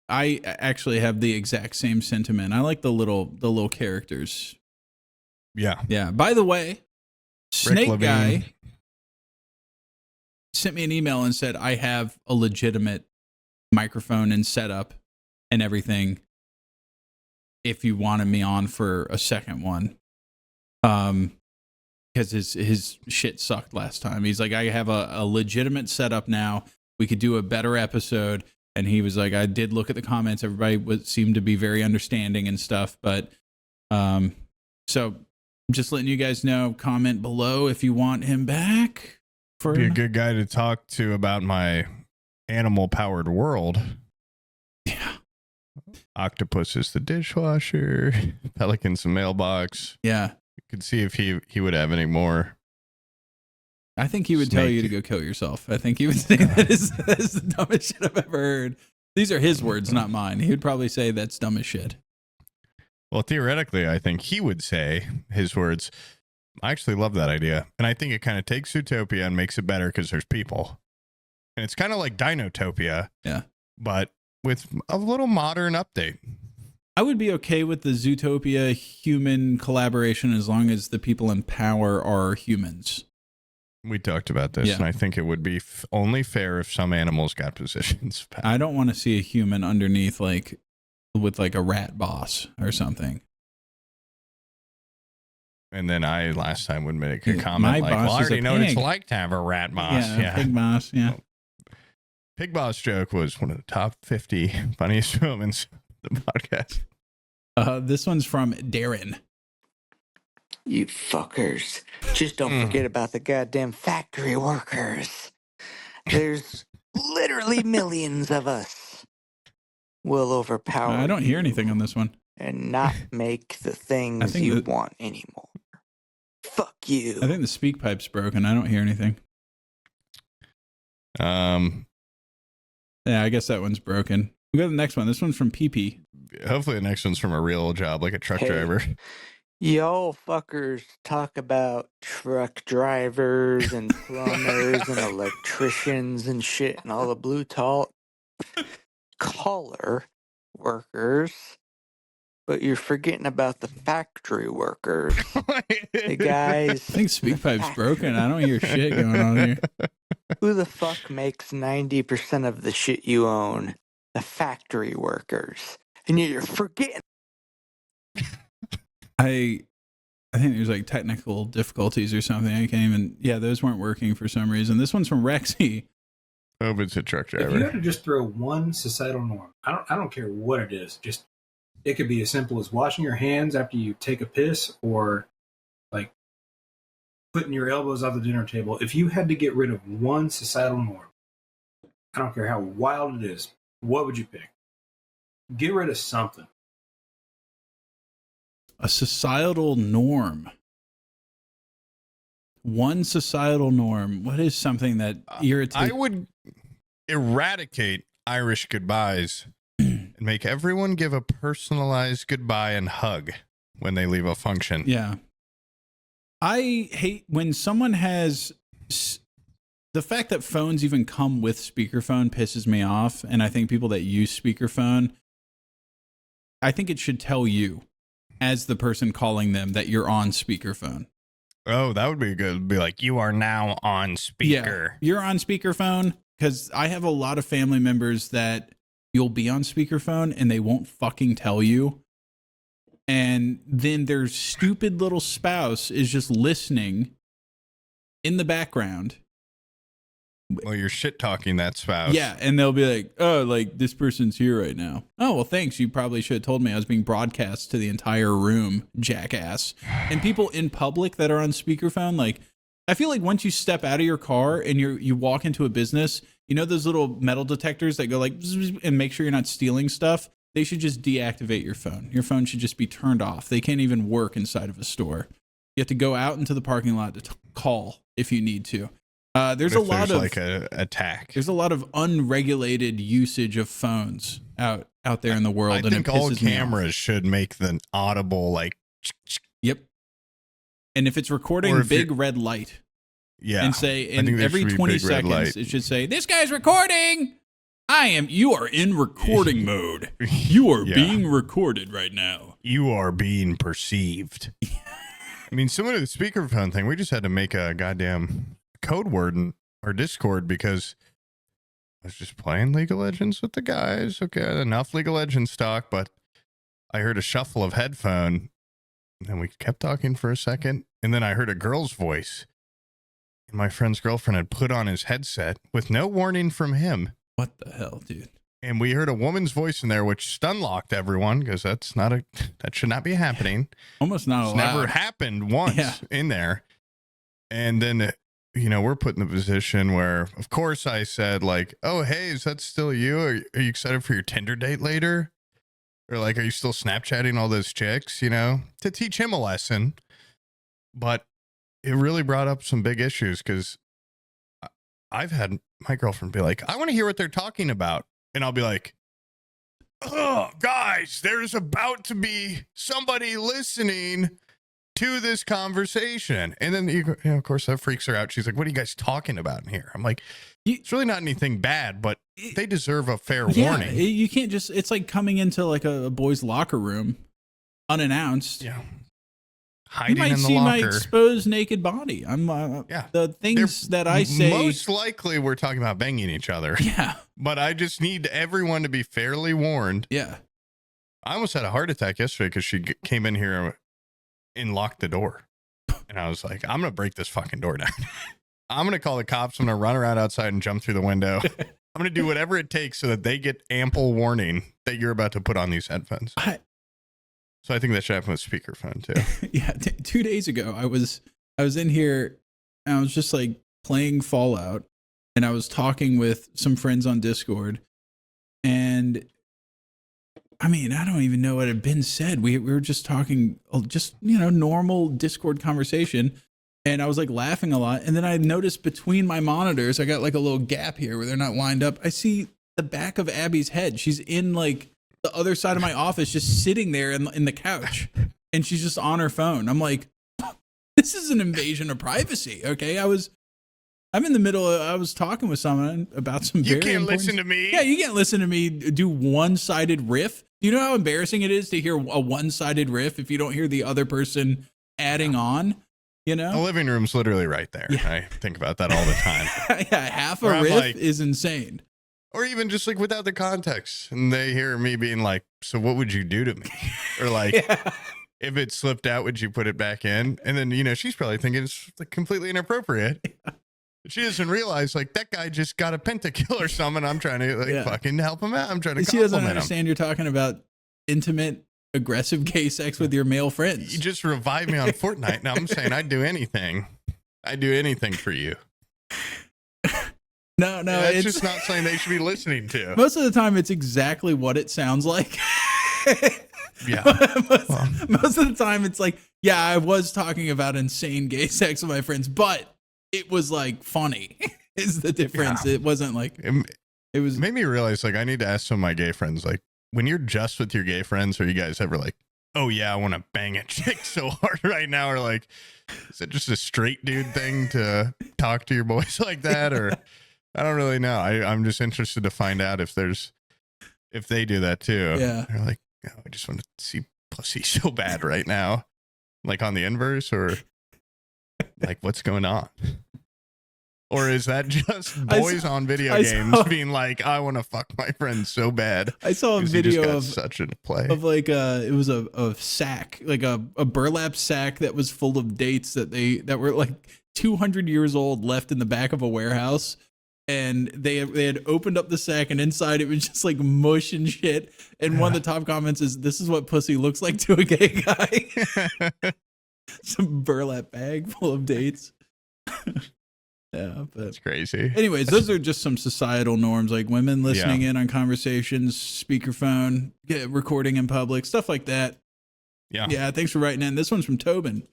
I actually have the exact same sentiment. I like the little characters. Yeah. Yeah. By the way, Snake Guy sent me an email and said, I have a legitimate microphone and setup and everything if you wanted me on for a second one. Because his shit sucked last time. He's like, I have a legitimate setup now. We could do a better episode. And he was like, I did look at the comments. Everybody seemed to be very understanding and stuff. But so just letting you guys know, comment below if you want him back. Be a good guy to talk to about my animal-powered world. Yeah. Octopus is the dishwasher. Pelican's the mailbox. Yeah. You could see if he would have any more. I think he would tell you to go kill yourself. I think he would say that is the dumbest shit I've ever heard. These are his words, not mine. He would probably say that's dumb as shit. Well, theoretically, I think he would say his words. I actually love that idea. And I think it kind of takes Zootopia and makes it better because there's people. And it's kind of like Dinotopia. Yeah. But with a little modern update. I would be okay with the Zootopia human collaboration as long as the people in power are humans. We talked about this, and I think it would be only fair if some animals got positions. I don't want to see a human underneath, like, with like a rat boss or something. And then I last time would make a comment like, well, I already know what it's like to have a rat boss. Yeah. Big boss, yeah. Pig Boss joke was one of the top 50 funniest moments of the podcast. This one's from Darren. You fuckers. Just don't forget about the goddamn factory workers. There's literally millions of us. We'll overpower I don't hear anything on this one. and not make the things you want anymore. Fuck you. I think the speak pipe's broken. I don't hear anything. Yeah, I guess that one's broken. We go to the next one. This one's from PP. Hopefully the next one's from a real job, like a truck driver. Y'all fuckers talk about truck drivers and plumbers and electricians and shit and all the blue collar workers, but you're forgetting about the factory workers. The guys. I think speak pipe's broken. I don't hear shit going on here. Who the fuck makes 90% of the shit you own? The factory workers. And you're forgetting. I think there's like technical difficulties or something. I can't even. Yeah, those weren't working for some reason. This one's from Rexy. Hope it's a truck If you driver. had to just throw one societal norm, I don't care what it is. Just it could be as simple as washing your hands after you take a piss, or like putting your elbows off the dinner table. If you had to get rid of one societal norm, I don't care how wild it is, what would you pick? Get rid of something. A societal norm. One societal norm. What is something that irritates? I would eradicate Irish goodbyes and make everyone give a personalized goodbye and hug when they leave a function. Yeah. I hate when someone has the fact that phones even come with speakerphone pisses me off. And I think people that use speakerphone, I think it should tell you as the person calling them that you're on speakerphone. Oh, that would be good. It'd be like, you are now on speaker. Yeah, you're on speakerphone, because I have a lot of family members that you'll be on speakerphone and they won't fucking tell you. And then their stupid little spouse is just listening in the background. Well, you're shit talking that spouse. Yeah, and they'll be like, oh, like, this person's here right now. Oh, well, thanks. You probably should have told me I was being broadcast to the entire room, jackass. And people in public that are on speakerphone, like, I feel like once you step out of your car and you walk into a business, you know those little metal detectors that go like, zzz, and make sure you're not stealing stuff? They should just deactivate your phone. Your phone should just be turned off. They can't even work inside of a store. You have to go out into the parking lot to call if you need to. There's a lot of like a attack. There's a lot of unregulated usage of phones out there in the world. I think all cameras should make the audible like. Yep. And if it's recording, big red light. Yeah. And say every 20 seconds, it should say, "This guy's recording. You are in recording mode. You are being recorded right now. You are being perceived." I mean, similar to the speakerphone thing, we just had to make a goddamn code word in our Discord because I was just playing League of Legends with the guys. Okay, enough League of Legends talk, but I heard a shuffle of headphone, and then we kept talking for a second, and then I heard a girl's voice, and my friend's girlfriend had put on his headset with no warning from him. What the hell, dude? And we heard a woman's voice in there, which stun locked everyone because that should not be happening. Almost not allowed. It's never happened once in there. And then, we're put in the position where, of course, I said like, "Oh, hey, is that still you? Are you excited for your Tinder date later? Or like, are you still Snapchatting all those chicks, to teach him a lesson?" But it really brought up some big issues because I've had my girlfriend be like, "I want to hear what they're talking about." And I'll be like, "Oh, guys, there's about to be somebody listening to this conversation." And then, of course, that freaks her out. She's like, "What are you guys talking about in here?" I'm like, it's really not anything bad, but they deserve a fair warning. You can't just, it's like coming into like a boy's locker room unannounced. Yeah. Hiding you might in the see locker. my exposed naked body. I'm the things that I say. Most likely we're talking about banging each other. Yeah. But I just need everyone to be fairly warned. Yeah. I almost had a heart attack yesterday because she came in here and locked the door. And I was like, I'm going to break this fucking door down. I'm going to call the cops. I'm going to run around outside and jump through the window. I'm going to do whatever it takes so that they get ample warning that you're about to put on these headphones. So I think that should happen with speakerphone too. Yeah, 2 days ago, I was in here and I was just like playing Fallout, and I was talking with some friends on Discord, and I mean, I don't even know what had been said. We were just talking, just, you know, normal Discord conversation. And I was like laughing a lot. And then I noticed between my monitors, I got like a little gap here where they're not lined up. I see the back of Abby's head. She's in like the other side of my office, just sitting there in the couch. And she's just on her phone. I'm like, this is an invasion of privacy. Okay. I'm in the middle of, I was talking with someone about some very You can't important, listen to me. Yeah, you can't listen to me do one-sided riff. You know how embarrassing it is to hear a one-sided riff if you don't hear the other person adding on, you know? The living room's literally right there. Yeah. I think about that all the time. Yeah, half a riff is insane. Or even just like without the context. And they hear me being like, so what would you do to me? Or like, if it slipped out, would you put it back in? And then, you know, she's probably thinking it's like completely inappropriate. Yeah. She doesn't realize like that guy just got a pentakill or something. I'm trying to like fucking help him out. I'm trying to She doesn't compliment understand him. You're talking about intimate, aggressive gay sex with your male friends. You just revived me on Fortnite. Now I'm saying I'd do anything. I'd do anything for you. No, it's just not something they should be listening to. Most of the time, it's exactly what it sounds like. Yeah. Most of the time, it's like, yeah, I was talking about insane gay sex with my friends, but it was like funny is the difference. Yeah. It wasn't like it was. Made me realize like I need to ask some of my gay friends, like when you're just with your gay friends, are you guys ever like, oh yeah, I want to bang a chick so hard right now? Or like, is it just a straight dude thing to talk to your boys like that? Or I don't really know. I'm just interested to find out if they do that too. Yeah. They're like, oh, I just want to see pussy so bad right now. Like on the inverse, or like what's going on? Or is that just boys on video games being like, I want to fuck my friend so bad? I saw a video of such a play of like it was a sack, like a burlap sack that was full of dates that were like 200 years old, left in the back of a warehouse, and they had opened up the sack, and inside it was just like mush and shit. And one of the top comments is, "This is what pussy looks like to a gay guy." Some burlap bag full of dates. Yeah, but that's crazy. Anyways, those are just some societal norms, like women listening in on conversations, speakerphone, recording in public, stuff like that. Yeah. Thanks for writing in. This one's from Tobin.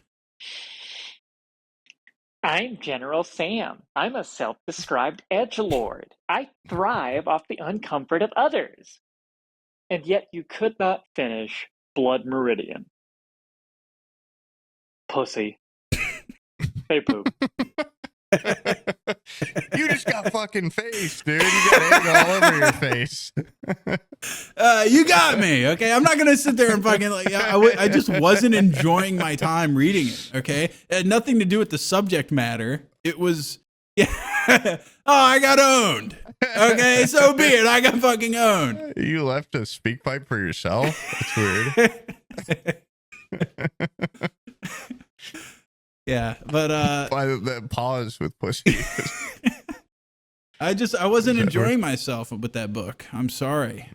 I'm General Sam. I'm a self-described edgelord. I thrive off the uncomfort of others. And yet you could not finish Blood Meridian. Pussy. Hey, poop. You just got fucking face, dude. You got egg all over your face. You got me, okay? I'm not gonna sit there and fucking like. I just wasn't enjoying my time reading it. Okay, it had nothing to do with the subject matter. It was, oh, I got owned. Okay, so be it. I got fucking owned. You left a speak pipe for yourself. That's weird. Yeah, but why the pause with pussy? I wasn't enjoying myself with that book. I'm sorry.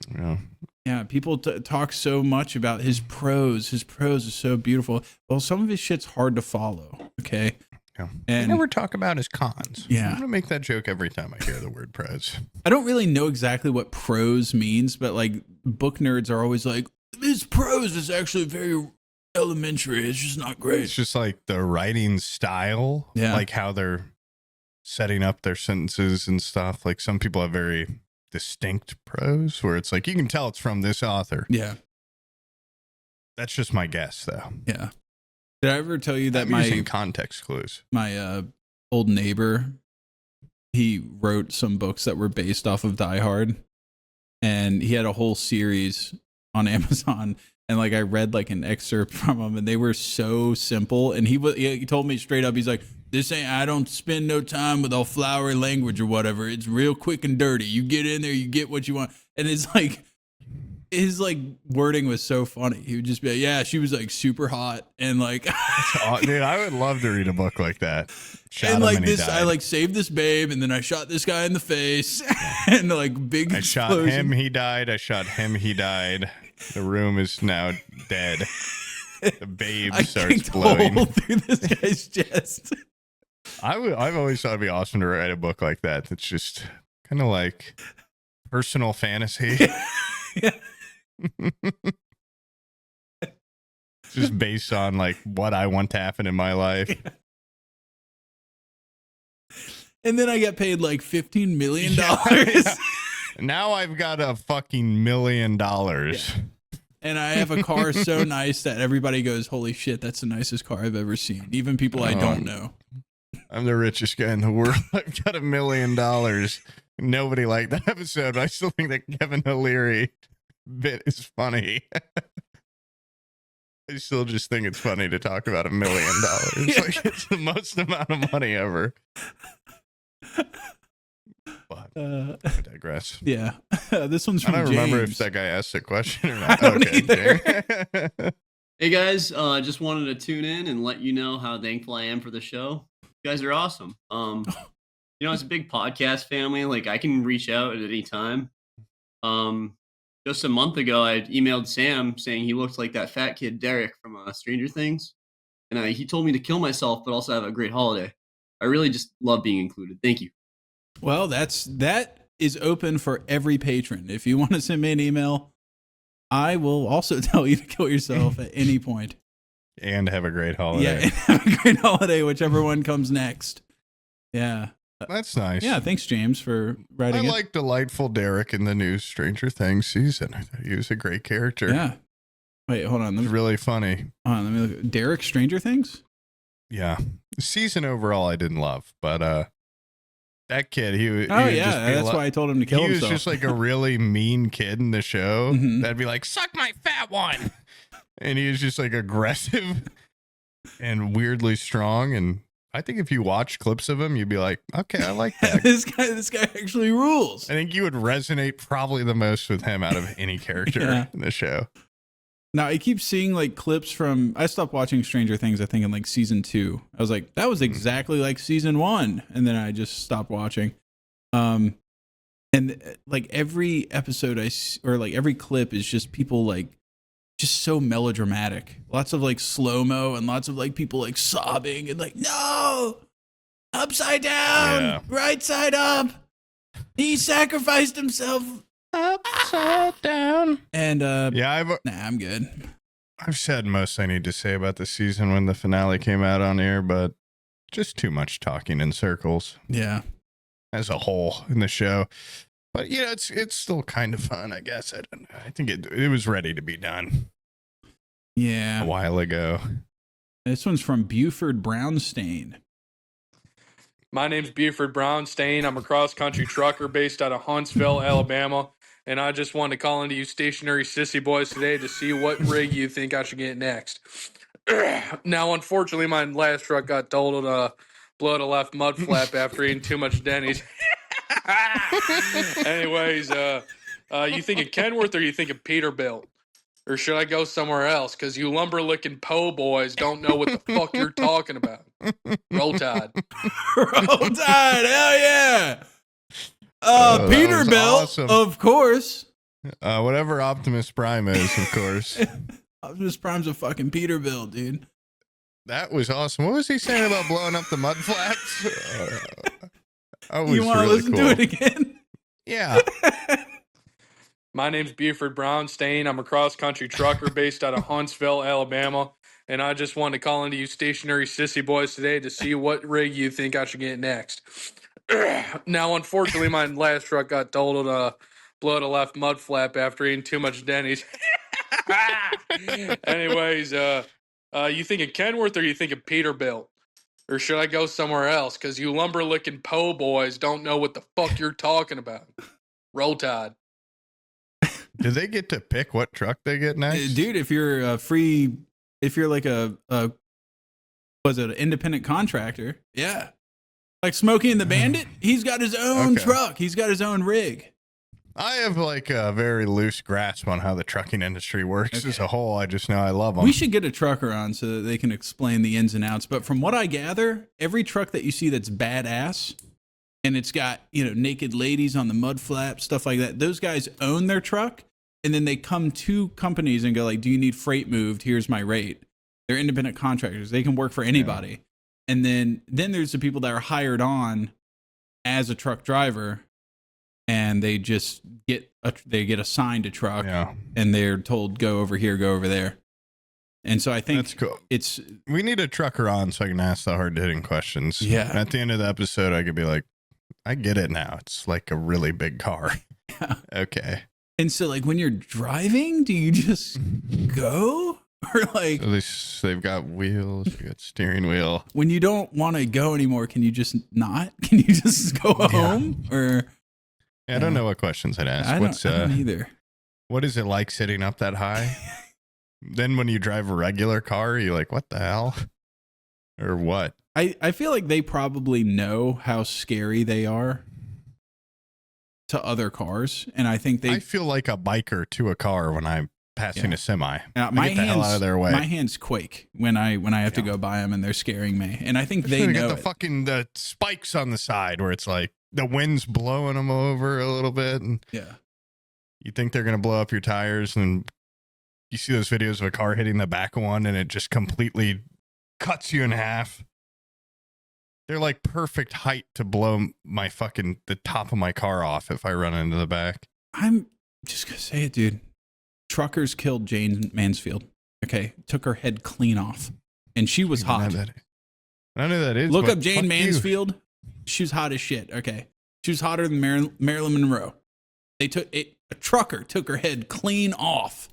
Yeah, people talk so much about his prose. His prose is so beautiful. Well, some of his shit's hard to follow. Okay. Yeah. And never talk about his cons. Yeah. I'm gonna make that joke every time I hear the word prose. I don't really know exactly what prose means, but like book nerds are always like, his prose is actually very elementary. It's just not great. It's just like the writing style, like how they're setting up their sentences and stuff. Like some people have very distinct prose where it's like you can tell it's from this author. Yeah, that's just my guess, though. Yeah. Did I ever tell you that I'm using context clues? My old neighbor, he wrote some books that were based off of Die Hard, and he had a whole series on Amazon. And like I read like an excerpt from them, and they were so simple. And he told me straight up, he's like, I don't spend no time with all flowery language or whatever. It's real quick and dirty. You get in there, you get what you want. And it's like, his like wording was so funny. He would just be like, yeah, she was like super hot and like Dude, I would love to read a book like that. Shot and him like and he this, I died. like saved this babe and then I shot this guy in the face and like big I explosion. shot him, he died. I shot him, he died. The room is now dead. The babe I starts kicked a blowing. hole through this guy's chest. I've always thought it'd be awesome to write a book like that. That's just kind of like personal fantasy. Just based on like what I want to happen in my life. And then I get paid like $15 million. Yeah. Now I've got a fucking $1 million. And I have a car so nice that everybody goes, holy shit, that's the nicest car I've ever seen. Even people I don't know. I'm the richest guy in the world. I've got $1 million. Nobody liked that episode, but I still think that Kevin O'Leary bit is funny. I still just think it's funny to talk about $1 million. Yeah. Like it's the most amount of money ever. But I digress. Yeah. This one's from I don't remember if James. that guy asked a question or not. I don't Okay, either. Hey guys, just wanted to tune in and let you know how thankful I am for the show. You guys are awesome. It's a big podcast family. Like I can reach out at any time. Just a month ago, I emailed Sam saying he looked like that fat kid Derek from Stranger Things, and he told me to kill myself, but also have a great holiday. I really just love being included. Thank you. Well, that is open for every patron. If you want to send me an email, I will also tell you to kill yourself at any point. And have a great holiday. Yeah, and have a great holiday, whichever one comes next. Yeah. That's nice. Yeah, thanks, James, for writing I it. like delightful Derek in the new Stranger Things season. I thought he was a great character. Yeah. Wait, hold on. It's really funny. Hold on, let me look. Derek, Stranger Things? Yeah. The season overall I didn't love, but that kid, he would Oh, just yeah. be That's why I told him to kill he himself. was just like a really mean kid in the show. Mhm. That'd be like, suck my fat one. And he was just like aggressive and weirdly strong. And I think if you watch clips of him, you'd be like, okay, I like that. this guy actually rules. I think you would resonate probably the most with him out of any character Yeah. in the show. Now, I keep seeing like clips from, I stopped watching Stranger Things, I think in like season 2. I was like, that was exactly like season 1. And then I just stopped watching. And like every episode or like every clip is just people like, just so melodramatic. Lots of like slow-mo and lots of like people like sobbing and like, no, upside down, Yeah. right side up. He sacrificed himself. Upside down. And yeah, I'm good. I've said most I need to say about the season when the finale came out on air, but just too much talking in circles. Yeah. As a whole in the show. But yeah, it's still kind of fun, I guess. I think it was ready to be done. Yeah. A while ago. This one's from Buford Brownstein. My name's Buford Brownstein. I'm a cross-country trucker based out of Huntsville, Alabama, and I just wanted to call into you stationary sissy boys today to see what rig you think I should get next. Now, unfortunately, my last truck got totaled, blow to left mud flap after eating too much Denny's. Anyways, you thinking Kenworth or you thinking Peterbilt? Or should I go somewhere else? Because you lumber-licking po' boys don't know what the fuck you're talking about. Roll Tide. Roll Tide, hell yeah! That was Peterbilt, awesome. of course. Whatever Optimus Prime is, of course. Optimus Prime's a fucking Peterbilt, dude. That was awesome. What was he saying about blowing up the mud flaps? That was You wanna really listen cool. to it again? Yeah. My name's Buford Brownstein. I'm a cross-country trucker based out of Huntsville, Alabama, and I just wanted to call into you stationary sissy boys today to see what rig you think I should get next. Now, unfortunately, my last truck got totaled, blow to left mud flap after eating too much Denny's. Anyways, you thinking Kenworth or you thinking Peterbilt? Or should I go somewhere else? Because you lumber-licking po' boys don't know what the fuck you're talking about. Roll Tide. Do they get to pick what truck they get next? Dude, if you're if you're like was it an independent contractor? Yeah. Like Smokey and the Bandit, he's got his own Okay. truck. He's got his own rig. I have like a very loose grasp on how the trucking industry works as a whole. I just know I love them. We should get a trucker on so that they can explain the ins and outs. But from what I gather, every truck that you see that's badass and it's got, naked ladies on the mud flap, stuff like that, those guys own their truck. And then they come to companies and go like, do you need freight moved? Here's my rate. They're independent contractors. They can work for anybody. Yeah. And then there's the people that are hired on as a truck driver, and they just get assigned a truck, and they're told go over here, go over there. And so I think that's cool. We need a trucker on so I can ask the hard hitting questions. Yeah. And at the end of the episode, I could be like, I get it now. It's like a really big car. Yeah. Okay. And so like when you're driving, do you just go? Or like so they've got wheels, you got steering wheel. When you don't want to go anymore, can you just not? Can you just go home? Or I don't know what questions I'd ask. I don't either. What is it like sitting up that high? Then when you drive a regular car, you're like, what the hell? Or what? I feel like they probably know how scary they are to other cars. And I think I feel like a biker to a car when I'm passing a semi. Now, my hands, the hell out of their way. My hands quake when I have to go by them and they're scaring me. And I think they know got the spikes on the side where it's like the wind's blowing them over a little bit. And you think they're going to blow up your tires, and you see those videos of a car hitting the back of one and it just completely cuts you in half. They're like perfect height to blow the top of my car off if I run into the back. I'm just going to say it, dude. Truckers killed Jane Mansfield. Okay. Took her head clean off. And she was hot. I know that is. Look up Jane Mansfield. She was hot as shit. Okay. She was hotter than Marilyn Monroe. A trucker took her head clean off.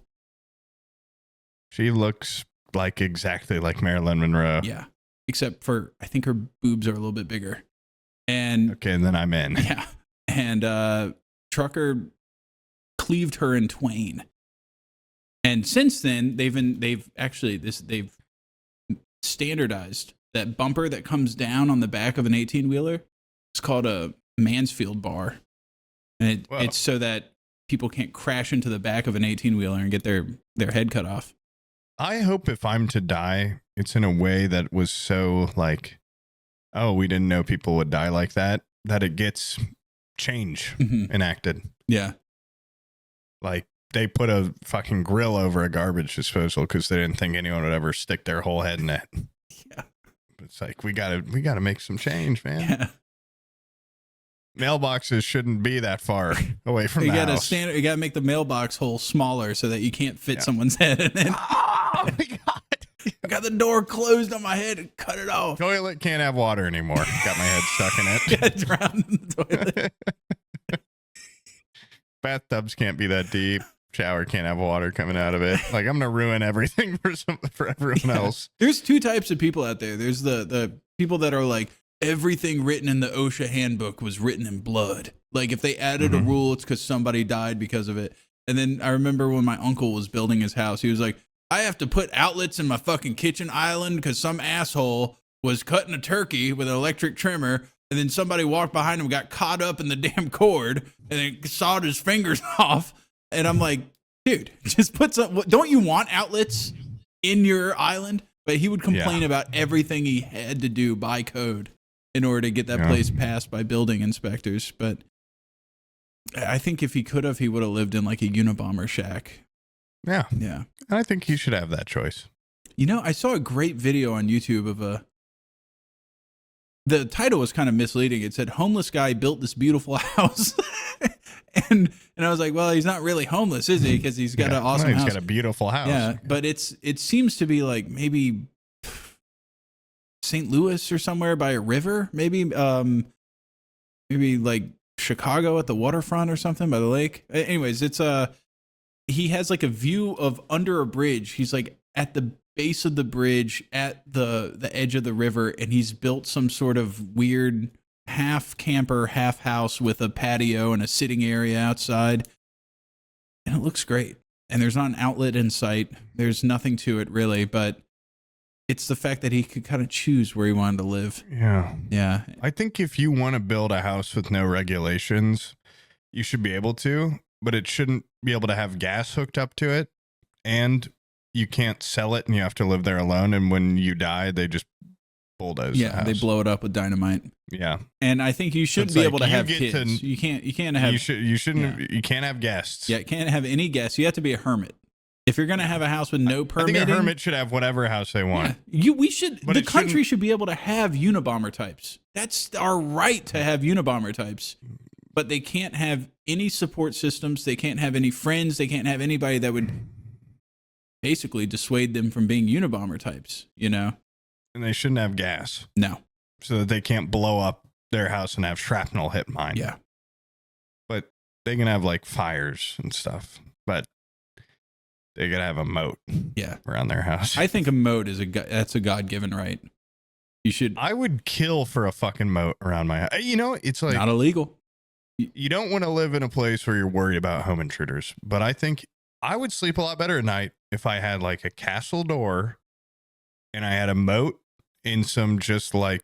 She looks exactly like Marilyn Monroe. Yeah. Except for, I think her boobs are a little bit bigger. And okay, and then I'm in. Yeah. And trucker cleaved her in twain. And since then, they've standardized that bumper that comes down on the back of an 18-wheeler. It's called a Mansfield bar. And it's so that people can't crash into the back of an 18-wheeler and get their head cut off. I hope if I'm to die, it's in a way that was so like, oh, we didn't know people would die like that it gets change enacted. Yeah. Like, they put a fucking grill over a garbage disposal because they didn't think anyone would ever stick their whole head in it. Yeah. It's like, we gotta make some change, man. Yeah. Mailboxes shouldn't be that far away from the house. You gotta make the mailbox hole smaller so that you can't fit someone's head in it. Oh my God. I got the door closed on my head and cut it off. Toilet can't have water anymore. Got my head stuck in it. Got drowned in the toilet. Bathtubs can't be that deep. Shower can't have water coming out of it. Like, I'm gonna ruin everything for everyone else. There's two types of people out there. There's the people that are like, everything written in the OSHA handbook was written in blood. Like, if they added a rule, it's because somebody died because of it. And then I remember when my uncle was building his house, he was like, I have to put outlets in my fucking kitchen island because some asshole was cutting a turkey with an electric trimmer, and then somebody walked behind him, got caught up in the damn cord, and then sawed his fingers off. And I'm like, dude, just put some. Don't you want outlets in your island? But he would complain about everything he had to do by code in order to get that place passed by building inspectors. But I think if he could have, he would have lived in like a Unabomber shack. Yeah. Yeah. I think he should have that choice. I saw a great video on YouTube of the title was kind of misleading. It said, homeless guy built this beautiful house. and I was like, well, he's not really homeless, is he? Because he's got an awesome house. He's got a beautiful house. Yeah. But it seems to be like maybe St. Louis or somewhere by a river. Maybe like Chicago at the waterfront or something by the lake. Anyways, it's he has like a view of under a bridge. He's like at the base of the bridge at the edge of the river, and he's built some sort of weird half camper, half house with a patio and a sitting area outside. And it looks great. And there's not an outlet in sight. There's nothing to it really, but it's the fact that he could kind of choose where he wanted to live. Yeah. Yeah. I think if you want to build a house with no regulations, you should be able to, but it shouldn't be able to have gas hooked up to it. And you can't sell it and you have to live there alone. And when you die, they just bulldoze the house. They blow it up with dynamite. Yeah. And I think you shouldn't be able to have kids. You can't have. You can't have guests. Yeah, you can't have any guests. You have to be a hermit. If you're going to have a house with no permitting, I think a hermit should have whatever house they want. Yeah, the country should be able to have Unabomber types. That's our right to have Unabomber types. But they can't have any support systems. They can't have any friends. They can't have anybody that would basically dissuade them from being Unabomber types, you know? And they shouldn't have gas. No. So that they can't blow up their house and have shrapnel hit mine. Yeah. But they can have like fires and stuff. But they gotta have a moat. Yeah. Around their house. I think a moat is that's a God-given right. You should. I would kill for a fucking moat around my house. You know, it's like not illegal. You don't want to live in a place where you're worried about home intruders. But I think I would sleep a lot better at night if I had like a castle door and I had a moat in some just like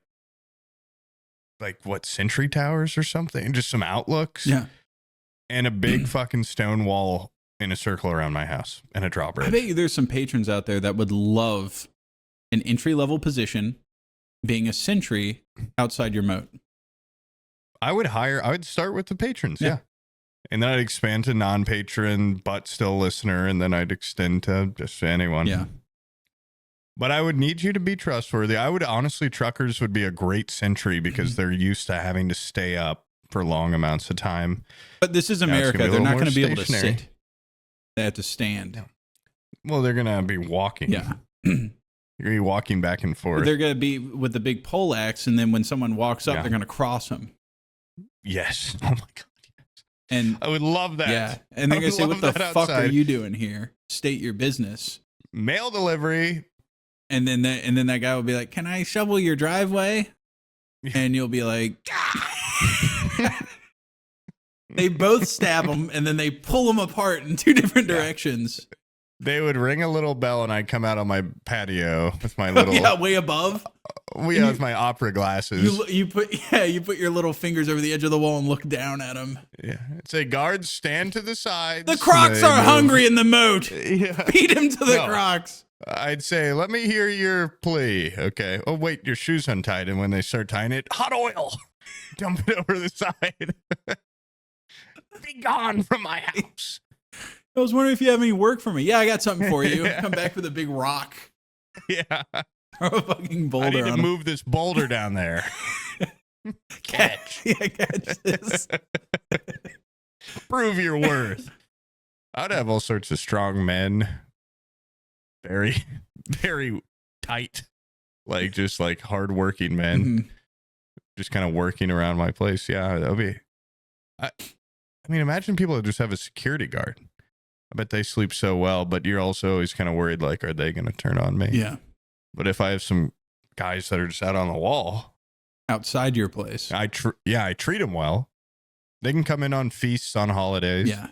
what, sentry towers or something, just some outlooks. Yeah. And a big fucking stone wall in a circle around my house and a drawbridge. I bet you there's some patrons out there that would love an entry-level position being a sentry outside your moat. I would start with the patrons. Yeah. And then I'd expand to non-patron, but still listener. And then I'd extend to just anyone. Yeah. But I would need you to be trustworthy. I would honestly, truckers would be a great sentry because they're used to having to stay up for long amounts of time. But this is America. They're not going to be able to sit. They have to stand. Well, they're going to be walking. Yeah. You're going to be walking back and forth. They're going to be with the big pole axe. And then when someone walks up, they're going to cross them. Yes. Oh my God. Yes. And I would love that. Yeah. And they're going to say, what the fuck are you doing here? State your business. Mail delivery. And then that guy will be like, can I shovel your driveway? And you'll be like, they both stab them and then they pull them apart in two different directions. They would ring a little bell and I'd come out on my patio with my little way above. With my opera glasses. You put your little fingers over the edge of the wall and look down at them. Yeah. I'd say, guards, stand to the sides. The crocs are hungry in the moat. Yeah. Feed him to the crocs. I'd say, let me hear your plea. Okay. Oh, wait, your shoe's untied. And when they start tying it, hot oil. Dump it over the side. Be gone from my house. I was wondering if you have any work for me. Yeah, I got something for you. Come back with a big rock. Yeah. Or a fucking boulder. I need to on move this boulder down there. Catch. Yeah, catch this. Prove your worth. I'd have all sorts of strong men. Very, very tight. Just like hardworking men. Mm-hmm. Just kind of working around my place. Yeah, that would be. I mean, imagine people that just have a security guard. I bet they sleep so well, but you're also always kind of worried, like, are they going to turn on me? Yeah. But if I have some guys that are just out on the wall. Outside your place. I treat them well. They can come in on feasts, on holidays. Yeah.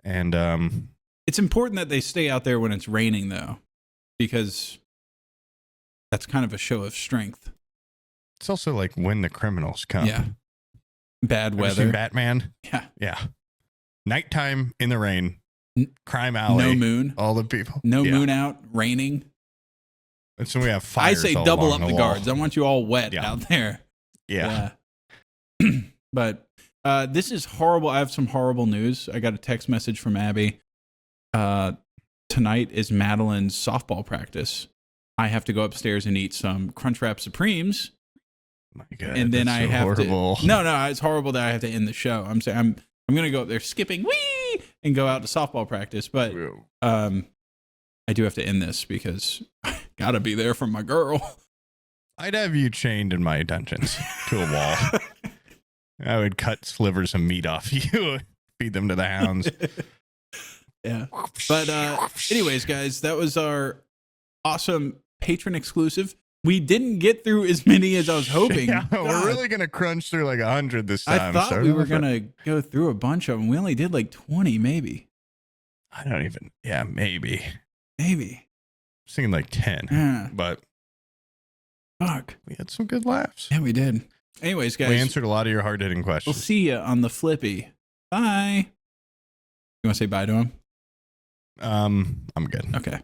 And it's important that they stay out there when it's raining, though, because that's kind of a show of strength. It's also like when the criminals come. Yeah. Bad weather. Have you seen Batman? Yeah. Yeah. Nighttime in the rain. Crime alley. No moon. All the people. No moon out. Raining. And so we have fires. I say all double along up the wall. guards. I want you all wet out there. Yeah. But this is horrible. I have some horrible news. I got a text message from Abby. Tonight is Madeline's softball practice. I have to go upstairs and eat some Crunchwrap Supremes. My God, and then I have horrible. to. No, it's horrible that I have to end the show. I'm saying I'm going to go up there skipping and go out to softball practice, but I do have to end this because I got to be there for my girl. I'd have you chained in my dungeons to a wall. I would cut slivers of meat off you, feed them to the hounds. Yeah. But anyways, guys, that was our awesome patron exclusive. We didn't get through as many as I was hoping. Yeah, we're really going to crunch through like 100 this time. I thought we were going to go through a bunch of them. We only did like 20, maybe. I don't even. Yeah, maybe. Maybe. I was thinking like 10. Yeah. But fuck. We had some good laughs. Yeah, we did. Anyways, guys. We answered a lot of your hard-hitting questions. We'll see you on the flippy. Bye. You want to say bye to him? I'm good. Okay.